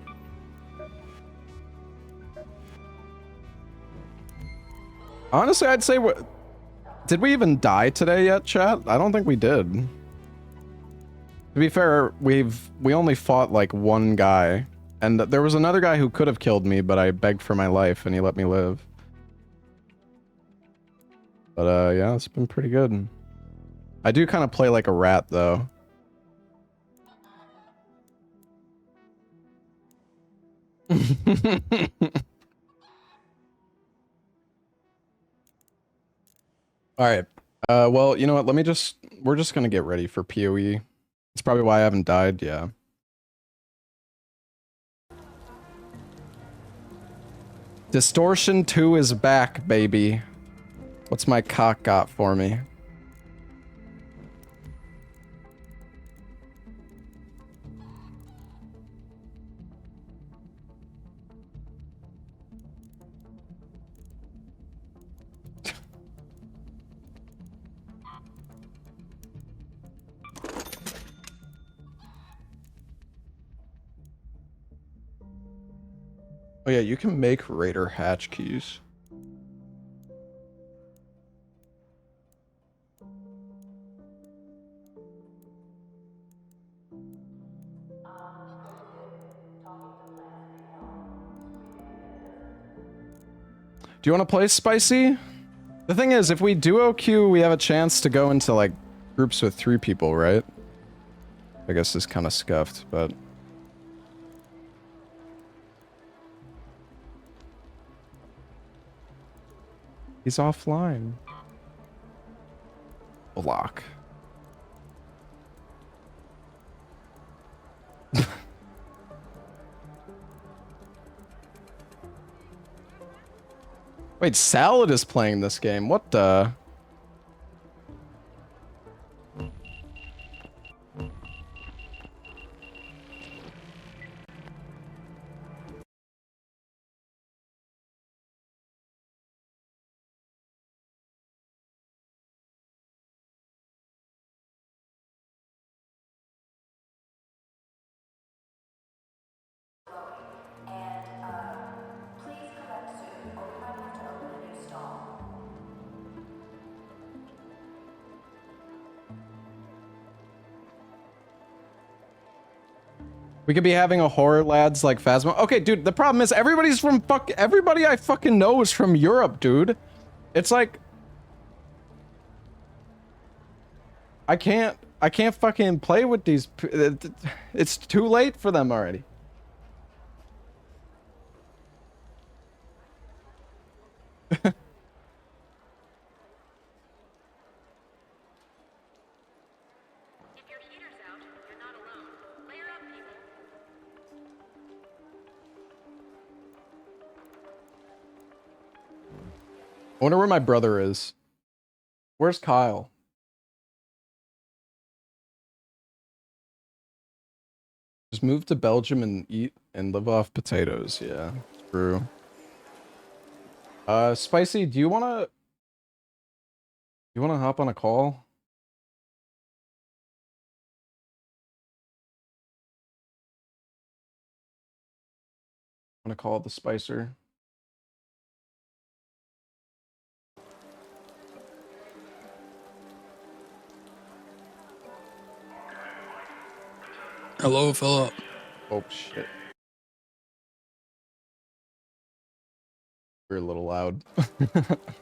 [SPEAKER 1] Honestly, I'd say... Did we even die today yet, chat? I don't think we did. To be fair, we only fought like one guy. And there was another guy who could have killed me, but I begged for my life and he let me live. But yeah, it's been pretty good. I do kind of play like a rat, though. Alright. Well, you know what? We're just gonna get ready for PoE. It's probably why I haven't died, yeah. Distortion 2 is back, baby. What's my cock got for me? Oh yeah, you can make Raider hatch keys. Do you want to play Spicy? The thing is, if we duo queue, we have a chance to go into like groups with 3 people, right? I guess it's kind of scuffed, but... He's offline. Block. Wait, Salad is playing this game. What the? We could be having a horror lads like Phasma. Okay, dude, the problem is everybody's from everybody I fucking know is from Europe, dude. It's like I I can't fucking play with these. It's too late for them already. I wonder where my brother is. Where's Kyle? Just move to Belgium and eat and live off potatoes. Yeah, true. Spicy, do you wanna hop on a call? Wanna call the Spicer?
[SPEAKER 10] Hello, Philip.
[SPEAKER 1] Oh shit. We're a little loud.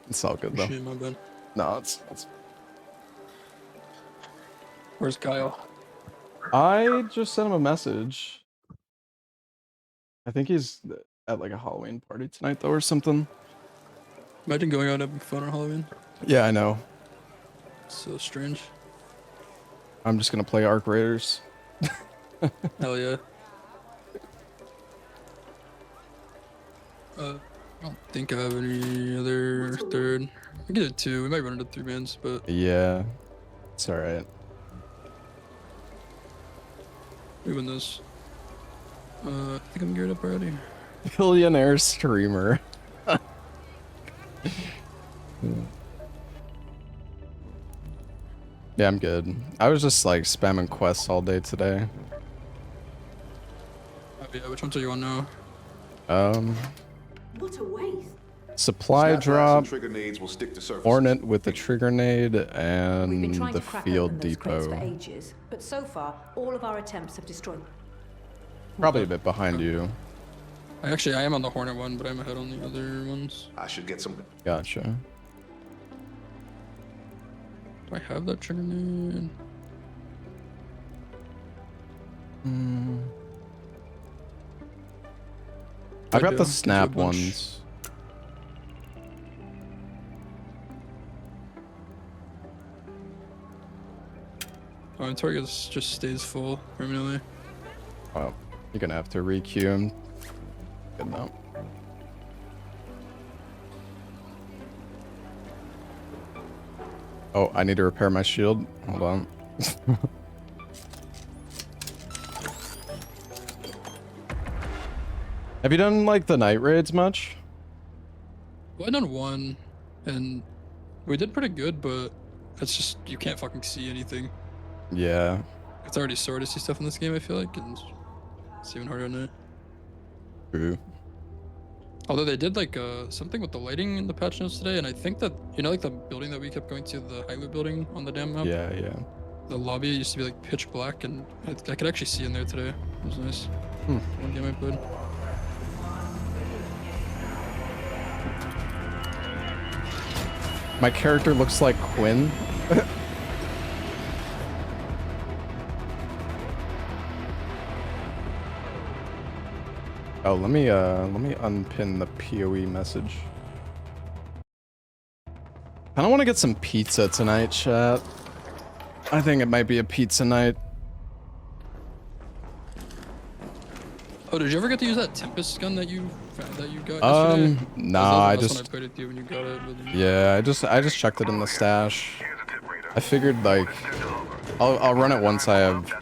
[SPEAKER 1] It's all good though.
[SPEAKER 10] Shit, my bad.
[SPEAKER 1] No, it's
[SPEAKER 10] Where's Kyle?
[SPEAKER 1] I just sent him a message. I think he's at like a Halloween party tonight though or something.
[SPEAKER 10] Imagine going out having fun on Halloween.
[SPEAKER 1] Yeah, I know.
[SPEAKER 10] So strange.
[SPEAKER 1] I'm just gonna play Arc Raiders.
[SPEAKER 10] Hell yeah. I don't think I have any other third. I get it two. We might run into 3-mans, but
[SPEAKER 1] Yeah, it's all right.
[SPEAKER 10] we win this. I think I'm geared up already.
[SPEAKER 1] Billionaire streamer. Yeah, I'm good. I was just like spamming quests all day today.
[SPEAKER 10] Oh, yeah, which ones are you on now?
[SPEAKER 4] What a waste.
[SPEAKER 1] Supply
[SPEAKER 9] Snap
[SPEAKER 1] drop,
[SPEAKER 9] and trigger nades will stick to surfaces.
[SPEAKER 1] Hornet with the trigger nade,
[SPEAKER 8] We've been
[SPEAKER 1] and
[SPEAKER 8] trying
[SPEAKER 1] the
[SPEAKER 8] to crack
[SPEAKER 1] field
[SPEAKER 8] open those crates for
[SPEAKER 1] depot.
[SPEAKER 8] ages, but so far, all of our attempts have destroyed.
[SPEAKER 1] Probably a bit behind you.
[SPEAKER 10] I am on the Hornet one, but I'm ahead on the other ones.
[SPEAKER 9] I should get some.
[SPEAKER 1] Gotcha.
[SPEAKER 10] Do I have that trigger nade?
[SPEAKER 1] I've got
[SPEAKER 10] do.
[SPEAKER 1] the
[SPEAKER 10] Get you a
[SPEAKER 1] snap
[SPEAKER 10] bunch.
[SPEAKER 1] ones.
[SPEAKER 10] Oh, my target just stays full permanently.
[SPEAKER 1] Oh, you're gonna have to requeue him. Good enough. Oh, I need to repair my shield. Hold on. Have you done like the night raids much?
[SPEAKER 10] Well, I done one, and we did pretty good, but it's just you can't fucking see anything.
[SPEAKER 1] Yeah.
[SPEAKER 10] It's already sort to see stuff in this game, I feel like, and it's even harder now.
[SPEAKER 1] True.
[SPEAKER 10] Although they did like something with the lighting in the patch notes today, and I think that like the building that we kept going to, the Hailu building on the dam map.
[SPEAKER 1] Yeah, yeah.
[SPEAKER 10] The lobby used to be like pitch black, and I could actually see in there today. It was nice. One game I played.
[SPEAKER 1] My character looks like Quinn. Oh, let me unpin the PoE message. I don't want to get some pizza tonight, chat. I think it might be a pizza night.
[SPEAKER 10] Oh, did you ever get to use that Tempest gun that you got yesterday?
[SPEAKER 1] Nah, I
[SPEAKER 10] That's
[SPEAKER 1] just
[SPEAKER 10] when I played it with you when you got it. But...
[SPEAKER 1] yeah, I just chucked it in the stash. I figured like I'll run it once I have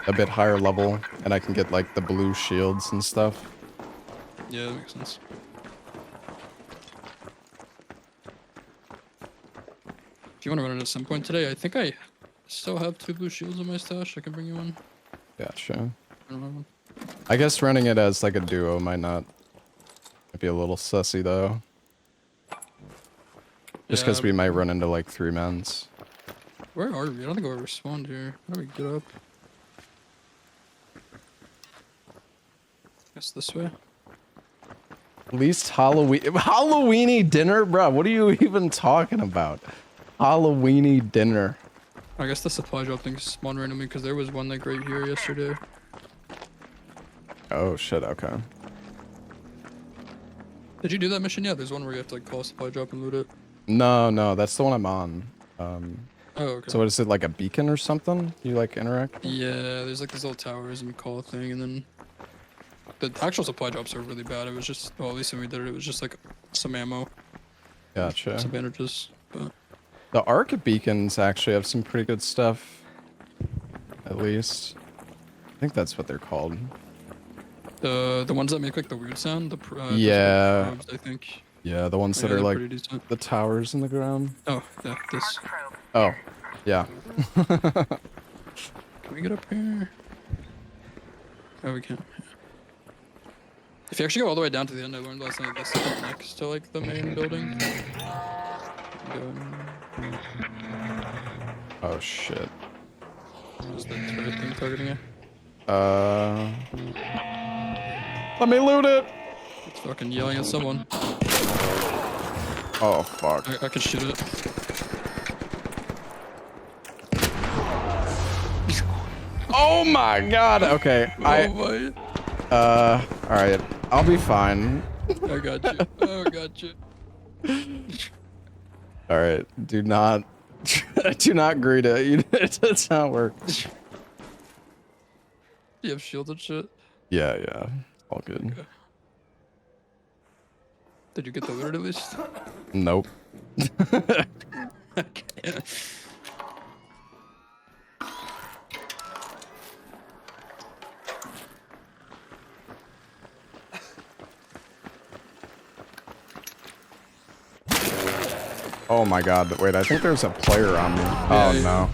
[SPEAKER 1] a bit higher level and I can get like the blue shields and stuff.
[SPEAKER 10] Yeah, that makes sense. If you want to run it at some point today, I think I still have 2 blue shields in my stash. I can bring you one.
[SPEAKER 1] Gotcha.
[SPEAKER 10] I don't have one.
[SPEAKER 1] I guess running it as like a duo might be a little sussy though. Just because we might run into like 3-mans.
[SPEAKER 10] Where are we? I don't think I ever spawned here. How do we get up? Guess this way.
[SPEAKER 1] Least Halloweeny dinner, bro. What are you even talking about? Halloweeny dinner.
[SPEAKER 10] I guess the supply drop thing spawned randomly because there was one like right here yesterday.
[SPEAKER 1] Oh shit. Okay.
[SPEAKER 10] Did you do that mission? Yeah, there's one where you have to like call a supply drop and loot it.
[SPEAKER 1] No, that's the one I'm on.
[SPEAKER 10] Oh, okay.
[SPEAKER 1] So what is it, like a beacon or something? You like interact with?
[SPEAKER 10] Yeah, there's like these little towers and you call a thing, and then the actual supply drops are really bad. It was just, well, at least when we did it, it was just like some ammo,
[SPEAKER 1] Gotcha.
[SPEAKER 10] some bandages. But
[SPEAKER 1] The arc beacons actually have some pretty good stuff. At least. I think that's what they're called.
[SPEAKER 10] the ones that make like the weird sound,
[SPEAKER 1] Yeah.
[SPEAKER 10] probes, I think.
[SPEAKER 1] Yeah, the ones
[SPEAKER 10] Oh,
[SPEAKER 1] that
[SPEAKER 10] yeah,
[SPEAKER 1] are
[SPEAKER 10] they're
[SPEAKER 1] like
[SPEAKER 10] pretty decent.
[SPEAKER 1] the towers in the ground.
[SPEAKER 10] Oh, yeah, this.
[SPEAKER 1] Oh, yeah.
[SPEAKER 10] Can we get up here? Oh, we can't. Yeah. If you actually go all the way down to the end, I learned last night that's like next to like the main building.
[SPEAKER 1] Oh shit.
[SPEAKER 10] Is the turret thing targeting you?
[SPEAKER 1] Let me loot it.
[SPEAKER 10] It's fucking yelling at someone.
[SPEAKER 1] Oh fuck.
[SPEAKER 10] I could shoot it.
[SPEAKER 1] Oh my god. Okay.
[SPEAKER 10] Oh my.
[SPEAKER 1] All right. I'll be fine.
[SPEAKER 10] I got you. Oh, I got you.
[SPEAKER 1] All right. Do not greet it. It does not work.
[SPEAKER 10] You have shield and shit?
[SPEAKER 1] Yeah. All good.
[SPEAKER 10] Okay. Did you get the loot at least?
[SPEAKER 1] Nope.
[SPEAKER 10] Okay.
[SPEAKER 1] Oh my god. Wait, I think there's a player on me. Oh no.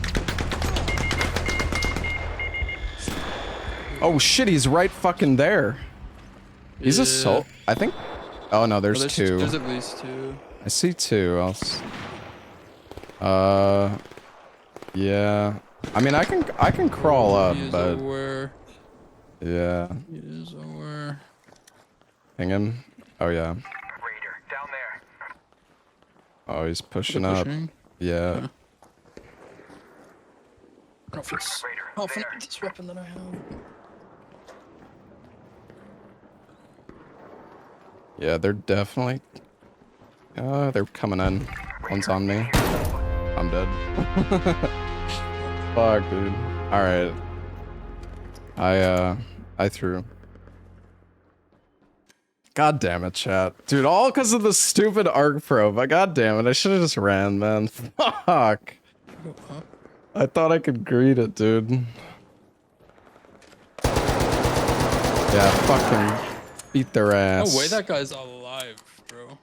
[SPEAKER 1] Oh shit, he's right fucking there. He's a soul. I think. Oh no, there's two.
[SPEAKER 10] There's at least two.
[SPEAKER 1] I see two. Yeah. I mean, I can crawl up,
[SPEAKER 10] He is
[SPEAKER 1] but
[SPEAKER 10] aware.
[SPEAKER 1] yeah.
[SPEAKER 10] He is aware.
[SPEAKER 1] Ping him. Oh yeah.
[SPEAKER 3] Raider, down there.
[SPEAKER 1] Oh, he's pushing
[SPEAKER 10] They're
[SPEAKER 1] up.
[SPEAKER 10] pushing?
[SPEAKER 1] Yeah.
[SPEAKER 10] I don't know if it's confident with this weapon that I have.
[SPEAKER 1] Yeah, they're definitely. They're coming in. One's on me. I'm dead. Fuck, dude. All right. I threw. God damn it, chat. Dude, all because of the stupid arc probe. God damn it. I should have just ran, man. Fuck. I thought I could greet it, dude. Yeah, fucking beat their ass.
[SPEAKER 10] No way, that guy's alive, bro.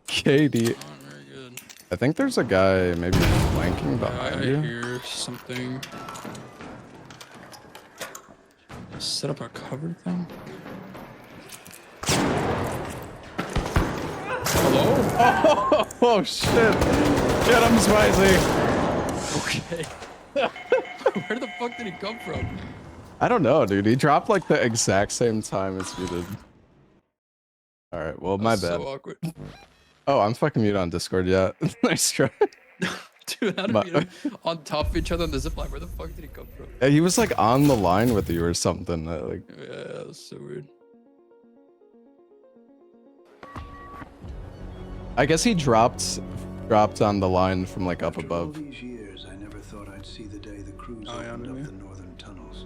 [SPEAKER 1] Katie.
[SPEAKER 10] Not very good.
[SPEAKER 1] I think there's a guy maybe flanking behind
[SPEAKER 10] I
[SPEAKER 1] you.
[SPEAKER 10] hear something. Set up a cover thing. Hello?
[SPEAKER 1] Oh shit! Get him, Spicy!
[SPEAKER 10] Okay. Where the fuck did he come from?
[SPEAKER 1] I don't know, dude. He dropped like the exact same time as you did. Alright, well, my bad.
[SPEAKER 10] So awkward.
[SPEAKER 1] Oh, I'm fucking mute on Discord, yeah. Nice try.
[SPEAKER 10] Dude, how did we on top of each other on the zipline? Where the fuck did he come from?
[SPEAKER 1] Yeah, he was like on the line with you or something. Like,
[SPEAKER 10] Yeah, that was so weird.
[SPEAKER 1] I guess he dropped on the line from like up above.
[SPEAKER 11] All these years, I never thought I'd see the day the crews opened up the northern tunnels.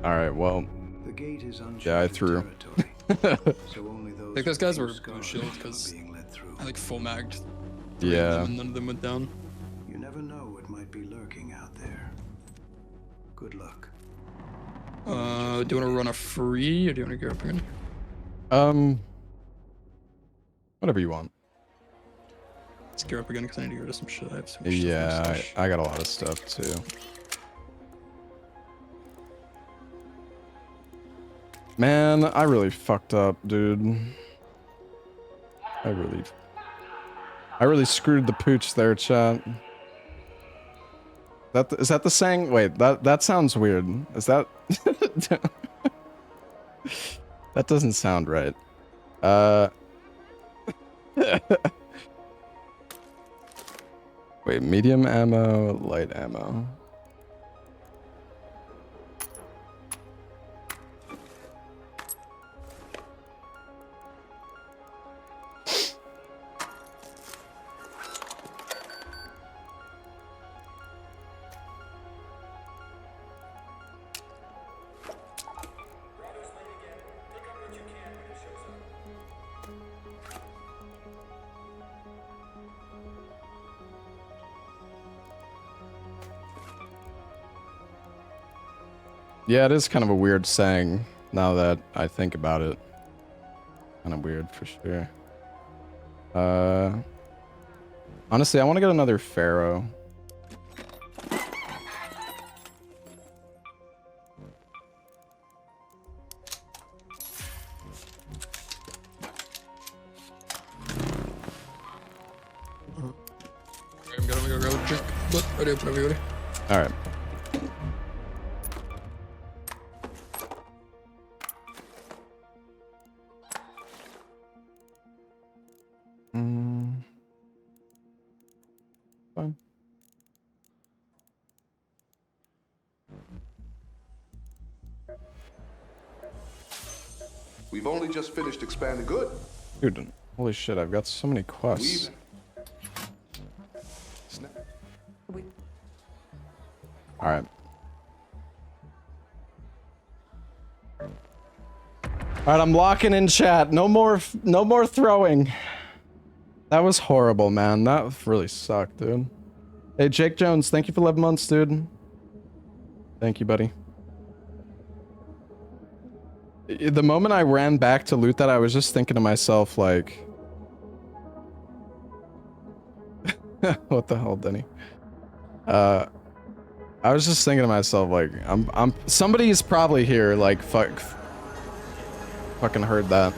[SPEAKER 1] Alright, well.
[SPEAKER 11] The gate is
[SPEAKER 1] yeah, I threw.
[SPEAKER 11] So only those
[SPEAKER 10] I think those guys were blue shield because I like full magged.
[SPEAKER 1] Yeah.
[SPEAKER 10] And none of them went down.
[SPEAKER 11] You never know what might be lurking out there. Good luck.
[SPEAKER 10] Do you want to run a free or do you want to gear up again?
[SPEAKER 1] Whatever you want.
[SPEAKER 10] Let's gear up again because I need to get rid of some shit. I have some shit.
[SPEAKER 1] Yeah, I got a lot of stuff too. Man, I really fucked up, dude. I really screwed the pooch there, chat. Is that the saying? Wait, that sounds weird. Is that that doesn't sound right. Wait, Wait, medium ammo, light ammo. Yeah, it is kind of a weird saying now that I think about it. Kind of weird for sure. Honestly, I want to get another Pharaoh.
[SPEAKER 10] I'm gonna go grab a drink. But ready up whenever you're ready.
[SPEAKER 1] All right. Fine.
[SPEAKER 9] We've only just finished expanding. Good.
[SPEAKER 1] Dude, holy shit, I've got so many quests. All right. All right, I'm locking in chat. No more throwing. That was horrible, man. That really sucked, dude. Hey, Jake Jones, thank you for 11 months, dude. Thank you, buddy. The moment I ran back to loot that, I was just thinking to myself, like... what the hell, Denny? I was just thinking to myself, like, somebody's probably here, like, fucking heard that.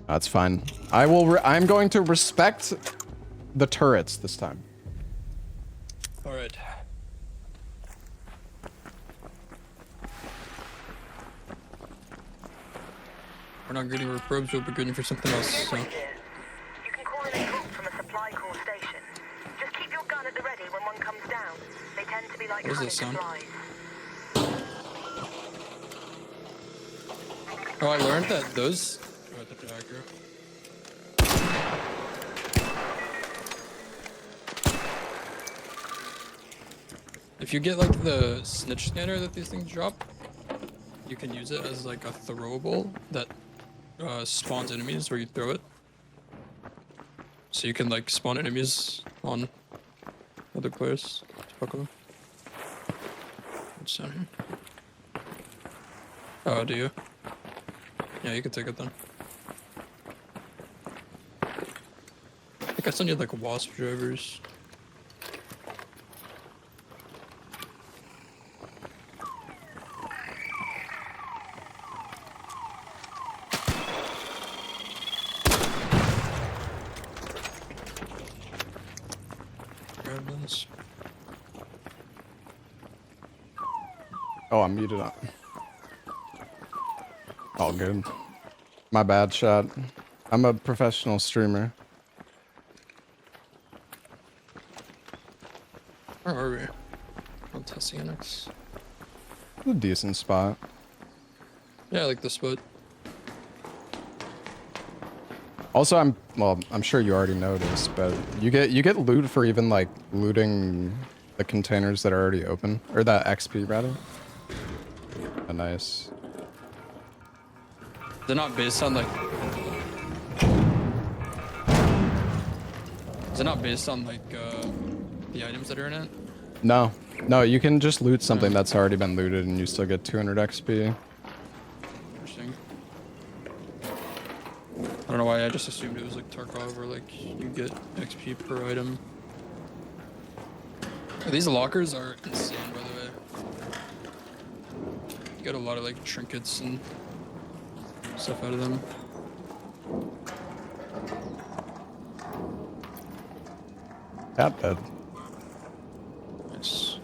[SPEAKER 1] That's fine. I'm going to respect the turrets this time.
[SPEAKER 10] All right. We're not greeting for probes, we'll be greeting for something else, so.
[SPEAKER 2] You can call in a troop from a supply call station. Just keep your gun at the ready when one comes down. They tend to be like
[SPEAKER 10] What is
[SPEAKER 2] honey
[SPEAKER 10] this sound?
[SPEAKER 2] supplies.
[SPEAKER 10] Oh, I learned that those... Oh, the dagger. If you get, like, the snitch scanner that these things drop, you can use it as, like, a throwable that spawns enemies where you throw it. So you can, like, spawn enemies on other players. Fuck with them. What's down here? Oh, do you? Yeah, you can take it then. I think I still need, like, wasp drivers.
[SPEAKER 1] Oh, I'm muted up. All good. My bad, shot. I'm a professional streamer.
[SPEAKER 10] Where are we? On Tessianix.
[SPEAKER 1] A decent spot.
[SPEAKER 10] Yeah, I like this spot.
[SPEAKER 1] Also, I'm sure you already noticed, but you get loot for even like looting the containers that are already open, or that XP rather. Oh, nice.
[SPEAKER 10] They're not based on like. Is it not based on like the items that are in it?
[SPEAKER 1] No, you can just loot something that's already been looted and you still get 200 XP.
[SPEAKER 10] Interesting. I don't know why I just assumed it was like Tarkov or like you get XP per item. These lockers are insane, by the way. You get a lot of like trinkets and stuff out of them.
[SPEAKER 1] Cat bed.
[SPEAKER 10] Nice.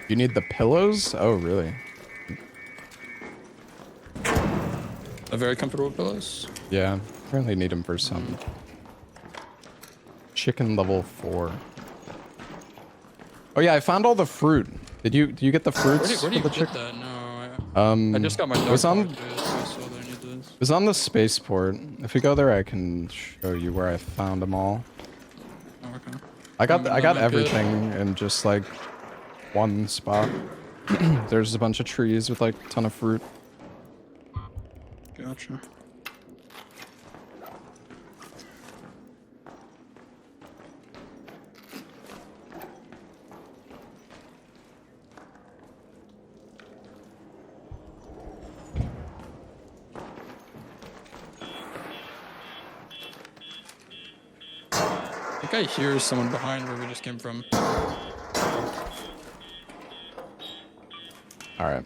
[SPEAKER 1] You need the pillows? Oh, really?
[SPEAKER 10] A very comfortable pillows.
[SPEAKER 1] Yeah, apparently need them for some. Chicken level 4. Oh yeah, I found all the fruit. Do you get the fruits
[SPEAKER 10] Where do
[SPEAKER 1] for
[SPEAKER 10] you
[SPEAKER 1] the
[SPEAKER 10] get
[SPEAKER 1] chicken?
[SPEAKER 10] that? No, I just got my dog.
[SPEAKER 1] It was on.
[SPEAKER 10] So I saw that I need this.
[SPEAKER 1] It was on the spaceport. If we go there, I can show you where I found them all.
[SPEAKER 10] Oh, okay.
[SPEAKER 1] I got
[SPEAKER 10] That might be it.
[SPEAKER 1] everything in just like one spot. There's a bunch of trees with like a ton of fruit.
[SPEAKER 10] Gotcha. I think I hear someone behind where we just came from.
[SPEAKER 1] All right.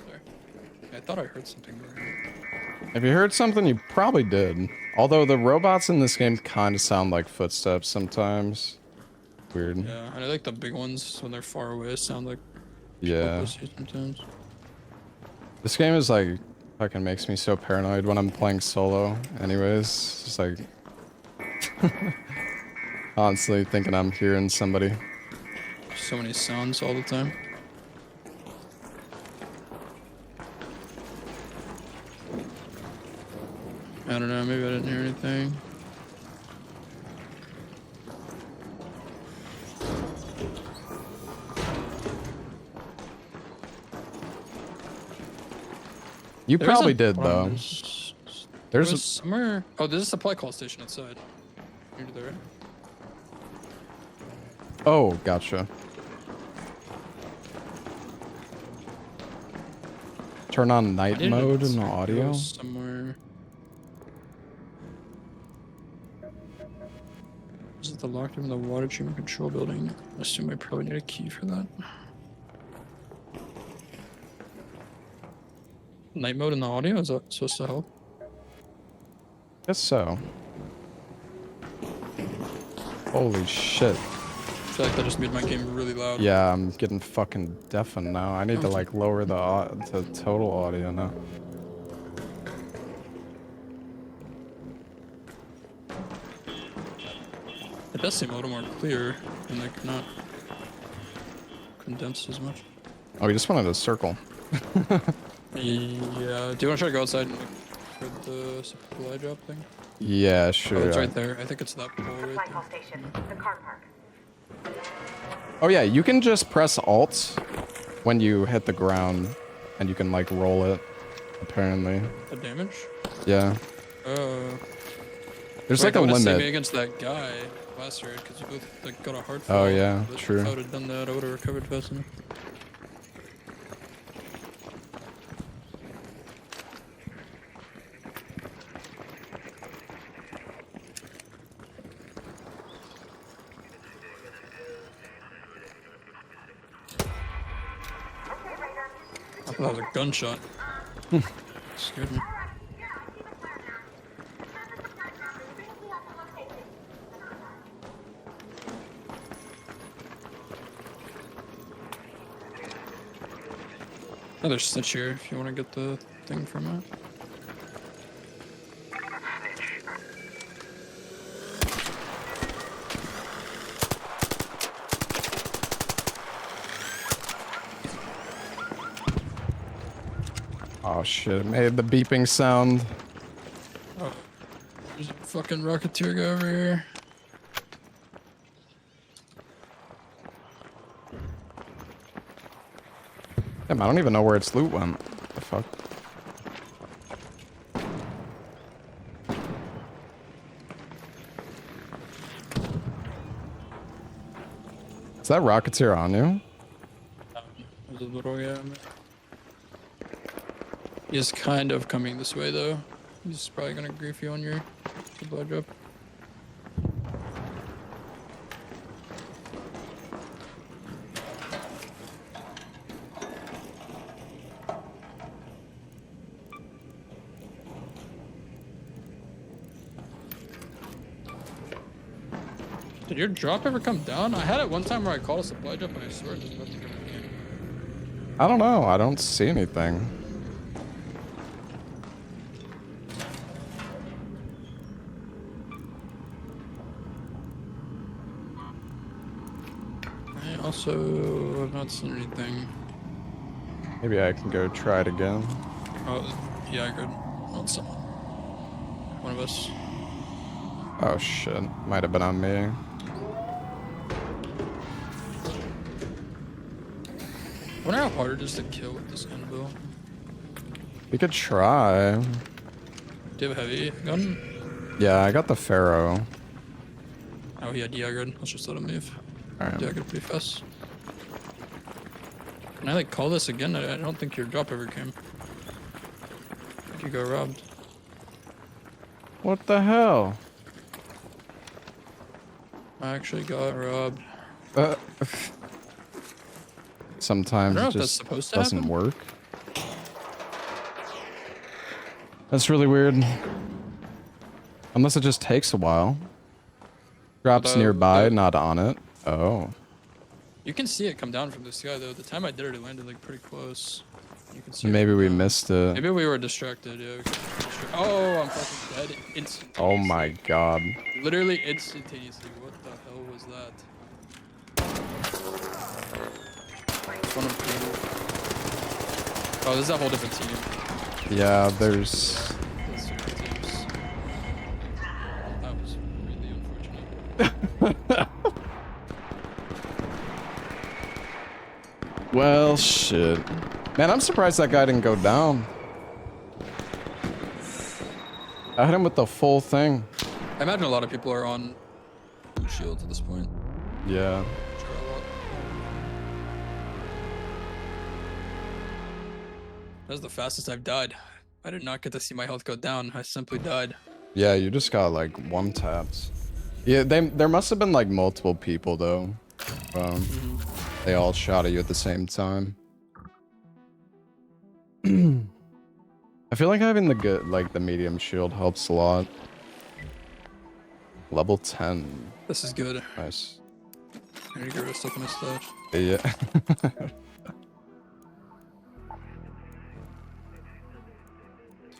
[SPEAKER 10] Sorry. I thought I heard something.
[SPEAKER 1] If you heard something, you probably did. Although the robots in this game kind of sound like footsteps sometimes. Weird.
[SPEAKER 10] Yeah, and I like the big ones when they're far away sound like
[SPEAKER 1] Yeah.
[SPEAKER 10] pussy sometimes.
[SPEAKER 1] This game is like fucking makes me so paranoid when I'm playing solo. Anyways, just like constantly thinking I'm hearing somebody.
[SPEAKER 10] So many sounds all the time. I don't know, maybe I didn't hear anything.
[SPEAKER 1] You
[SPEAKER 10] There's
[SPEAKER 1] probably
[SPEAKER 10] a
[SPEAKER 1] did though.
[SPEAKER 10] There's
[SPEAKER 1] There's
[SPEAKER 10] somewhere. Oh, there's a supply call station outside. Near to the right.
[SPEAKER 1] Oh, gotcha. Turn on night mode in the audio.
[SPEAKER 10] Somewhere. Is it the locked room in the water treatment control building? I assume I probably need a key for that. Night mode in the audio? Is that supposed to help?
[SPEAKER 1] Guess so. Holy shit.
[SPEAKER 10] I feel like that just made my game really loud.
[SPEAKER 1] Yeah, I'm getting fucking deafened now. I need to like lower the total audio now.
[SPEAKER 10] It does seem a little more clear and like not condensed as much.
[SPEAKER 1] Oh, we just wanted a circle.
[SPEAKER 10] Yeah. Do you want to try to go outside and look for the supply drop thing?
[SPEAKER 1] Yeah, sure.
[SPEAKER 10] Oh, it's right there. I think it's that pole right there.
[SPEAKER 2] Station, the car park.
[SPEAKER 1] Oh yeah, you can just press Alt when you hit the ground, and you can like roll it. Apparently.
[SPEAKER 10] The damage?
[SPEAKER 1] Yeah. There's like a
[SPEAKER 10] Save me
[SPEAKER 1] limit.
[SPEAKER 10] against that guy last year because you both like got a heart.
[SPEAKER 1] Oh yeah,
[SPEAKER 10] but
[SPEAKER 1] true.
[SPEAKER 10] If I would have done that, I would have recovered fast enough. I thought that was a gunshot. Scared me. Another snitch here if you want to get the thing from it.
[SPEAKER 1] Oh shit, it made the beeping sound.
[SPEAKER 10] Oh, there's a fucking Rocketeer guy over here.
[SPEAKER 1] Damn, I don't even know where its loot went. What the fuck? Is that Rocketeer on you?
[SPEAKER 10] There's a little guy. He's kind of coming this way though. He's probably gonna grief you on your supply drop. Did your drop ever come down? I had it one time where I called a supply drop and I swear there's nothing ever came.
[SPEAKER 1] I don't know. I don't see anything.
[SPEAKER 10] I also have not seen anything.
[SPEAKER 1] Maybe I can go try it again.
[SPEAKER 10] Oh, yeah, good. Oh, it's someone. One of us.
[SPEAKER 1] Oh shit. Might have been on me.
[SPEAKER 10] I wonder how hard it is to kill with this anvil.
[SPEAKER 1] We could try.
[SPEAKER 10] Do you have a heavy gun?
[SPEAKER 1] Yeah, I got the Pharaoh.
[SPEAKER 10] Oh, he had good. Let's just let him move.
[SPEAKER 1] Alright.
[SPEAKER 10] Daggered pretty fast. Can I like call this again? I don't think your drop ever came. I think you got robbed.
[SPEAKER 1] What the hell?
[SPEAKER 10] I actually got robbed.
[SPEAKER 1] Sometimes
[SPEAKER 10] I don't know
[SPEAKER 1] it
[SPEAKER 10] if that's
[SPEAKER 1] just
[SPEAKER 10] supposed to
[SPEAKER 1] doesn't
[SPEAKER 10] happen.
[SPEAKER 1] work. That's really weird. Unless it just takes a while. Drops nearby, not on it. Oh.
[SPEAKER 10] You can see it come down from the sky though. The time I did it, it landed like pretty close. You can see.
[SPEAKER 1] Maybe
[SPEAKER 10] it
[SPEAKER 1] we
[SPEAKER 10] down.
[SPEAKER 1] missed it.
[SPEAKER 10] Maybe we were distracted. Yeah. Oh, I'm fucking dead instantaneously.
[SPEAKER 1] Oh my god.
[SPEAKER 10] Literally instantaneously. What the hell was that? One of two. Oh, this is a whole different team.
[SPEAKER 1] Yeah, there's...
[SPEAKER 10] That's two different teams. That was really unfortunate.
[SPEAKER 1] Well, shit. Man, I'm surprised that guy didn't go down. I hit him with the full thing.
[SPEAKER 10] I imagine a lot of people are on blue shields at this point.
[SPEAKER 1] Yeah.
[SPEAKER 10] That's the fastest I've died. I did not get to see my health go down. I simply died.
[SPEAKER 1] Yeah, you just got like one taps. Yeah, there must have been like multiple people though. They all shot at you at the same time. I feel like having the good, like the medium shield helps a lot. Level 10.
[SPEAKER 10] This is good.
[SPEAKER 1] Nice.
[SPEAKER 10] I need to get rid of stuff in my stash.
[SPEAKER 1] Yeah.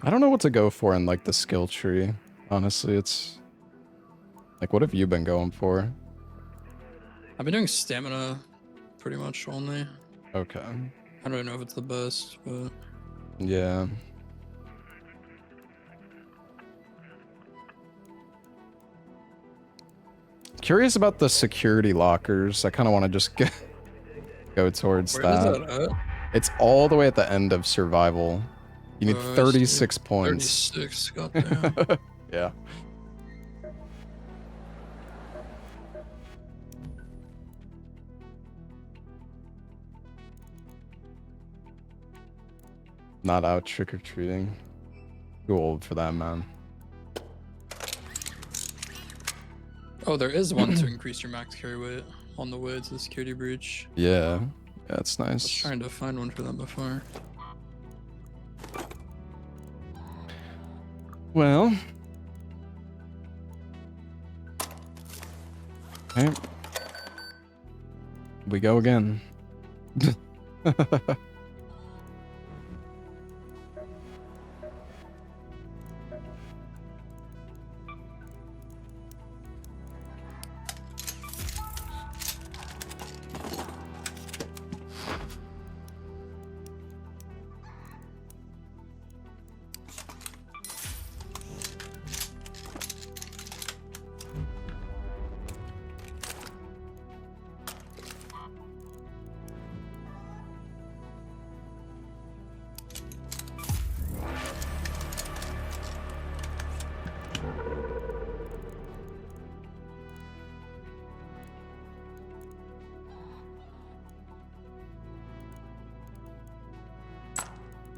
[SPEAKER 1] I don't know what to go for in like the skill tree. Honestly, it's like, what have you been going for?
[SPEAKER 10] I've been doing stamina pretty much only.
[SPEAKER 1] Okay.
[SPEAKER 10] I don't really know if it's the best, but
[SPEAKER 1] yeah. Curious about the security lockers. I kind of want to just go towards
[SPEAKER 10] where
[SPEAKER 1] that.
[SPEAKER 10] is that at?
[SPEAKER 1] It's all the way at the end of survival. You need 36 points.
[SPEAKER 10] 36, goddamn.
[SPEAKER 1] Yeah. Not out trick-or-treating. Too old for that, man.
[SPEAKER 10] Oh, there is one to increase your max carry weight on the way to the security breach.
[SPEAKER 1] Yeah. Yeah, that's nice.
[SPEAKER 10] I was trying to find one for them before.
[SPEAKER 1] Well. Okay. We go again.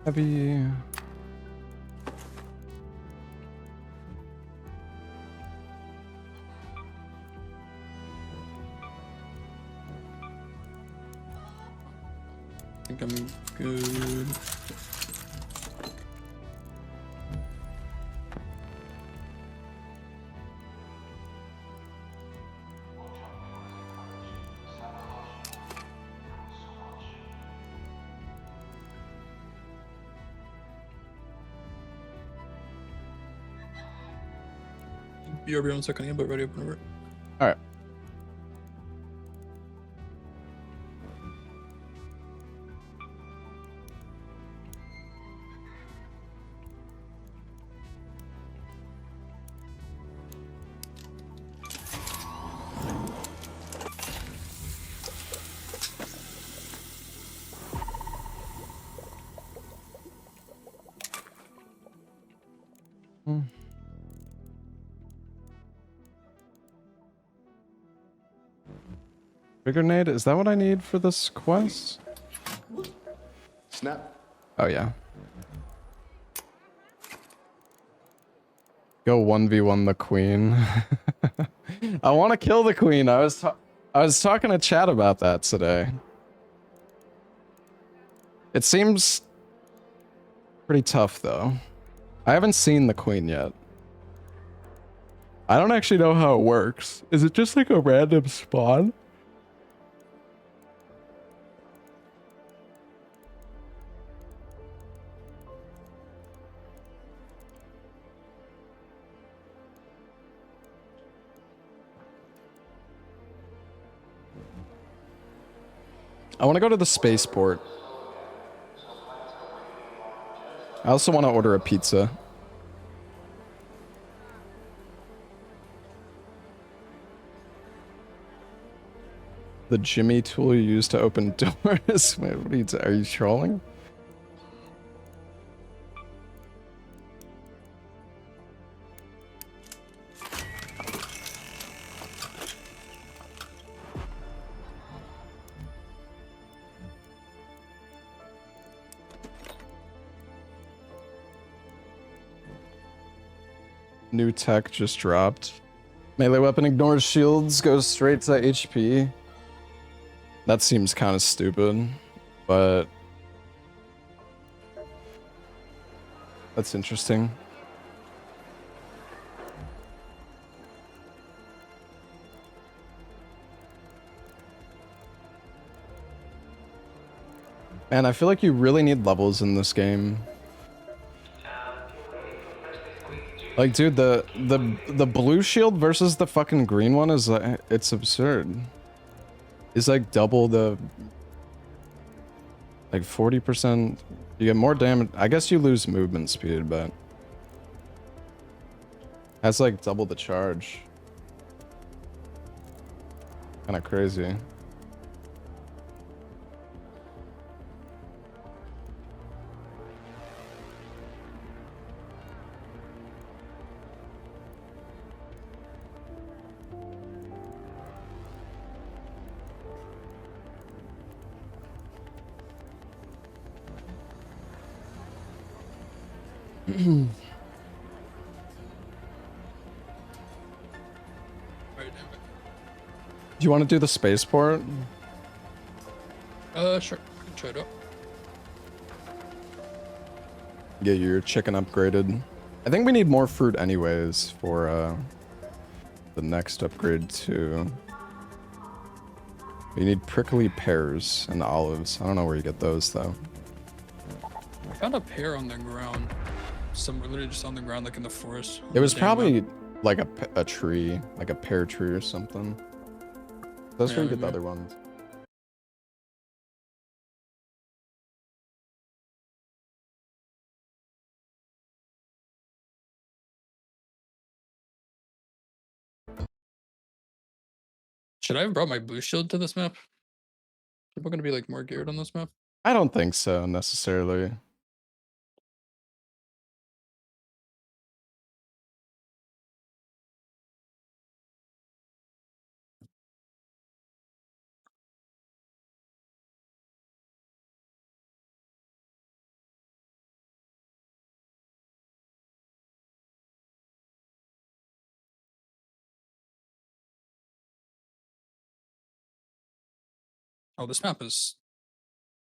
[SPEAKER 1] Heavy.
[SPEAKER 10] I think I'm good. BRB 1 second, but ready up whenever.
[SPEAKER 1] All right. Big grenade, is that what I need for this quest?
[SPEAKER 9] Snap.
[SPEAKER 1] Oh yeah. Go 1v1 the queen. I want to kill the queen. I was talking to chat about that today. It seems pretty tough though. I haven't seen the queen yet. I don't actually know how it works. Is it just like a random spawn? I want to go to the spaceport. I also want to order a pizza. The Jimmy tool you use to open doors? Wait, what are you trolling? New tech just dropped. Melee weapon ignores shields, goes straight to HP. That seems kind of stupid, but that's interesting. Man, I feel like you really need levels in this game. Like, dude, the blue shield versus the fucking green one is like, it's absurd. It's like double the, like 40%. You get more damage. I guess you lose movement speed, but that's like double the charge. Kind of crazy.
[SPEAKER 10] Right.
[SPEAKER 1] Do you want to do the spaceport?
[SPEAKER 10] Sure. I can try it out.
[SPEAKER 1] Get your chicken upgraded. I think we need more fruit anyways for the next upgrade too. You need prickly pears and olives. I don't know where you get those though.
[SPEAKER 10] I found a pear on the ground. Somewhere literally just on the ground, like in the forest.
[SPEAKER 1] It was
[SPEAKER 10] Damn
[SPEAKER 1] probably
[SPEAKER 10] map.
[SPEAKER 1] like a tree, like a pear tree or something. That's where you get the
[SPEAKER 10] maybe.
[SPEAKER 1] other ones.
[SPEAKER 10] Should I have brought my blue shield to this map? People gonna be like more geared on this map?
[SPEAKER 1] I don't think so necessarily.
[SPEAKER 10] Oh, this map is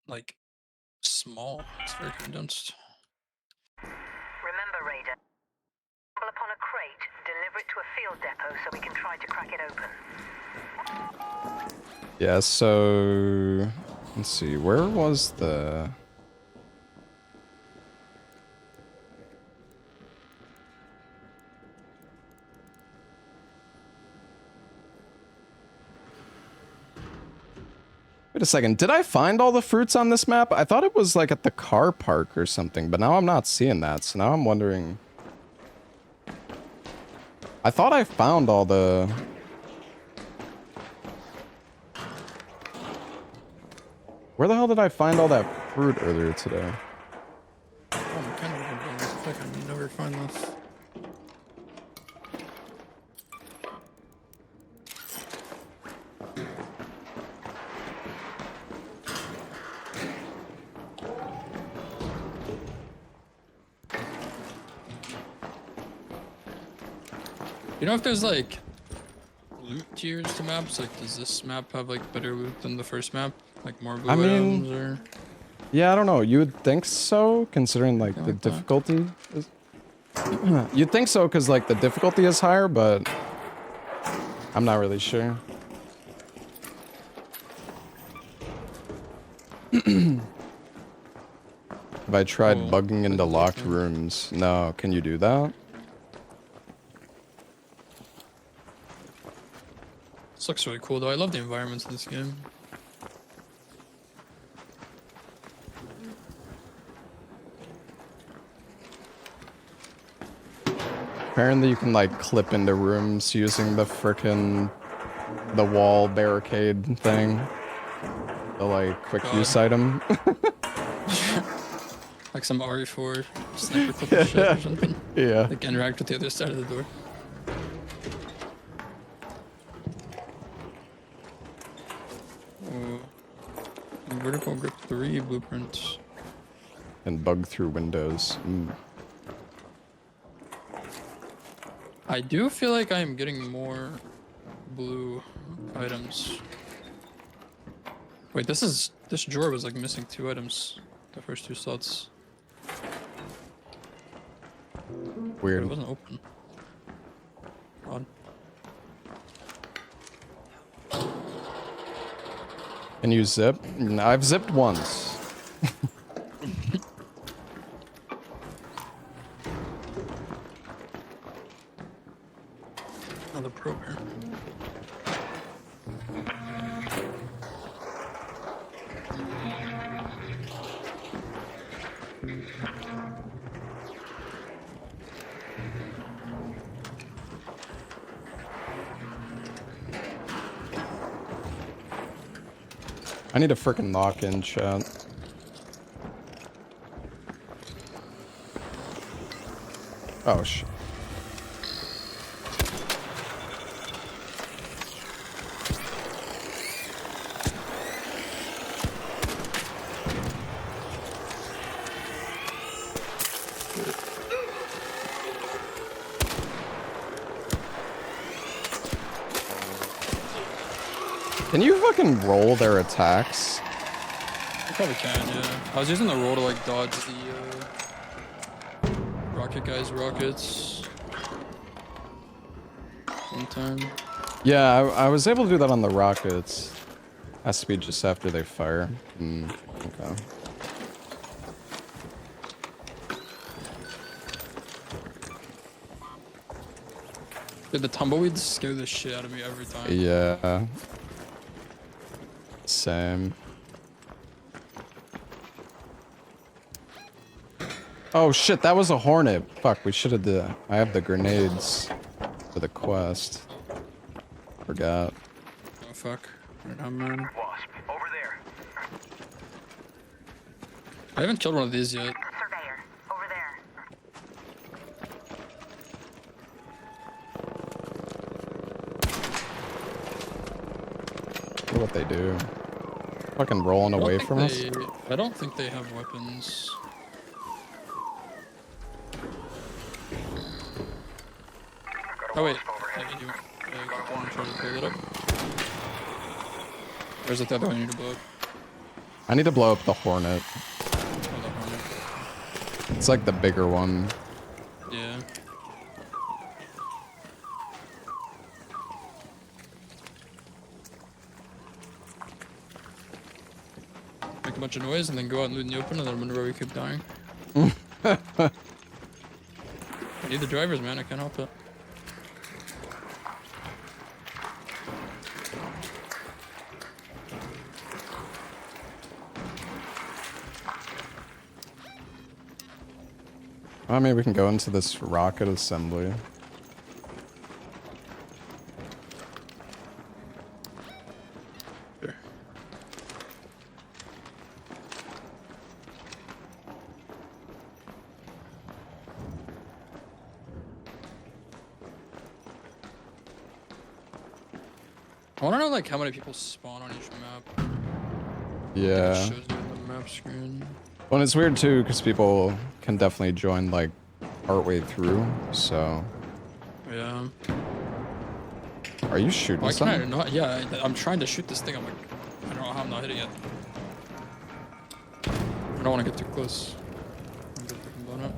[SPEAKER 10] like small. It's very condensed.
[SPEAKER 2] Remember, Raider, stumble upon a crate, deliver it to a field depot so we can try to crack it open.
[SPEAKER 1] Yeah, so let's see, where was the Wait a second, did I find all the fruits on this map? I thought it was like at the car park or something, but now I'm not seeing that, so now I'm wondering. I thought I found all the... Where the hell did I find all that fruit earlier today?
[SPEAKER 10] Oh, I'm kind of wondering if I can never find this. You know if there's like loot tiers to maps? Like, does this map have like better loot than the first map? Like more blue items or?
[SPEAKER 1] Yeah, I don't know. You would think so, considering like the difficulty is... You'd think so, because like the difficulty is higher, but I'm not really sure. Have I tried bugging into locked rooms? No, can you do that?
[SPEAKER 10] This looks really cool though. I love the environments in this game.
[SPEAKER 1] Apparently you can like clip into rooms using the the wall barricade thing. The like quick use item.
[SPEAKER 10] Like some RE4 sniper clip shit or something.
[SPEAKER 1] Yeah.
[SPEAKER 10] Like interact with the other side of the door. Vertical grip 3 blueprints.
[SPEAKER 1] And bug through windows.
[SPEAKER 10] I do feel like I am getting more blue items. Wait, this drawer was like missing 2 items. The first 2 slots.
[SPEAKER 1] Weird.
[SPEAKER 10] But it wasn't open. Odd.
[SPEAKER 1] Can you zip? I've zipped once.
[SPEAKER 10] Another probe here.
[SPEAKER 1] I need a frickin' lock-in, chat. Oh, shit. Can you fucking roll their attacks?
[SPEAKER 10] You probably can, yeah. I was using the roll to like dodge the rocket guy's rockets. One time.
[SPEAKER 1] Yeah, I was able to do that on the rockets. Has to be just after they fire. Okay.
[SPEAKER 10] Dude, the tumbleweeds scare the shit out of me every time.
[SPEAKER 1] Yeah. Same. Oh shit, that was a hornet. Fuck, we should have done. I have the grenades for the quest. Forgot.
[SPEAKER 10] Oh fuck. Right now, man.
[SPEAKER 3] Wasp, over there.
[SPEAKER 10] I haven't killed one of these yet.
[SPEAKER 2] Surveyor, over there.
[SPEAKER 1] Look what they do. Fucking rolling away from us.
[SPEAKER 10] I don't think they have weapons. Oh wait. Yeah, you try to clear that up. Where's the other one you need to blow up?
[SPEAKER 1] I need to blow up the Hornet.
[SPEAKER 10] Oh, the Hornet.
[SPEAKER 1] It's like the bigger one.
[SPEAKER 10] Yeah. Make a bunch of noise and then go out and loot in the open and then wonder why we keep dying. I need the drivers, man. I can't help it.
[SPEAKER 1] Oh, maybe we can go into this rocket assembly.
[SPEAKER 10] Sure. I want to know like how many people spawn on each map.
[SPEAKER 1] Yeah.
[SPEAKER 10] It shows you on the map screen.
[SPEAKER 1] Well, it's weird too, because people can definitely join like partway through, so.
[SPEAKER 10] Yeah.
[SPEAKER 1] Are you shooting
[SPEAKER 10] Why can I
[SPEAKER 1] something?
[SPEAKER 10] not? Yeah, I'm trying to shoot this thing. I'm like, I don't know how I'm not hitting it. I don't want to get too close. I'm good freaking blown up.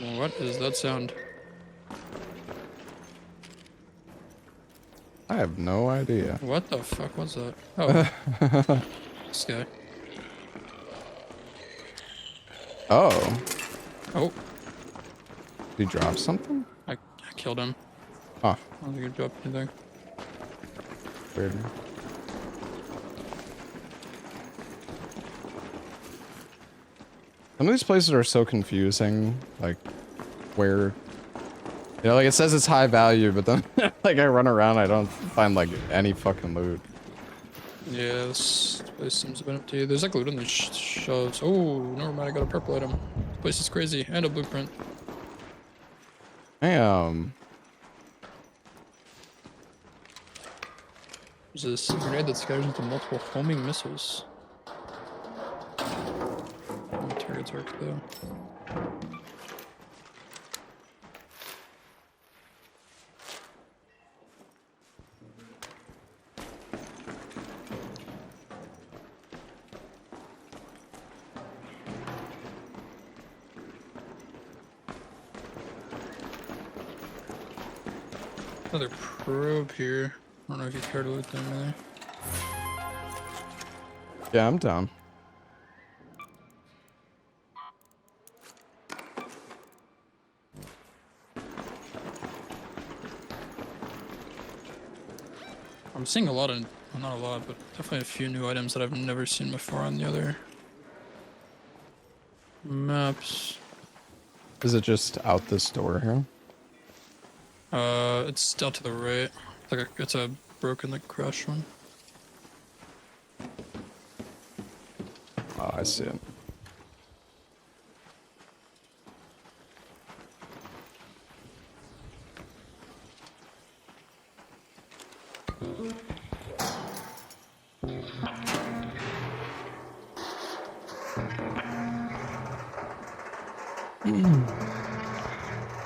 [SPEAKER 10] Well, what is that sound?
[SPEAKER 1] I have no idea.
[SPEAKER 10] What the fuck was that? Oh. This guy.
[SPEAKER 1] Oh.
[SPEAKER 10] Oh.
[SPEAKER 1] Did he drop something?
[SPEAKER 10] I killed him.
[SPEAKER 1] Huh.
[SPEAKER 10] I don't think he dropped anything.
[SPEAKER 1] Weird. Some of these places are so confusing, like where, you know, like it says it's high value, but then like I run around, I don't find like any fucking loot.
[SPEAKER 10] Yeah, this place seems a bit empty. There's like loot in the shelves. Oh, never mind. I got a purple item. This place is crazy. And a blueprint.
[SPEAKER 1] Damn.
[SPEAKER 10] There's this grenade that scatters into multiple homing missiles. No target's arc though. Another probe here. I don't know if you care to loot them really.
[SPEAKER 1] Yeah, I'm down.
[SPEAKER 10] I'm seeing a lot of, well, not a lot, but definitely a few new items that I've never seen before on the other maps.
[SPEAKER 1] Is it just out this door here?
[SPEAKER 10] It's down to the right. It's a broken, like, crash one.
[SPEAKER 1] Oh, I see it.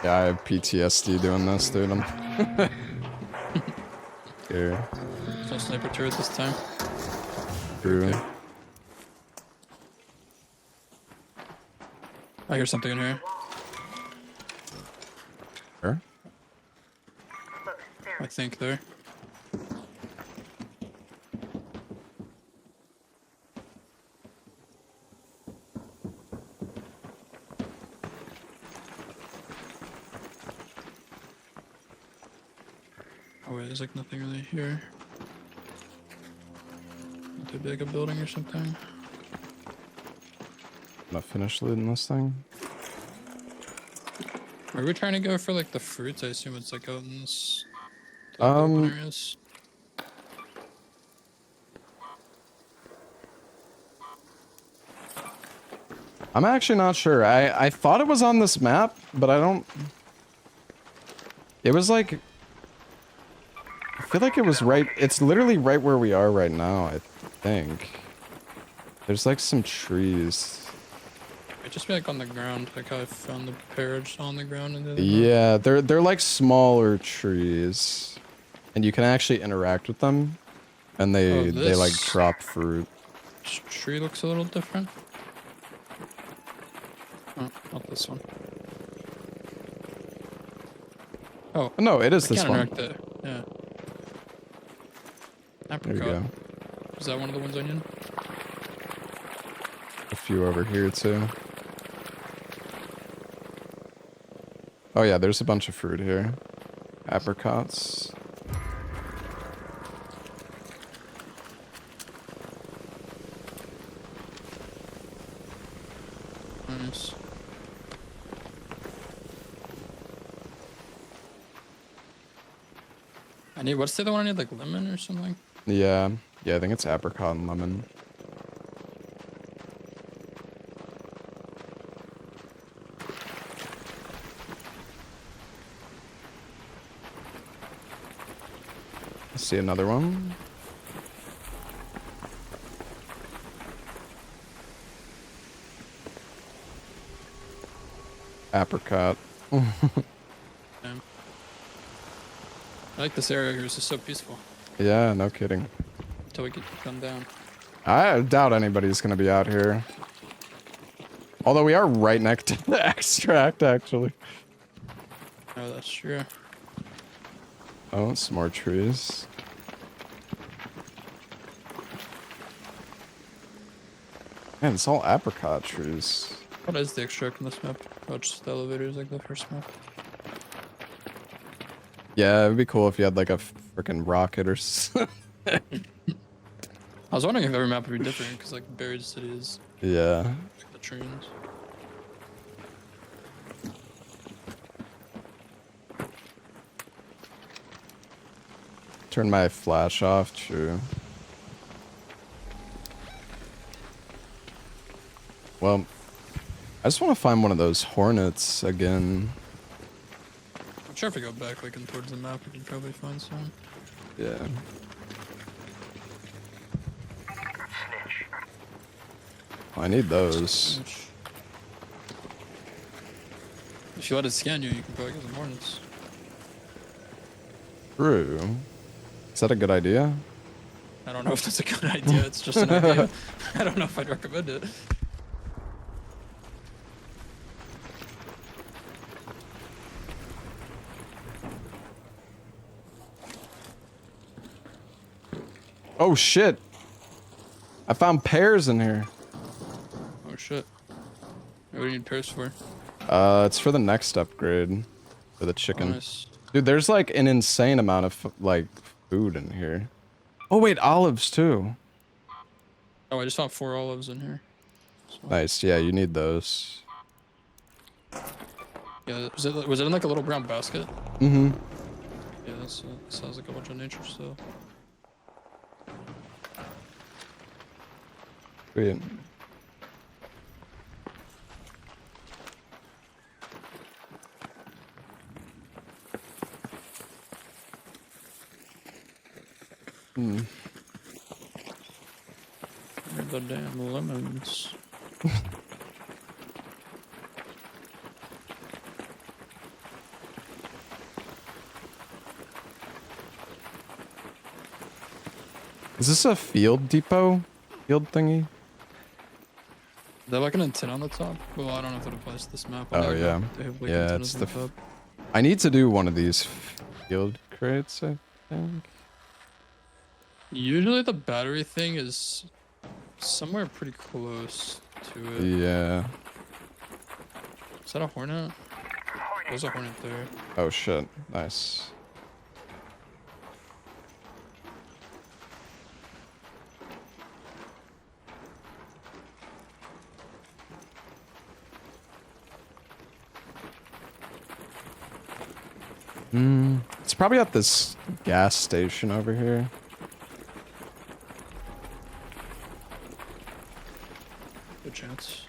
[SPEAKER 1] Yeah, I have PTSD doing this, dude. I'm scared.
[SPEAKER 10] There's no sniper turret this time.
[SPEAKER 1] True.
[SPEAKER 10] Okay. I hear something in here.
[SPEAKER 1] Sure.
[SPEAKER 10] I think there. Oh wait, there's like nothing really here. Not too big a building or something.
[SPEAKER 1] I'm gonna finish looting this thing.
[SPEAKER 10] Are we trying to go for like the fruits? I assume it's like out in this open areas.
[SPEAKER 1] I'm actually not sure. I thought it was on this map, but I don't. It was like. I feel like it was right. It's literally right where we are right now, I think. There's like some trees.
[SPEAKER 10] It just be like on the ground, like how I found the pear just on the ground in the other map.
[SPEAKER 1] Yeah, they're like smaller trees, and you can actually interact with them, and
[SPEAKER 10] Oh,
[SPEAKER 1] they like
[SPEAKER 10] this
[SPEAKER 1] drop fruit.
[SPEAKER 10] tree looks a little different. Oh, not this one. Oh,
[SPEAKER 1] No, it is
[SPEAKER 10] I
[SPEAKER 1] this
[SPEAKER 10] can't
[SPEAKER 1] one.
[SPEAKER 10] interact there. Yeah.
[SPEAKER 1] There you
[SPEAKER 10] Apricot.
[SPEAKER 1] go.
[SPEAKER 10] Is that one of the ones onion?
[SPEAKER 1] A few over here too. Oh yeah, there's a bunch of fruit here. Apricots.
[SPEAKER 10] Nice. I need, what's the other one I need, like lemon or something?
[SPEAKER 1] Yeah, I think it's apricot and lemon. I see another one. Apricot.
[SPEAKER 10] Damn. I like this area here, it's just so peaceful.
[SPEAKER 1] Yeah, no kidding.
[SPEAKER 10] Until we get gunned down.
[SPEAKER 1] I doubt anybody's gonna be out here. Although we are right next to the extract, actually.
[SPEAKER 10] Oh, that's true.
[SPEAKER 1] Oh, some more trees. Man, it's all apricot trees.
[SPEAKER 10] What is the extract in this map? Oh, just the elevators like the first map.
[SPEAKER 1] Yeah, it'd be cool if you had like a freaking rocket or something.
[SPEAKER 10] I was wondering if every map would be different, because like Buried City is
[SPEAKER 1] Yeah.
[SPEAKER 10] like the trains.
[SPEAKER 1] Turn my flash off, true. Well, I just want to find one of those hornets again.
[SPEAKER 10] I'm sure if we go back like in towards the map, we can probably find some.
[SPEAKER 1] Yeah. I need those.
[SPEAKER 10] If you let it scan you, you can probably get some hornets.
[SPEAKER 1] True. Is that a good idea?
[SPEAKER 10] I don't know if that's a good idea, it's just an idea. I don't know if I'd recommend it.
[SPEAKER 1] Oh shit! I found pears in here.
[SPEAKER 10] Oh shit. What do you need pears for?
[SPEAKER 1] It's for the next upgrade. For the chicken.
[SPEAKER 10] Nice.
[SPEAKER 1] Dude, there's like an insane amount of like food in here. Oh wait, olives too.
[SPEAKER 10] Oh, I just found 4 olives in here. So,
[SPEAKER 1] Nice, yeah, you need those.
[SPEAKER 10] yeah, was it in like a little brown basket?
[SPEAKER 1] Mm-hmm.
[SPEAKER 10] Yeah, that sounds like a bunch of nature stuff.
[SPEAKER 1] Sweet. Hmm.
[SPEAKER 10] Where the damn lemons?
[SPEAKER 1] Is this a field depot? Field thingy?
[SPEAKER 10] Is there like an antenna on the top? Well, I don't know if it applies to this map.
[SPEAKER 1] Oh yeah.
[SPEAKER 10] They have, like,
[SPEAKER 1] Yeah,
[SPEAKER 10] antennas
[SPEAKER 1] it's
[SPEAKER 10] on
[SPEAKER 1] the.
[SPEAKER 10] top.
[SPEAKER 1] I need to do one of these field crates, I think.
[SPEAKER 10] Usually the battery thing is somewhere pretty close to it.
[SPEAKER 1] Yeah.
[SPEAKER 10] Is that a hornet? There's a hornet there.
[SPEAKER 1] Oh shit. Nice. It's probably at this gas station over here.
[SPEAKER 10] Good chance.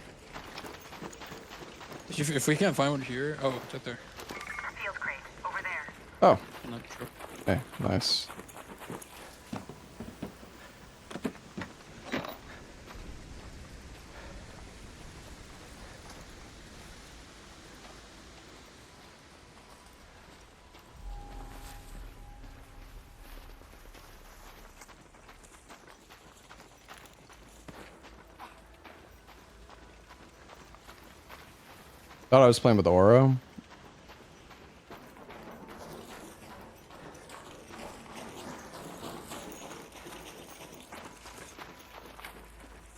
[SPEAKER 10] If we can't find one here, oh, it's right there.
[SPEAKER 2] Field crate, over there.
[SPEAKER 1] Oh.
[SPEAKER 10] I'm not sure.
[SPEAKER 1] Hey, nice. Thought I was playing with Oro.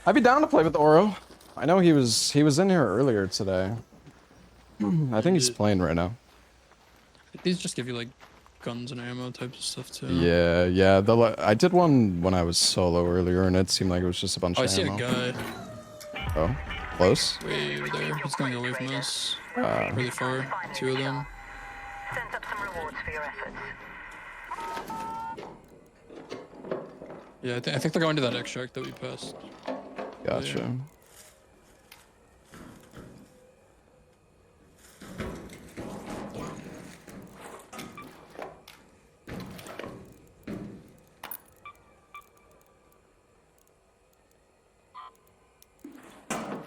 [SPEAKER 1] I'd be down to play with Oro. I know he was in here earlier today. I think he's playing right now.
[SPEAKER 10] These just give you like guns and ammo types of stuff too.
[SPEAKER 1] Yeah. I did one when I was solo earlier, and it seemed like it was just a bunch
[SPEAKER 10] Oh, I
[SPEAKER 1] of
[SPEAKER 10] see
[SPEAKER 1] ammo.
[SPEAKER 10] a guy.
[SPEAKER 1] Oh, close.
[SPEAKER 10] Way over there. He's going away from us. Really far. 2 of them.
[SPEAKER 2] Sends up some rewards for your efforts.
[SPEAKER 10] Yeah, I think they're going to that extract that we passed.
[SPEAKER 1] Gotcha.
[SPEAKER 10] Yeah.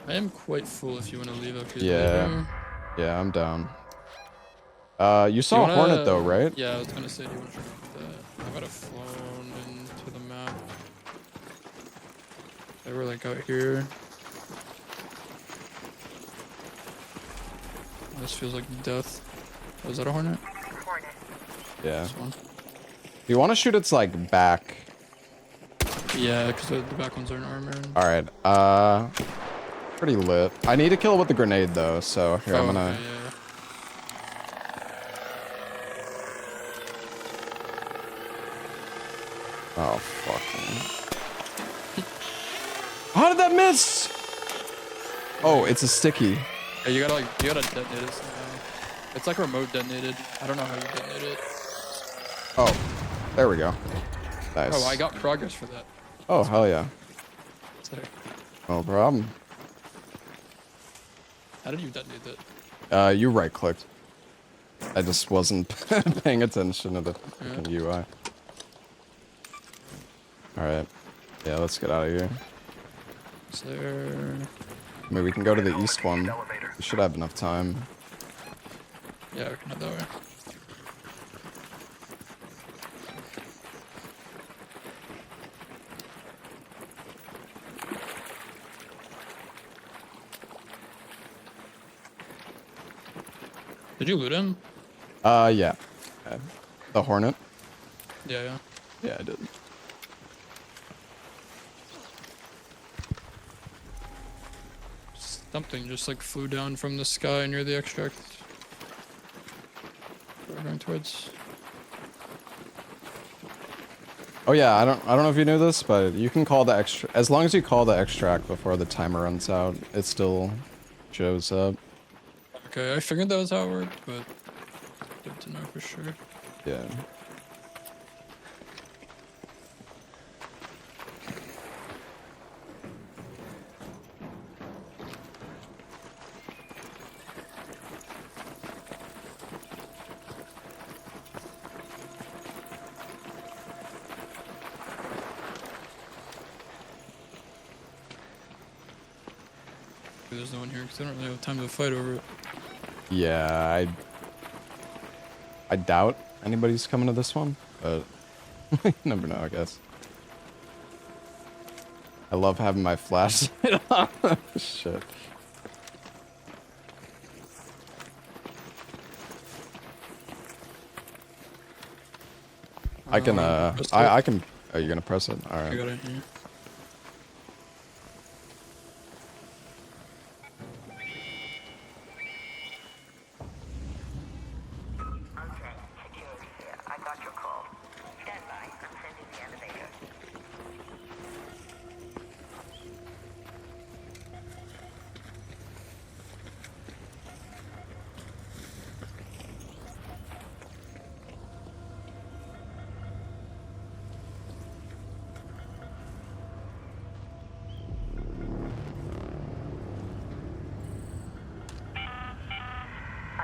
[SPEAKER 10] I am quite full if you want to leave after later.
[SPEAKER 1] Yeah, I'm down. You saw a Hornet though, right?
[SPEAKER 10] Yeah, I was gonna say, do you want to check out that? I might have flown into the map. They were like out here. This feels like death. Was that a Hornet?
[SPEAKER 2] Hornet.
[SPEAKER 1] Yeah.
[SPEAKER 10] This one.
[SPEAKER 1] You want to shoot its like back?
[SPEAKER 10] Yeah, because the back ones aren't armored.
[SPEAKER 1] All right. Pretty lit. I need to kill it with the grenade though, so here I'm gonna.
[SPEAKER 10] Okay, yeah.
[SPEAKER 1] Oh fuck. Man. How did that miss? Oh, it's a sticky.
[SPEAKER 10] Yeah, you gotta detonate it somehow. It's like remote detonated. I don't know how you detonate it.
[SPEAKER 1] Oh, there we go. Nice.
[SPEAKER 10] Oh, I got progress for that.
[SPEAKER 1] Oh hell yeah.
[SPEAKER 10] Sorry.
[SPEAKER 1] No problem.
[SPEAKER 10] How did you detonate that?
[SPEAKER 1] You right clicked. I just wasn't paying attention to the fucking UI. Alright. Yeah, let's get out of here.
[SPEAKER 10] Is there...
[SPEAKER 1] Maybe we can go to the east one. We should have enough time.
[SPEAKER 10] Yeah, we can head that way. Did you loot him?
[SPEAKER 1] Yeah. The Hornet?
[SPEAKER 10] Yeah.
[SPEAKER 1] Yeah, I did.
[SPEAKER 10] Something just like flew down from the sky near the extract. We're going towards.
[SPEAKER 1] Oh yeah, I don't know if you knew this, but you can call the extra as long as you call the extract before the timer runs out, it still shows up.
[SPEAKER 10] Okay, I figured that was how it worked, but good to know for sure.
[SPEAKER 1] Yeah.
[SPEAKER 10] There's no one here because I don't really have time to fight over it.
[SPEAKER 1] Yeah, I doubt anybody's coming to this one, but you never know, I guess. I love having my flashlight on. Shit. I can I can. Are you gonna press it? All right.
[SPEAKER 10] I got it here.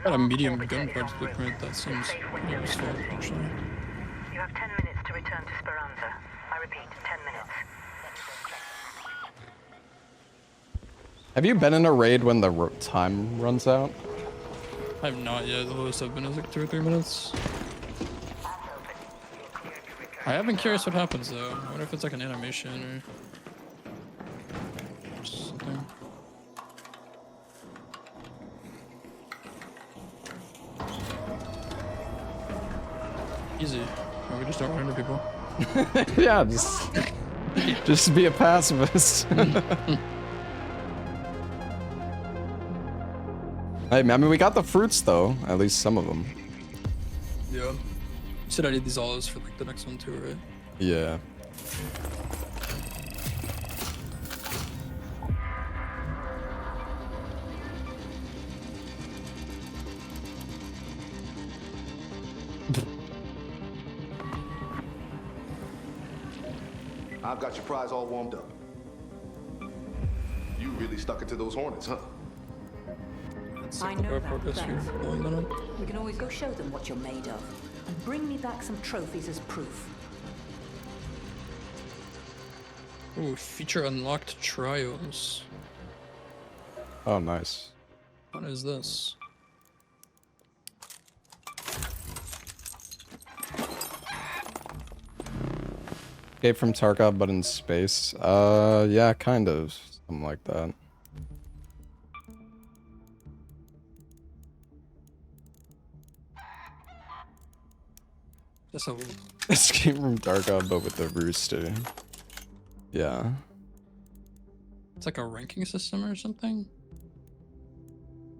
[SPEAKER 10] Got a medium gun parts blueprint. That seems useful, actually.
[SPEAKER 2] You have 10 minutes to return to Speranza. I repeat, 10 minutes.
[SPEAKER 1] Have you been in a raid when the time runs out?
[SPEAKER 10] I have not yet. The lowest I've been is like 2 or 3 minutes. I have been curious what happens though. I wonder if it's like an animation or something. Easy. Or we just don't run into people.
[SPEAKER 1] Yeah, just be a pacifist. Hey, man, I mean, we got the fruits though. At least some of them.
[SPEAKER 10] Yeah. You said I need these olives for like the next one too, right?
[SPEAKER 1] Yeah.
[SPEAKER 9] I've got your prize all warmed up. You really stuck it to those hornets, huh?
[SPEAKER 8] I know that,
[SPEAKER 10] Progress here.
[SPEAKER 8] thanks.
[SPEAKER 10] Going on.
[SPEAKER 8] We can always go show them what you're made of. And bring me back some trophies as proof.
[SPEAKER 10] Ooh, feature unlocked trials.
[SPEAKER 1] Oh, nice.
[SPEAKER 10] What is this?
[SPEAKER 1] Escape from Tarkov, but in space. Yeah, kind of. Something like that.
[SPEAKER 10] Just a
[SPEAKER 1] Escape from Tarkov, but with the rooster. Yeah.
[SPEAKER 10] It's like a ranking system or something?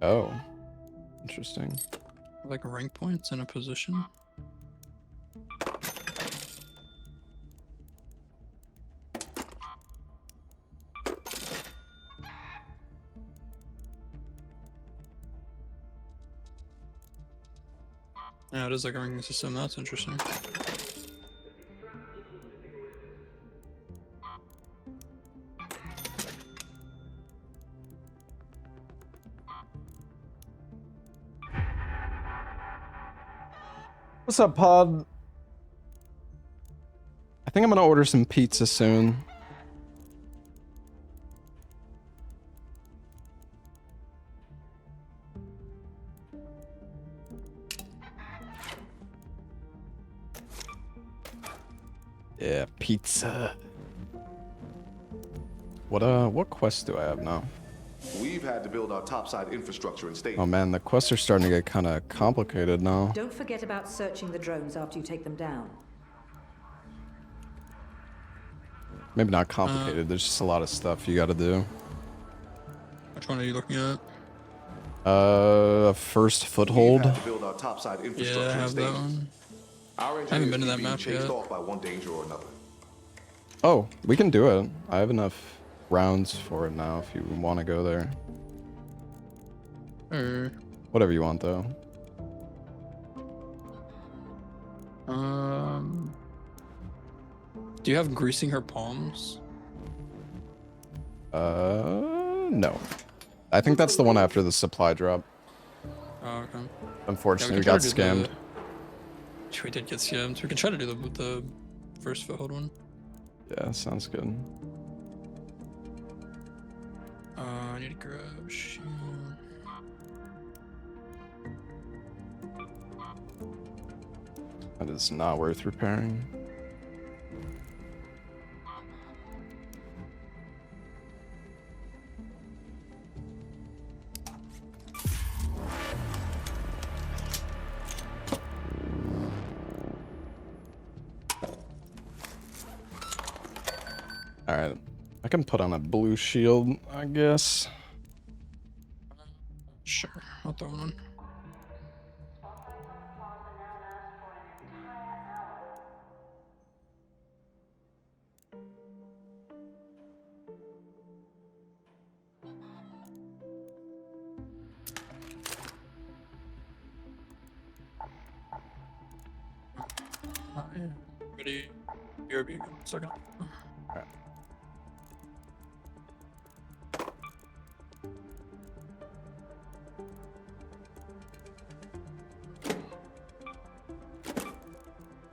[SPEAKER 1] Oh. Interesting.
[SPEAKER 10] Like rank points in a position? Yeah, it is like a ranking system. That's interesting.
[SPEAKER 1] What's up, Pod? I think I'm gonna order some pizza soon. Yeah, pizza. What quests do I have now?
[SPEAKER 9] We've had to build our topside infrastructure and stay.
[SPEAKER 1] Oh man, the quests are starting to get kind of complicated now.
[SPEAKER 8] Don't forget about searching the drones after you take them down.
[SPEAKER 1] Maybe not complicated, there's just a lot of stuff you gotta do.
[SPEAKER 10] Which one are you looking at?
[SPEAKER 1] First foothold.
[SPEAKER 9] We've had to build our topside infrastructure
[SPEAKER 10] Yeah, I
[SPEAKER 9] and
[SPEAKER 10] have
[SPEAKER 9] stay.
[SPEAKER 10] that one.
[SPEAKER 9] Our
[SPEAKER 10] I haven't been to
[SPEAKER 9] engineers
[SPEAKER 10] that
[SPEAKER 9] keep being
[SPEAKER 10] map
[SPEAKER 9] chased
[SPEAKER 10] yet.
[SPEAKER 9] off by one danger or another.
[SPEAKER 1] Oh, we can do it. I have enough rounds for it now if you want to go there.
[SPEAKER 10] Or,
[SPEAKER 1] Whatever you want though.
[SPEAKER 10] do you have greasing her palms?
[SPEAKER 1] No. I think that's the one after the supply drop.
[SPEAKER 10] Oh, okay.
[SPEAKER 1] Unfortunately,
[SPEAKER 10] Yeah,
[SPEAKER 1] we got
[SPEAKER 10] can try to
[SPEAKER 1] scammed.
[SPEAKER 10] do we did get scammed. We can try to do the first foothold one.
[SPEAKER 1] Yeah, sounds good.
[SPEAKER 10] I need to grab shield.
[SPEAKER 1] That is not worth repairing. Alright. I can put on a blue shield, I guess.
[SPEAKER 10] Sure, I'll throw one on. Yeah. Ready? BRB. Second.
[SPEAKER 1] Alright.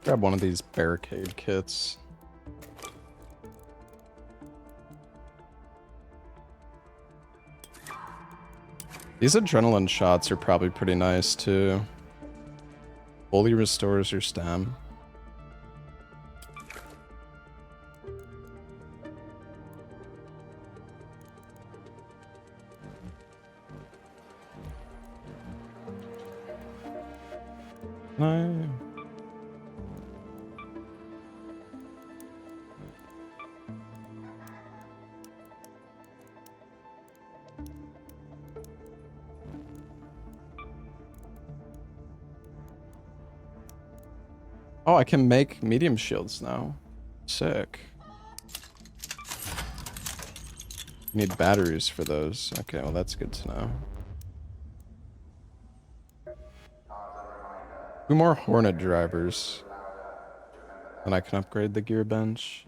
[SPEAKER 1] Grab one of these barricade kits. These adrenaline shots are probably pretty nice too. Fully restores your stam. No. Oh, I can make medium shields now. Sick. You need batteries for those. Okay, well that's good to know. 2 more Hornet drivers. And I can upgrade the gear bench.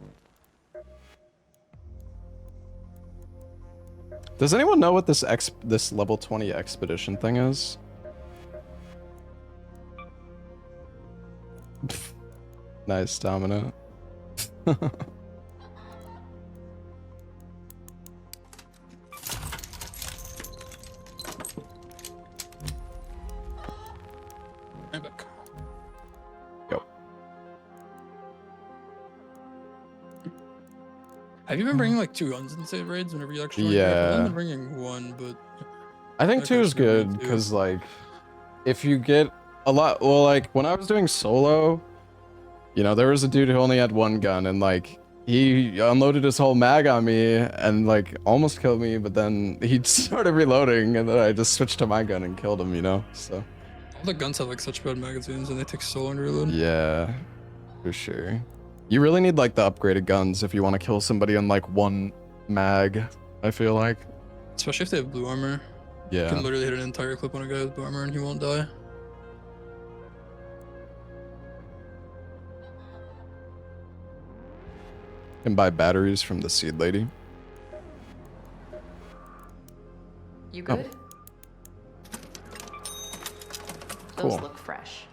[SPEAKER 1] Does anyone know what this level 20 expedition thing is? Nice stamina.
[SPEAKER 10] Right back.
[SPEAKER 1] Go.
[SPEAKER 10] Have you been bringing like 2 guns in save raids whenever you actually want to
[SPEAKER 1] Yeah.
[SPEAKER 10] I've been bringing 1, but
[SPEAKER 1] I think 2 is good because like if you get a lot, well, like when I was doing solo, you know, there was a dude who only had 1 gun and like he unloaded his whole mag on me and like almost killed me, but then he started reloading and then I just switched to my gun and killed him, you know? So
[SPEAKER 10] all the guns have like such bad magazines and they take so long to reload.
[SPEAKER 1] yeah, for sure. You really need like the upgraded guns if you want to kill somebody on like 1 mag, I feel like.
[SPEAKER 10] Especially if they have blue armor.
[SPEAKER 1] Yeah.
[SPEAKER 10] You can literally hit an entire clip on a guy with blue armor and he won't die.
[SPEAKER 1] Can buy batteries from the seed lady.
[SPEAKER 5] You good?
[SPEAKER 1] Cool.
[SPEAKER 5] Those look fresh.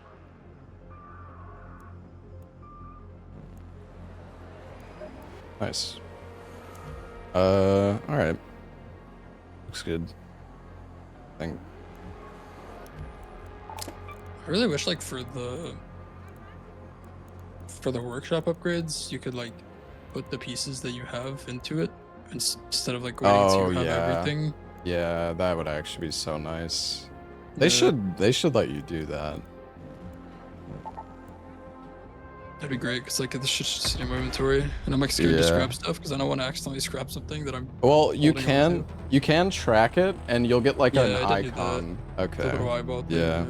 [SPEAKER 1] Nice. Alright. Looks good. I think.
[SPEAKER 10] I really wish like for the workshop upgrades you could like put the pieces that you have into it instead of like waiting until you have everything.
[SPEAKER 1] Yeah, that would actually be so nice. They should let you do that.
[SPEAKER 10] That'd be great because like this shit's just in my inventory and I'm like scared to scrap stuff because I don't want to accidentally scrap something that I'm.
[SPEAKER 1] Well, you can track it and you'll get like an
[SPEAKER 10] I did
[SPEAKER 1] icon. Okay.
[SPEAKER 10] The little eyeball thing,
[SPEAKER 1] Yeah.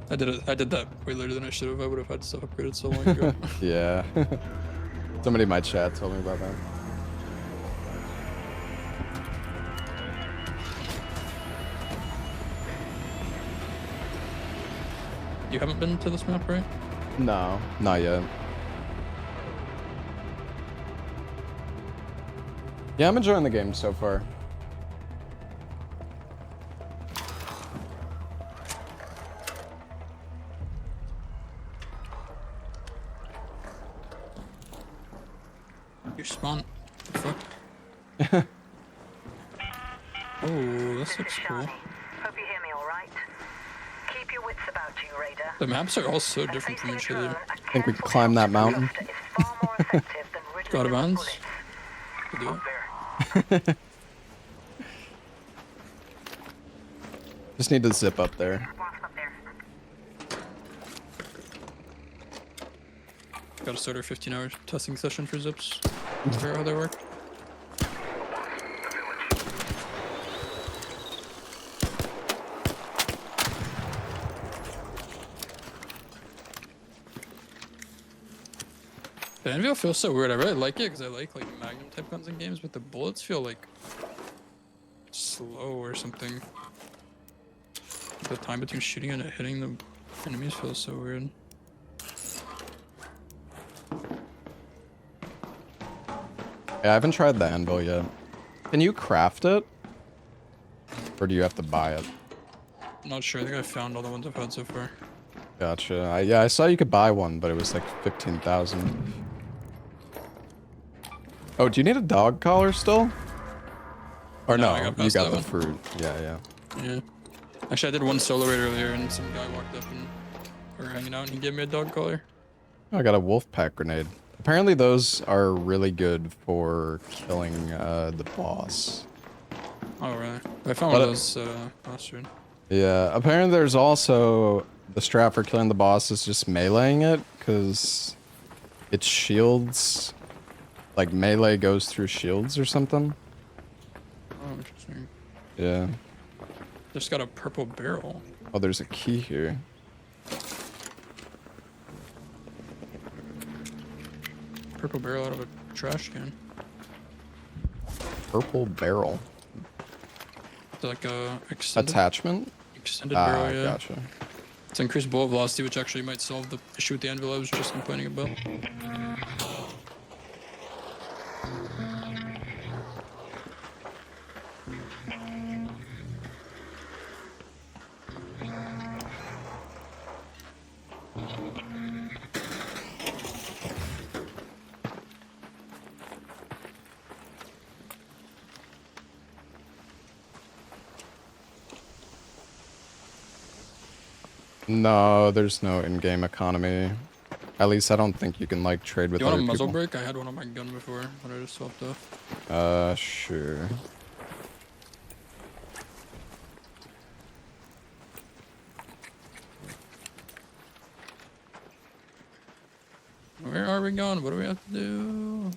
[SPEAKER 10] I did that way later than I should have. I would have had stuff upgraded so long ago.
[SPEAKER 1] Yeah. Somebody in my chat told me about that.
[SPEAKER 10] You haven't been to this map, right?
[SPEAKER 1] No, not yet. Yeah, I'm enjoying the game so far.
[SPEAKER 10] Your spawn. Fuck. Oh, this looks cool.
[SPEAKER 2] Hope you hear me all right. Keep your wits about you, Raider.
[SPEAKER 10] The maps are all so different from each other.
[SPEAKER 1] I think we can climb that mountain.
[SPEAKER 10] Got a bounce. We'll do it.
[SPEAKER 1] Just need to zip up there.
[SPEAKER 10] Gotta start our 15-hour testing session for zips. Figure out how they work. The Anvil feels so weird. I really like it because I like Magnum type guns in games, but the bullets feel like slow or something. The time between shooting and hitting the enemies feels so weird.
[SPEAKER 1] Yeah, I haven't tried the anvil yet. Can you craft it? Or do you have to buy it?
[SPEAKER 10] I'm not sure. I think I found all the ones I've had so far.
[SPEAKER 1] Gotcha. Yeah, I saw you could buy one, but it was like 15,000. Oh, do you need a dog collar still? Or no, you got the fruit. Yeah.
[SPEAKER 10] Yeah. Actually, I did one solo raid earlier, and some guy walked up and we were hanging out, and he gave me a dog collar.
[SPEAKER 1] Oh, I got a wolf pack grenade. Apparently those are really good for killing the boss.
[SPEAKER 10] Oh, really? I found one of those last year.
[SPEAKER 1] Yeah, apparently there's also the strat for killing the boss is just meleeing it, because it shields, like melee goes through shields or something.
[SPEAKER 10] Oh, interesting.
[SPEAKER 1] Yeah.
[SPEAKER 10] Just got a purple barrel.
[SPEAKER 1] Oh, there's a key here.
[SPEAKER 10] purple barrel out of a trash can.
[SPEAKER 1] Purple barrel.
[SPEAKER 10] It's like a extended
[SPEAKER 1] Attachment?
[SPEAKER 10] barrel, yeah.
[SPEAKER 1] Gotcha.
[SPEAKER 10] It's increased bullet velocity, which actually might solve the issue with the anvil I was just complaining about.
[SPEAKER 1] No, there's no in-game economy. At least I don't think you can like trade with
[SPEAKER 10] Do you
[SPEAKER 1] other
[SPEAKER 10] want a muzzle
[SPEAKER 1] people.
[SPEAKER 10] brake? I had one on my gun before, but I just swapped off.
[SPEAKER 1] Sure.
[SPEAKER 10] Where are we going? What do we have to do?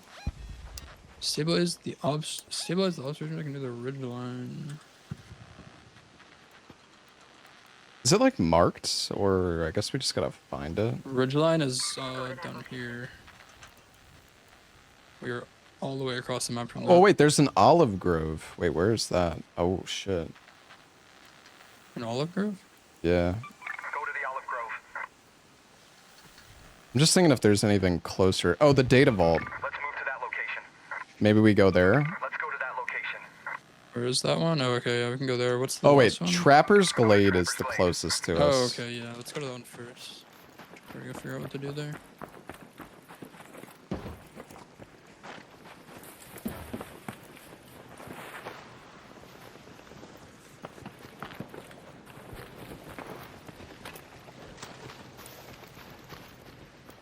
[SPEAKER 10] Stabilize the observation. I can do the ridge line.
[SPEAKER 1] Is it like marked, or I guess we just gotta find it?
[SPEAKER 10] Ridgeline is down here. We're all the way across the map from that.
[SPEAKER 1] Oh wait, there's an olive grove. Wait, where is that? Oh shit.
[SPEAKER 10] An olive grove?
[SPEAKER 1] Yeah.
[SPEAKER 3] Go to the Olive Grove.
[SPEAKER 1] I'm just thinking if there's anything closer. Oh, the data vault.
[SPEAKER 3] Let's move to that location.
[SPEAKER 1] Maybe we go there.
[SPEAKER 3] Let's go to that location.
[SPEAKER 10] Where is that one? Oh, okay, yeah, we can go there. What's the
[SPEAKER 1] Oh wait,
[SPEAKER 10] last one?
[SPEAKER 1] Trapper's Glade is the closest to us.
[SPEAKER 10] Oh, okay, yeah. Let's go to that one first. We're gonna figure out what to do there.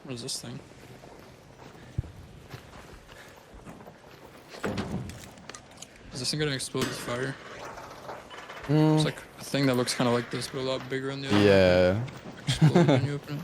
[SPEAKER 10] What is this thing? Is this thing gonna explode with fire? It's like a thing that looks kind of like this, but a lot bigger on the other.
[SPEAKER 1] Yeah.
[SPEAKER 10] Explode when you open it.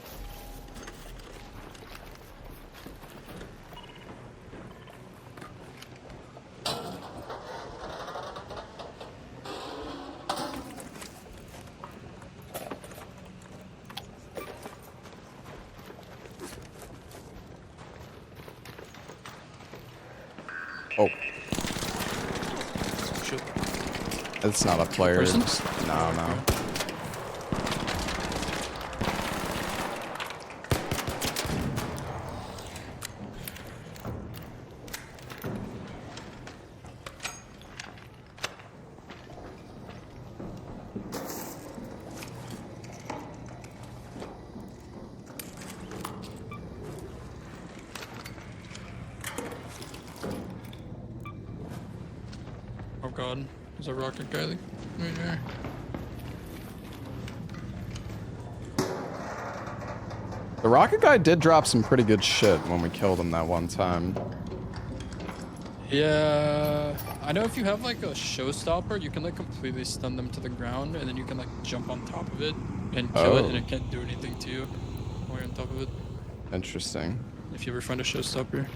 [SPEAKER 1] Oh,
[SPEAKER 10] Shit.
[SPEAKER 1] it's not a player.
[SPEAKER 10] Persons?
[SPEAKER 1] No, no.
[SPEAKER 10] Oh god, there's a rocket guy like, right there.
[SPEAKER 1] The rocket guy did drop some pretty good shit when we killed him that one time.
[SPEAKER 10] Yeah, I know if you have like a showstopper, you can like completely stun them to the ground, and then you can like jump on top of it and kill it, and it can't do anything to you while you're on top of it.
[SPEAKER 1] Interesting.
[SPEAKER 10] If you ever find a showstopper,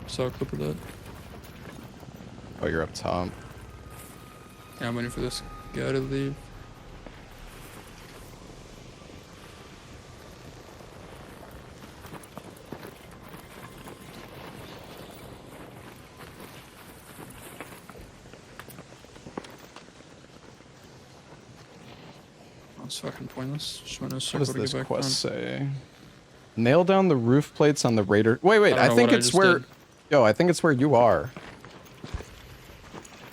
[SPEAKER 10] saw a clip of that.
[SPEAKER 1] Oh, you're up top.
[SPEAKER 10] Yeah, I'm waiting for this guy to leave. It's fucking pointless. Just want to
[SPEAKER 1] What
[SPEAKER 10] circle
[SPEAKER 1] does
[SPEAKER 10] to
[SPEAKER 1] this
[SPEAKER 10] get back
[SPEAKER 1] quest
[SPEAKER 10] on.
[SPEAKER 1] say? Nail down the roof plates on the Raider. Wait,
[SPEAKER 10] I
[SPEAKER 1] I
[SPEAKER 10] don't know
[SPEAKER 1] think
[SPEAKER 10] what I
[SPEAKER 1] it's
[SPEAKER 10] just
[SPEAKER 1] where...
[SPEAKER 10] did.
[SPEAKER 1] Yo, I think it's where you are.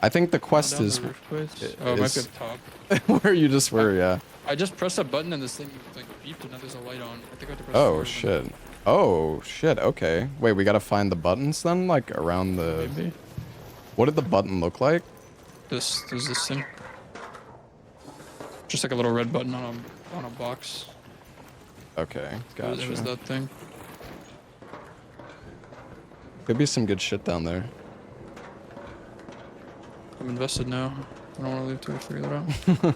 [SPEAKER 1] I think the quest
[SPEAKER 10] Down
[SPEAKER 1] is...
[SPEAKER 10] the roof plates? Oh, it might be
[SPEAKER 1] is
[SPEAKER 10] up top.
[SPEAKER 1] where you just were, yeah.
[SPEAKER 10] I just pressed a button and this thing like beeped and now there's a light on. I think I have to press
[SPEAKER 1] Oh,
[SPEAKER 10] forward
[SPEAKER 1] shit. Oh, shit, okay. Wait, we gotta find the buttons then? Like, around the...
[SPEAKER 10] Maybe.
[SPEAKER 1] What did the button look like?
[SPEAKER 10] There's this thing. Just like a little red button on a box.
[SPEAKER 1] Okay, gotcha.
[SPEAKER 10] It was that thing.
[SPEAKER 1] Could be some good shit down there.
[SPEAKER 10] I'm invested now. I don't want to leave till I figure that out.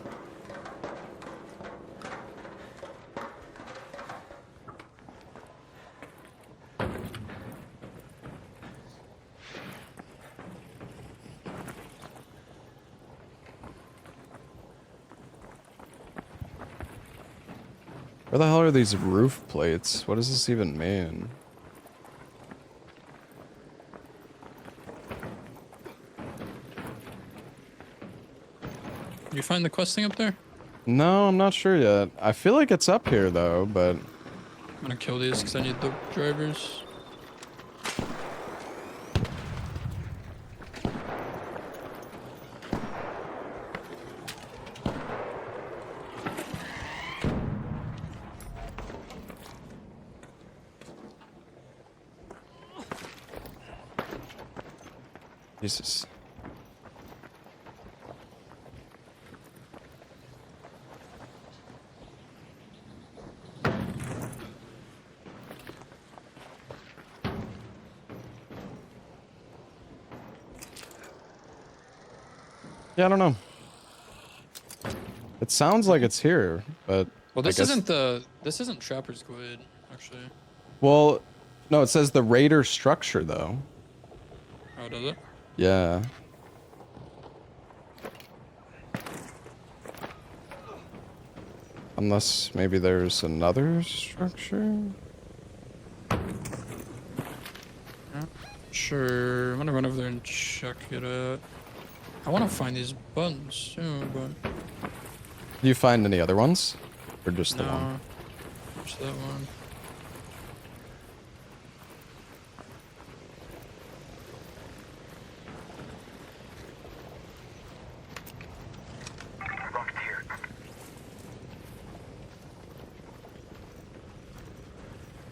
[SPEAKER 1] Where the hell are these roof plates? What does this even mean?
[SPEAKER 10] Did you find the quest thing up there?
[SPEAKER 1] No, I'm not sure yet. I feel like it's up here though, but
[SPEAKER 10] I'm gonna kill these because I need the drivers.
[SPEAKER 1] Jesus. Yeah, I don't know. It sounds like it's here, but
[SPEAKER 10] Well,
[SPEAKER 1] I
[SPEAKER 10] this
[SPEAKER 1] guess...
[SPEAKER 10] isn't Trapper's Glade, actually.
[SPEAKER 1] Well, no, it says the Raider structure though.
[SPEAKER 10] Oh, does it?
[SPEAKER 1] Yeah. Unless maybe there's another structure?
[SPEAKER 10] Sure. I'm gonna run over there and check it out. I want to find these buttons too, but...
[SPEAKER 1] Do you find any other ones? Or just the one?
[SPEAKER 10] No. Just that one.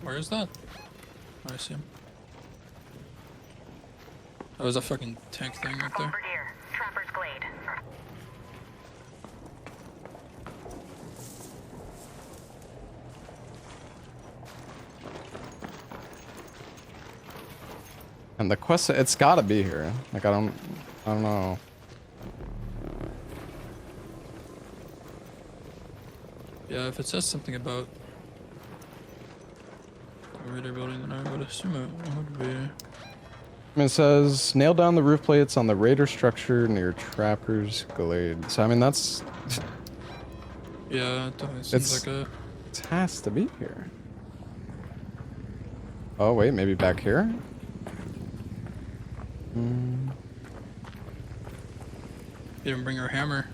[SPEAKER 10] Where is that? Oh, I see him. That was a fucking tank thing right there.
[SPEAKER 2] Bombardier, Trapper's Glade.
[SPEAKER 1] And the quest, it's gotta be here. Like, I don't know.
[SPEAKER 10] Yeah, if it says something about the radar building, then I would assume it would be.
[SPEAKER 1] It says, nail down the roof plates on the Raider structure near Trapper's Glade. So, I mean, that's...
[SPEAKER 10] Yeah, it definitely seems like a...
[SPEAKER 1] It has to be here. Oh, wait, maybe back here?
[SPEAKER 10] You didn't bring her hammer.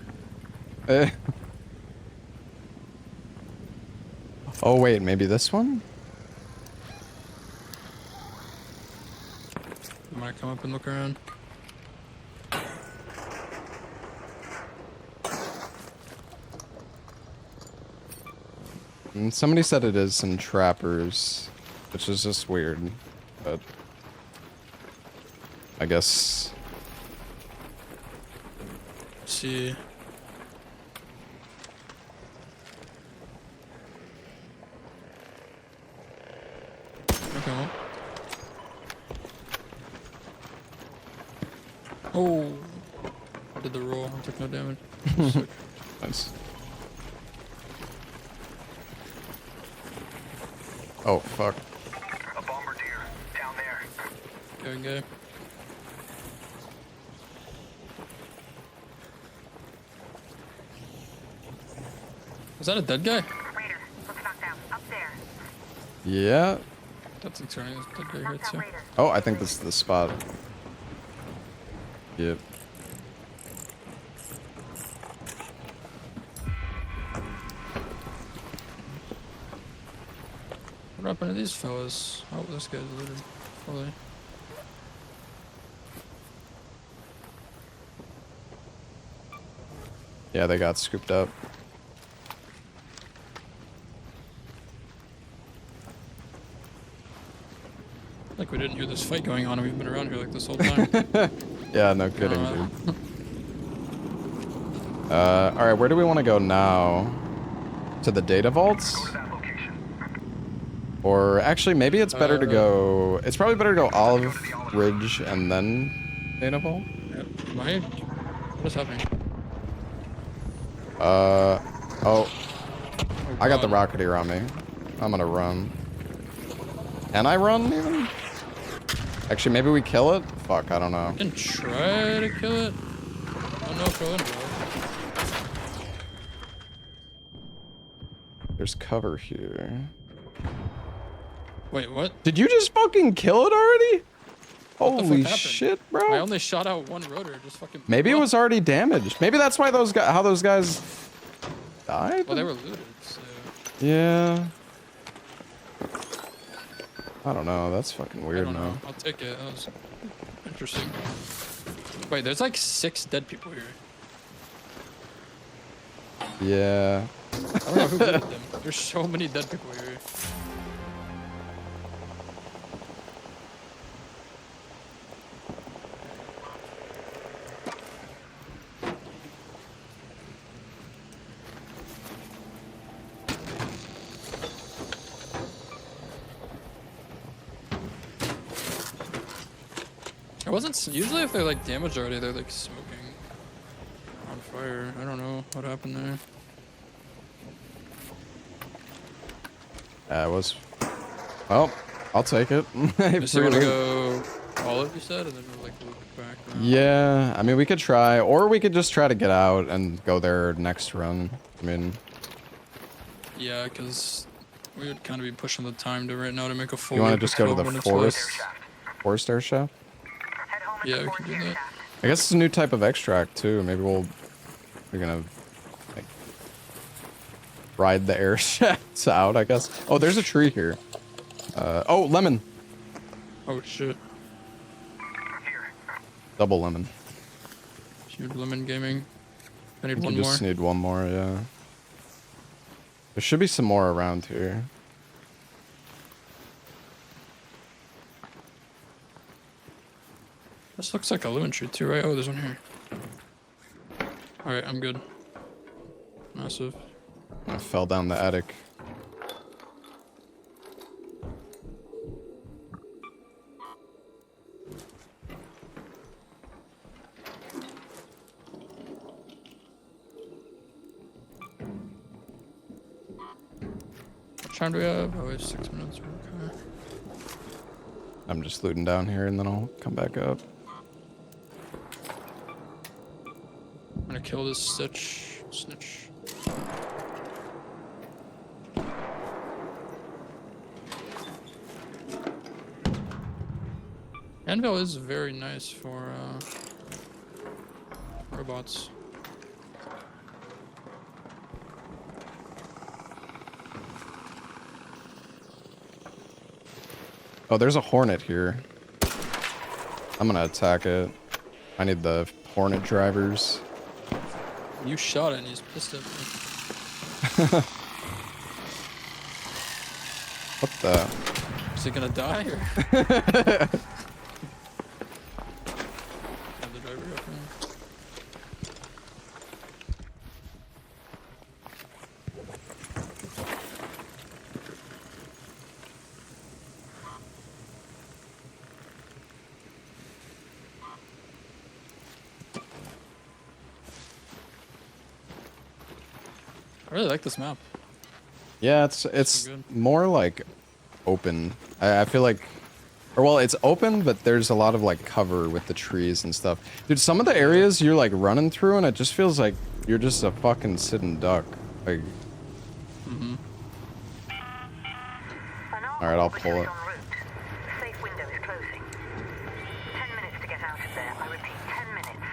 [SPEAKER 1] Oh, wait, maybe this one?
[SPEAKER 10] I might come up and look around.
[SPEAKER 1] And somebody said it is in Trappers, which is just weird, but I guess.
[SPEAKER 10] Let's see. Okay. Well. Oh, I did the roll. I took no damage. Sick.
[SPEAKER 1] Nice. Oh, fuck.
[SPEAKER 3] A bombardier down there.
[SPEAKER 10] Okay. Is that a dead guy?
[SPEAKER 2] Raider, looks knocked out. Up there.
[SPEAKER 1] Yeah.
[SPEAKER 10] That's concerning. There's a dead guy here too.
[SPEAKER 1] Oh, I think this is the spot. Yep.
[SPEAKER 10] What happened to these fellas? Oh, this guy's looted fully.
[SPEAKER 1] Yeah, they got scooped up.
[SPEAKER 10] Like we didn't hear this fight going on and we've been around here like this whole time.
[SPEAKER 1] Yeah, no kidding, dude. Alright, where do we want to go now? To the data vaults? Or actually, maybe it's better to go... It's probably better to go Olive Ridge and then data vault?
[SPEAKER 10] Yep. What is happening?
[SPEAKER 1] Oh. I got the Rocketeer on me. I'm gonna run. Can I run, even? Actually, maybe we kill it? Fuck, I don't know.
[SPEAKER 10] I can try to kill it. I don't know if it'll end well.
[SPEAKER 1] There's cover here.
[SPEAKER 10] Wait, what?
[SPEAKER 1] Did you just fucking kill it already?
[SPEAKER 10] What the fuck
[SPEAKER 1] Holy
[SPEAKER 10] happened?
[SPEAKER 1] shit,
[SPEAKER 10] I
[SPEAKER 1] bro.
[SPEAKER 10] only shot out one rotor. Just fucking.
[SPEAKER 1] Maybe it
[SPEAKER 10] blew up.
[SPEAKER 1] was already damaged. Maybe that's why how those guys died?
[SPEAKER 10] Well, they were looted, so.
[SPEAKER 1] Yeah. I don't know. That's fucking
[SPEAKER 10] I
[SPEAKER 1] weird
[SPEAKER 10] don't know.
[SPEAKER 1] now.
[SPEAKER 10] I'll take it. That was interesting. Wait, there's like 6 dead people here.
[SPEAKER 1] Yeah.
[SPEAKER 10] I don't know who looted them. There's so many dead people here. It wasn't. Usually, if they're like damaged already, they're like smoking on fire. I don't know what happened there.
[SPEAKER 1] Yeah, it was. Well, I'll take it.
[SPEAKER 10] So you want to go olive, you said, and then we'll like loop back around?
[SPEAKER 1] Yeah, I mean, we could try, or we could just try to get out and go there next run. I mean,
[SPEAKER 10] Yeah, because we would kind of be pushing the time to right now to make a full.
[SPEAKER 1] you want to
[SPEAKER 10] loop
[SPEAKER 1] just
[SPEAKER 10] of
[SPEAKER 1] go to
[SPEAKER 10] 12
[SPEAKER 1] the
[SPEAKER 10] minutes left.
[SPEAKER 1] forest air shaft?
[SPEAKER 10] Yeah, we can do that.
[SPEAKER 1] I guess it's a new type of extract too. Maybe we're gonna like ride the air shafts out, I guess. Oh, there's a tree here. Oh, lemon.
[SPEAKER 10] Oh shit.
[SPEAKER 1] Double lemon.
[SPEAKER 10] Huge lemon gaming. I need
[SPEAKER 1] You
[SPEAKER 10] one more.
[SPEAKER 1] just need one more, yeah. There should be some more around here.
[SPEAKER 10] This looks like a lemon tree too, right? Oh, there's one here. Alright, I'm good. Massive.
[SPEAKER 1] I fell down the attic.
[SPEAKER 10] What time do we have? Oh, we have 6 minutes. Okay.
[SPEAKER 1] I'm just looting down here and then I'll come back up.
[SPEAKER 10] I'm gonna kill this snitch. Anvil is very nice for robots.
[SPEAKER 1] Oh, there's a hornet here. I'm gonna attack it. I need the hornet drivers.
[SPEAKER 10] You shot it and he's pissed at me.
[SPEAKER 1] What the?
[SPEAKER 10] Is he gonna die or? Have the driver up now. I really like this map.
[SPEAKER 1] Yeah, it's
[SPEAKER 10] good.
[SPEAKER 1] more like open. I feel like, or well, it's open, but there's a lot of like cover with the trees and stuff. Dude, some of the areas you're like running through and it just feels like you're just a fucking sitting duck. Like, all right, I'll pull it.
[SPEAKER 2] Safe window is closing. 10 minutes to get out of there. I repeat, 10 minutes.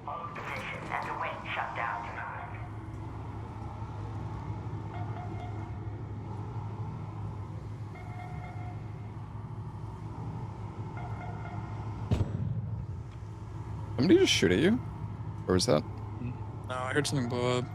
[SPEAKER 2] Hold position and the wing shut down tonight.
[SPEAKER 1] Somebody just shoot at you? Or was that?
[SPEAKER 10] No, I heard something blow up.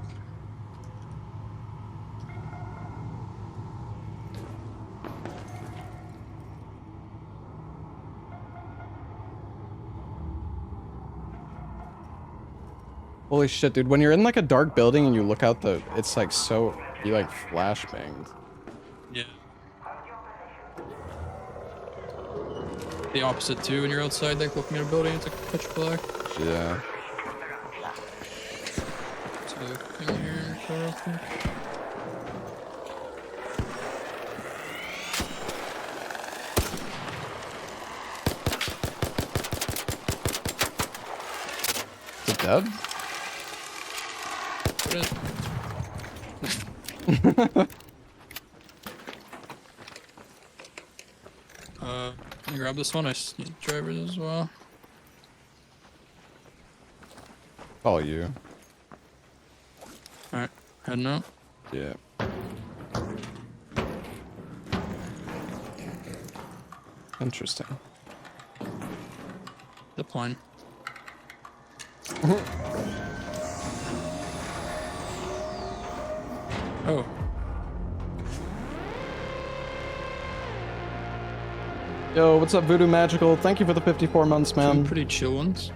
[SPEAKER 1] Holy shit, dude. When you're in like a dark building and you look out it's like so, you like flashbanged.
[SPEAKER 10] Yeah. The opposite too, when you're outside, like looking at a building, it's like pitch black.
[SPEAKER 1] Yeah.
[SPEAKER 10] So thing here, so real quick.
[SPEAKER 1] Is it dead?
[SPEAKER 10] Can you grab this one? I just need drivers as well.
[SPEAKER 1] All you.
[SPEAKER 10] Alright, heading out.
[SPEAKER 1] Yeah. Interesting.
[SPEAKER 10] Zip line. Oh.
[SPEAKER 1] Yo, what's up, Voodoo Magical? Thank you for the 54 months, man.
[SPEAKER 10] Two pretty chill ones.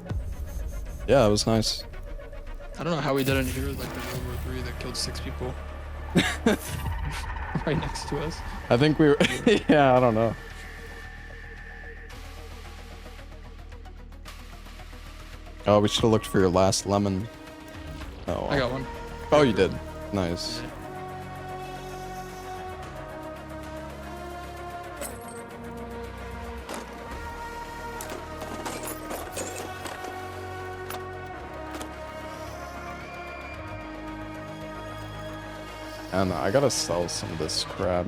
[SPEAKER 1] Yeah, it was nice.
[SPEAKER 10] I don't know how we didn't hear like the World War III that killed 6 people. Right next to us.
[SPEAKER 1] I think we were. Yeah, I don't know. Oh, we should have looked for your last lemon. Oh,
[SPEAKER 10] I got one.
[SPEAKER 1] Oh, you did. Nice.
[SPEAKER 10] Yeah.
[SPEAKER 1] And I gotta sell some of this crap.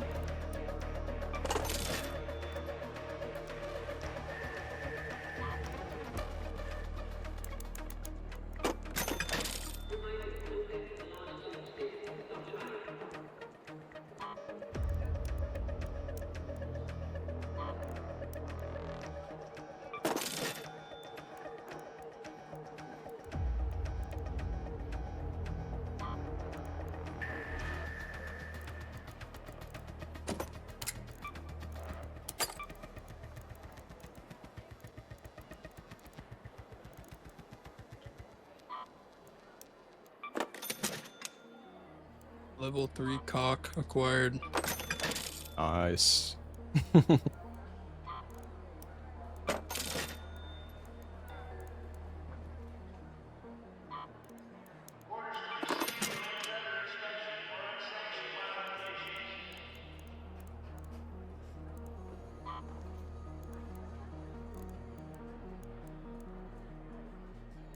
[SPEAKER 10] Level 3 cock acquired.
[SPEAKER 1] Nice.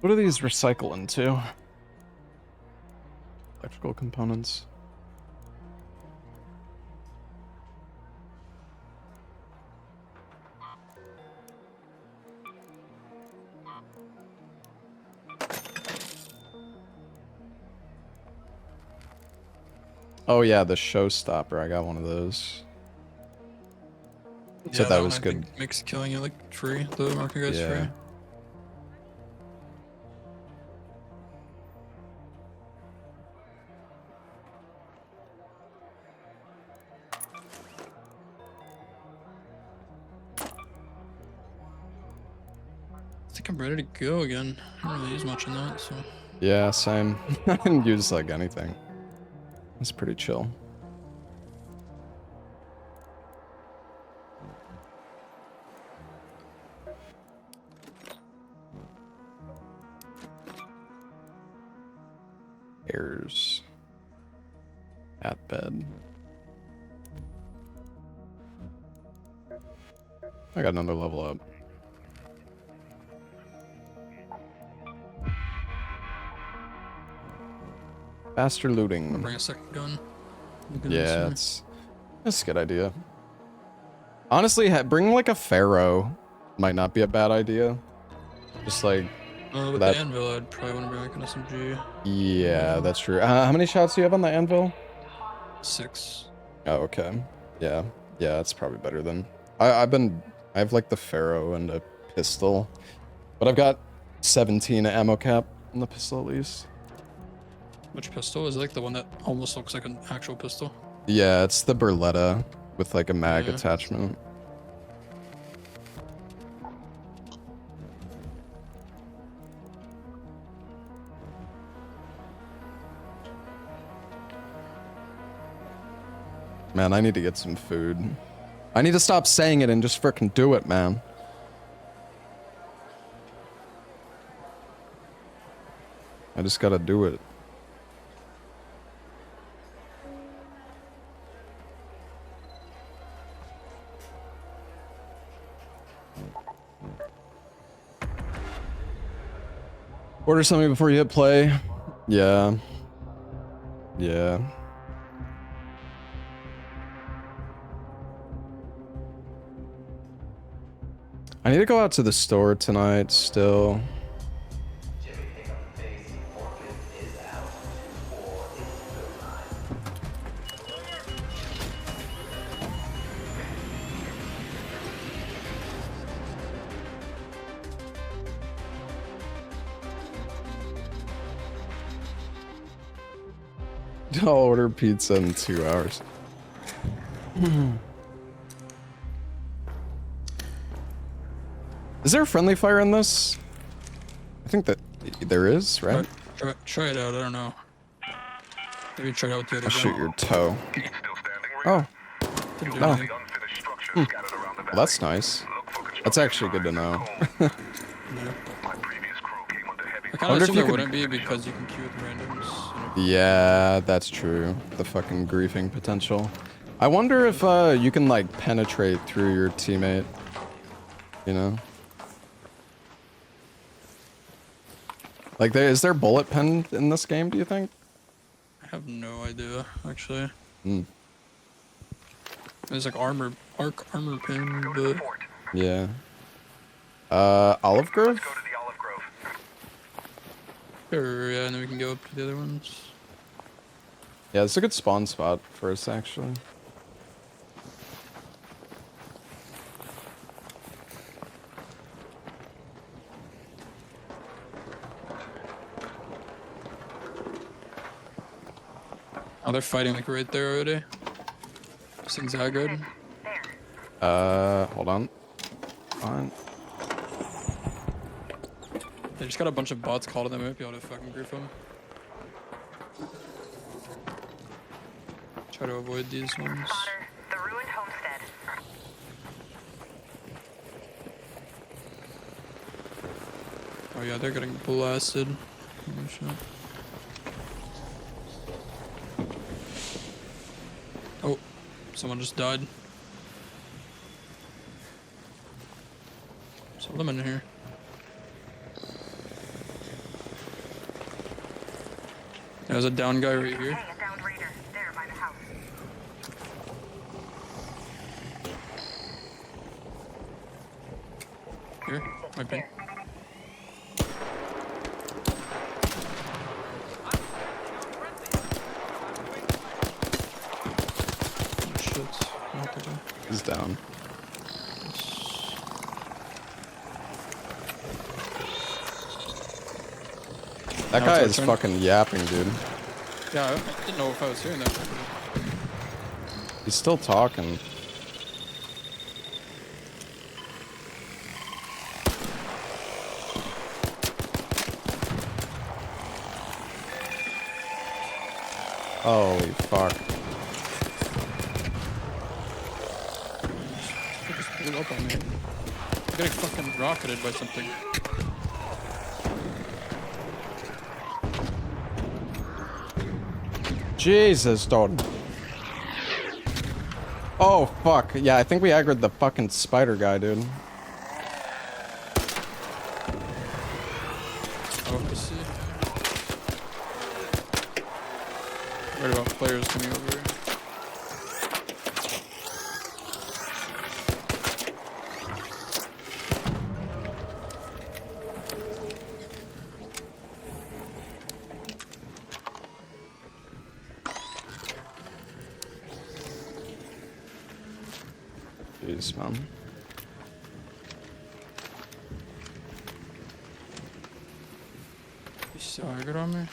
[SPEAKER 1] What do these recycle into? Electrical components. Oh yeah, the showstopper. I got one of those.
[SPEAKER 10] Yeah,
[SPEAKER 1] So that
[SPEAKER 10] one
[SPEAKER 1] was
[SPEAKER 10] I
[SPEAKER 1] good.
[SPEAKER 10] think makes killing it like free. The market guy's
[SPEAKER 1] Yeah.
[SPEAKER 10] free. I think I'm ready to go again. I don't really use much in that, so.
[SPEAKER 1] Yeah, same. I didn't use like anything. It's pretty chill. Errors. At bed. I got another level up. Faster
[SPEAKER 10] I'm
[SPEAKER 1] looting.
[SPEAKER 10] gonna bring a second gun.
[SPEAKER 1] Yeah, that's a good idea. Honestly, bring like a pharaoh. Might not be a bad idea. Just like
[SPEAKER 10] With
[SPEAKER 1] that.
[SPEAKER 10] the anvil, I'd probably want to bring like an SMG.
[SPEAKER 1] Yeah, that's true. How many shots do you have on the anvil?
[SPEAKER 10] 6.
[SPEAKER 1] Oh, okay. Yeah, yeah, that's probably better than. I have like the pharaoh and a pistol, but I've got 17 ammo cap on the pistol at least.
[SPEAKER 10] Which pistol? Is it like the one that almost looks like an actual pistol?
[SPEAKER 1] Yeah, it's the Berletta with like a mag
[SPEAKER 10] Yeah.
[SPEAKER 1] attachment. Man, I need to get some food. I need to stop saying it and just frickin' do it, man. I just gotta do it. Order something before you hit play. Yeah. Yeah. I need to go out to the store tonight still. I'll order pizza in 2 hours. Is there a friendly fire in this? I think that there is, right?
[SPEAKER 10] Try it out, I don't know. Maybe try it out with the other
[SPEAKER 1] I'll
[SPEAKER 10] gun.
[SPEAKER 1] shoot your toe. Oh. No. Well, that's nice. That's actually good to know.
[SPEAKER 10] I kind of assume there wouldn't be because you can queue with randoms.
[SPEAKER 1] Yeah, that's true. The fucking griefing potential. I wonder if you can like penetrate through your teammate. You know? Like, is there bullet pen in this game, do you think?
[SPEAKER 10] I have no idea, actually.
[SPEAKER 1] Hmm.
[SPEAKER 10] There's like armor pin, but...
[SPEAKER 1] Yeah. Olive Grove?
[SPEAKER 10] Sure, yeah, and then we can go up to the other ones.
[SPEAKER 1] Yeah, it's a good spawn spot for us, actually.
[SPEAKER 10] Oh, they're fighting like right there already. This thing's aggroed.
[SPEAKER 1] Hold on. Fine.
[SPEAKER 10] They just got a bunch of bots called and they might be able to fucking grief them. Try to avoid these ones.
[SPEAKER 2] The ruined homestead.
[SPEAKER 10] Oh yeah, they're getting blasted. Oh, shit. Oh, someone just died. There's a lemon in here. There's a down guy right here.
[SPEAKER 2] Hey, a downed raider. There, by the house.
[SPEAKER 10] Here, my ping. Oh shit. Not the guy.
[SPEAKER 1] He's down. That guy is fucking yapping, dude.
[SPEAKER 10] Yeah, I didn't know if I was hearing that.
[SPEAKER 1] He's still talking. Holy fuck.
[SPEAKER 10] He just blew up on me. I'm getting fucking rocketed by something.
[SPEAKER 1] Jesus, dude. Oh, fuck. Yeah, I think we aggroed the fucking spider guy, dude.
[SPEAKER 10] Oh, I see. Worried about players coming over.
[SPEAKER 1] Jeez, man.
[SPEAKER 10] You still aggroed on me?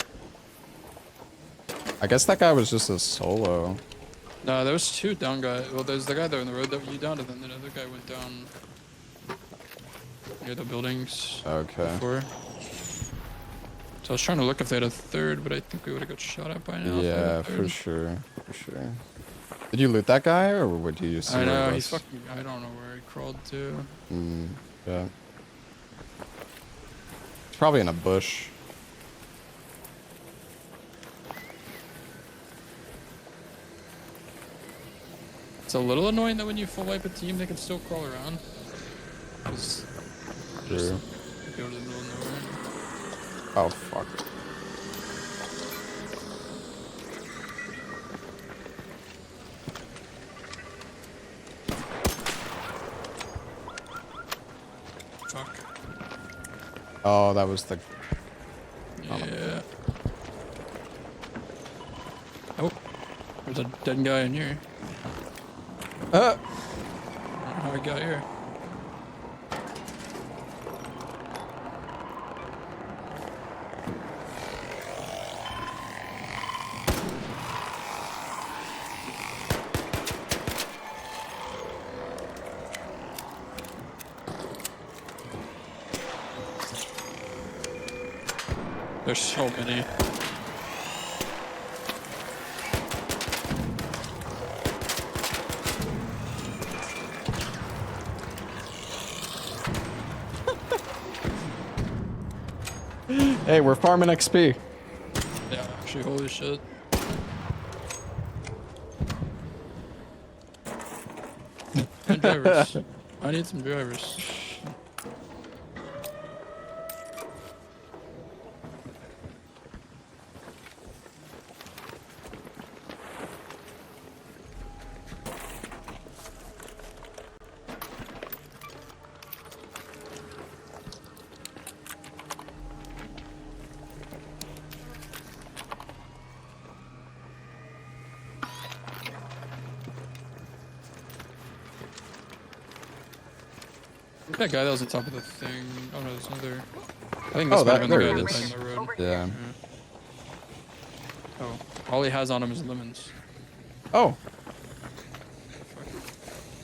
[SPEAKER 1] I guess that guy was just a solo.
[SPEAKER 10] No, there was two down guys. Well, there's the guy there on the road that you downed, and then the other guy went down near the buildings.
[SPEAKER 1] Okay.
[SPEAKER 10] Before. So I was trying to look if they had a third, but I think we would have got shot at by now.
[SPEAKER 1] Yeah, for sure. For sure. Did you loot that guy, or would you see
[SPEAKER 10] I
[SPEAKER 1] where
[SPEAKER 10] know,
[SPEAKER 1] he
[SPEAKER 10] he's
[SPEAKER 1] was?
[SPEAKER 10] fucking... I don't know where he crawled to.
[SPEAKER 1] Yeah. It's probably in a bush.
[SPEAKER 10] It's a little annoying that when you full wipe a team, they can still crawl around. Cause
[SPEAKER 1] True.
[SPEAKER 10] just go to the middle of nowhere.
[SPEAKER 1] Oh, fuck. Oh, that was the.
[SPEAKER 10] Yeah. Oh, there's a dead guy in here. I don't know how he got here. There's so many.
[SPEAKER 1] Hey, we're farming XP.
[SPEAKER 10] Yeah, actually, holy shit. And drivers. I need some drivers. That guy that was on top of the thing. Oh no, there's another. I think this might have been the guy that died in the road.
[SPEAKER 1] Yeah.
[SPEAKER 10] Oh, all he has on him is lemons.
[SPEAKER 1] Oh.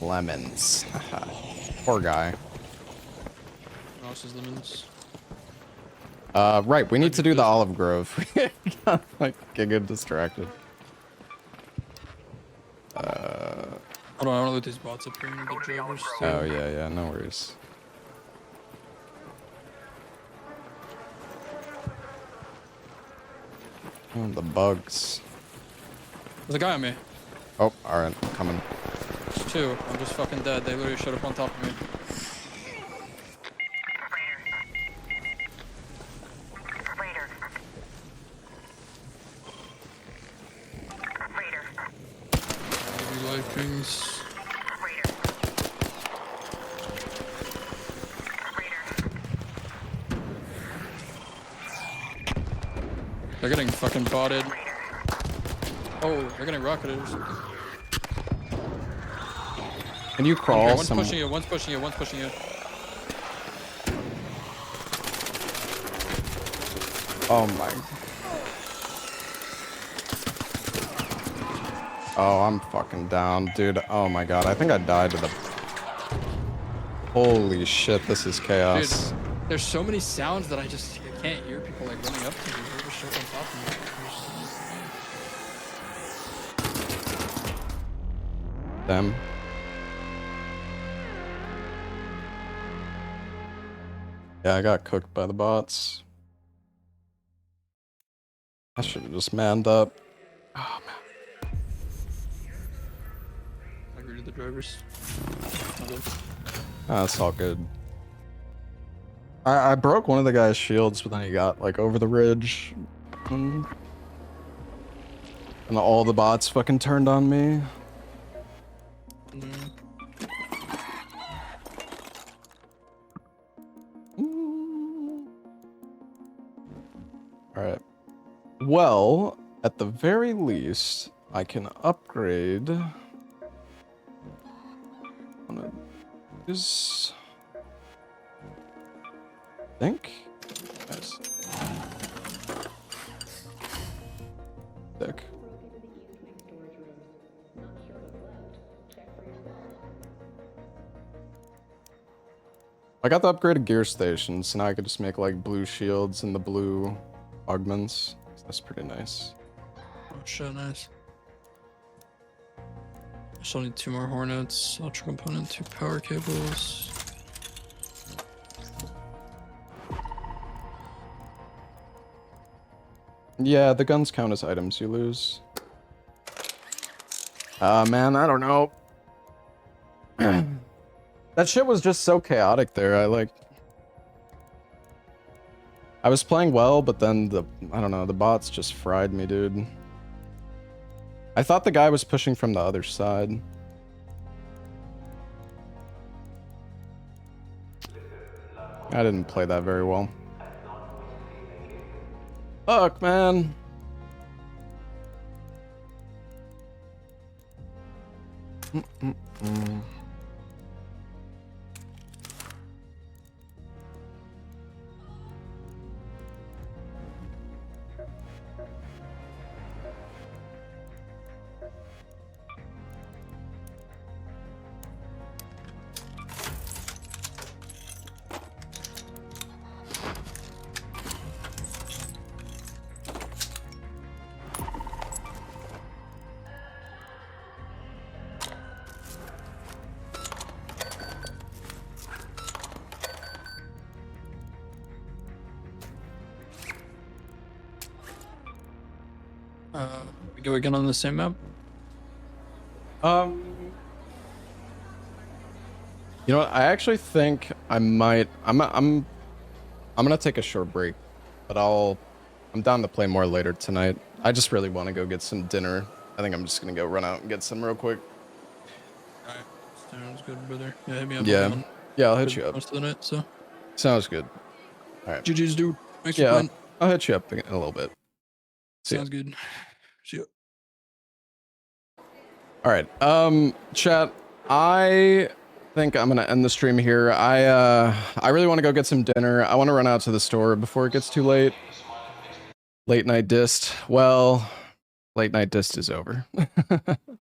[SPEAKER 1] Lemons. Poor guy.
[SPEAKER 10] What else is lemons?
[SPEAKER 1] Right, we need to do the olive grove. Like, get distracted.
[SPEAKER 10] Hold on, I wanna loot these bots up here and the drivers too.
[SPEAKER 1] Oh, yeah, no worries. Oh, the bugs.
[SPEAKER 10] There's a guy on me.
[SPEAKER 1] Oh, alright, coming.
[SPEAKER 10] There's two. I'm just fucking dead. They literally showed up on top of me. Life things. They're getting fucking botted. Oh, they're getting rocketed or something.
[SPEAKER 1] Can you crawl?
[SPEAKER 10] Okay, one's pushing you, one's pushing you, one's pushing you.
[SPEAKER 1] Oh my. Oh, I'm fucking down, dude. Oh my god, I think I died to the... Holy shit, this is chaos.
[SPEAKER 10] Dude, there's so many sounds that I can't hear people like running up to me. They're just on top of me.
[SPEAKER 1] Them. Yeah, I got cooked by the bots. I should have just manned up. Oh man.
[SPEAKER 10] I greeted the drivers.
[SPEAKER 1] That's all good. I broke one of the guy's shields, but then he got like over the ridge. And all the bots fucking turned on me. Alright. Well, at the very least, I can upgrade. Is think. Nice. Sick. I got the upgraded gear station, so now I could just make like blue shields and the blue augments. That's pretty nice.
[SPEAKER 10] Oh shit, nice. I still need 2 more hornets, ultra component, 2 power cables.
[SPEAKER 1] Yeah, the guns count as items you lose. Man, I don't know. That shit was just so chaotic there. I was playing well, but then I don't know, the bots just fried me, dude. I thought the guy was pushing from the other side. I didn't play that very well. Fuck, man. Mm-mm-mm.
[SPEAKER 10] We go again on the same map.
[SPEAKER 1] You know what? I actually think I might. I'm gonna take a short break, but I'm down to play more later tonight. I just really want to go get some dinner. I think I'm just gonna go run out and get some real quick.
[SPEAKER 10] Alright, sounds good, brother. Yeah, hit me up. I'll be
[SPEAKER 1] Yeah,
[SPEAKER 10] on
[SPEAKER 1] yeah, I'll hit you up.
[SPEAKER 10] most of the night. So
[SPEAKER 1] Sounds good. All right.
[SPEAKER 10] GG's, dude. Thanks for
[SPEAKER 1] Yeah,
[SPEAKER 10] playing.
[SPEAKER 1] I'll hit you up in a little bit. See ya.
[SPEAKER 10] Sounds good. See ya.
[SPEAKER 1] All right. Chat. I think I'm gonna end the stream here. I really want to go get some dinner. I want to run out to the store before it gets too late. Late night dist. Well, late night dist is over.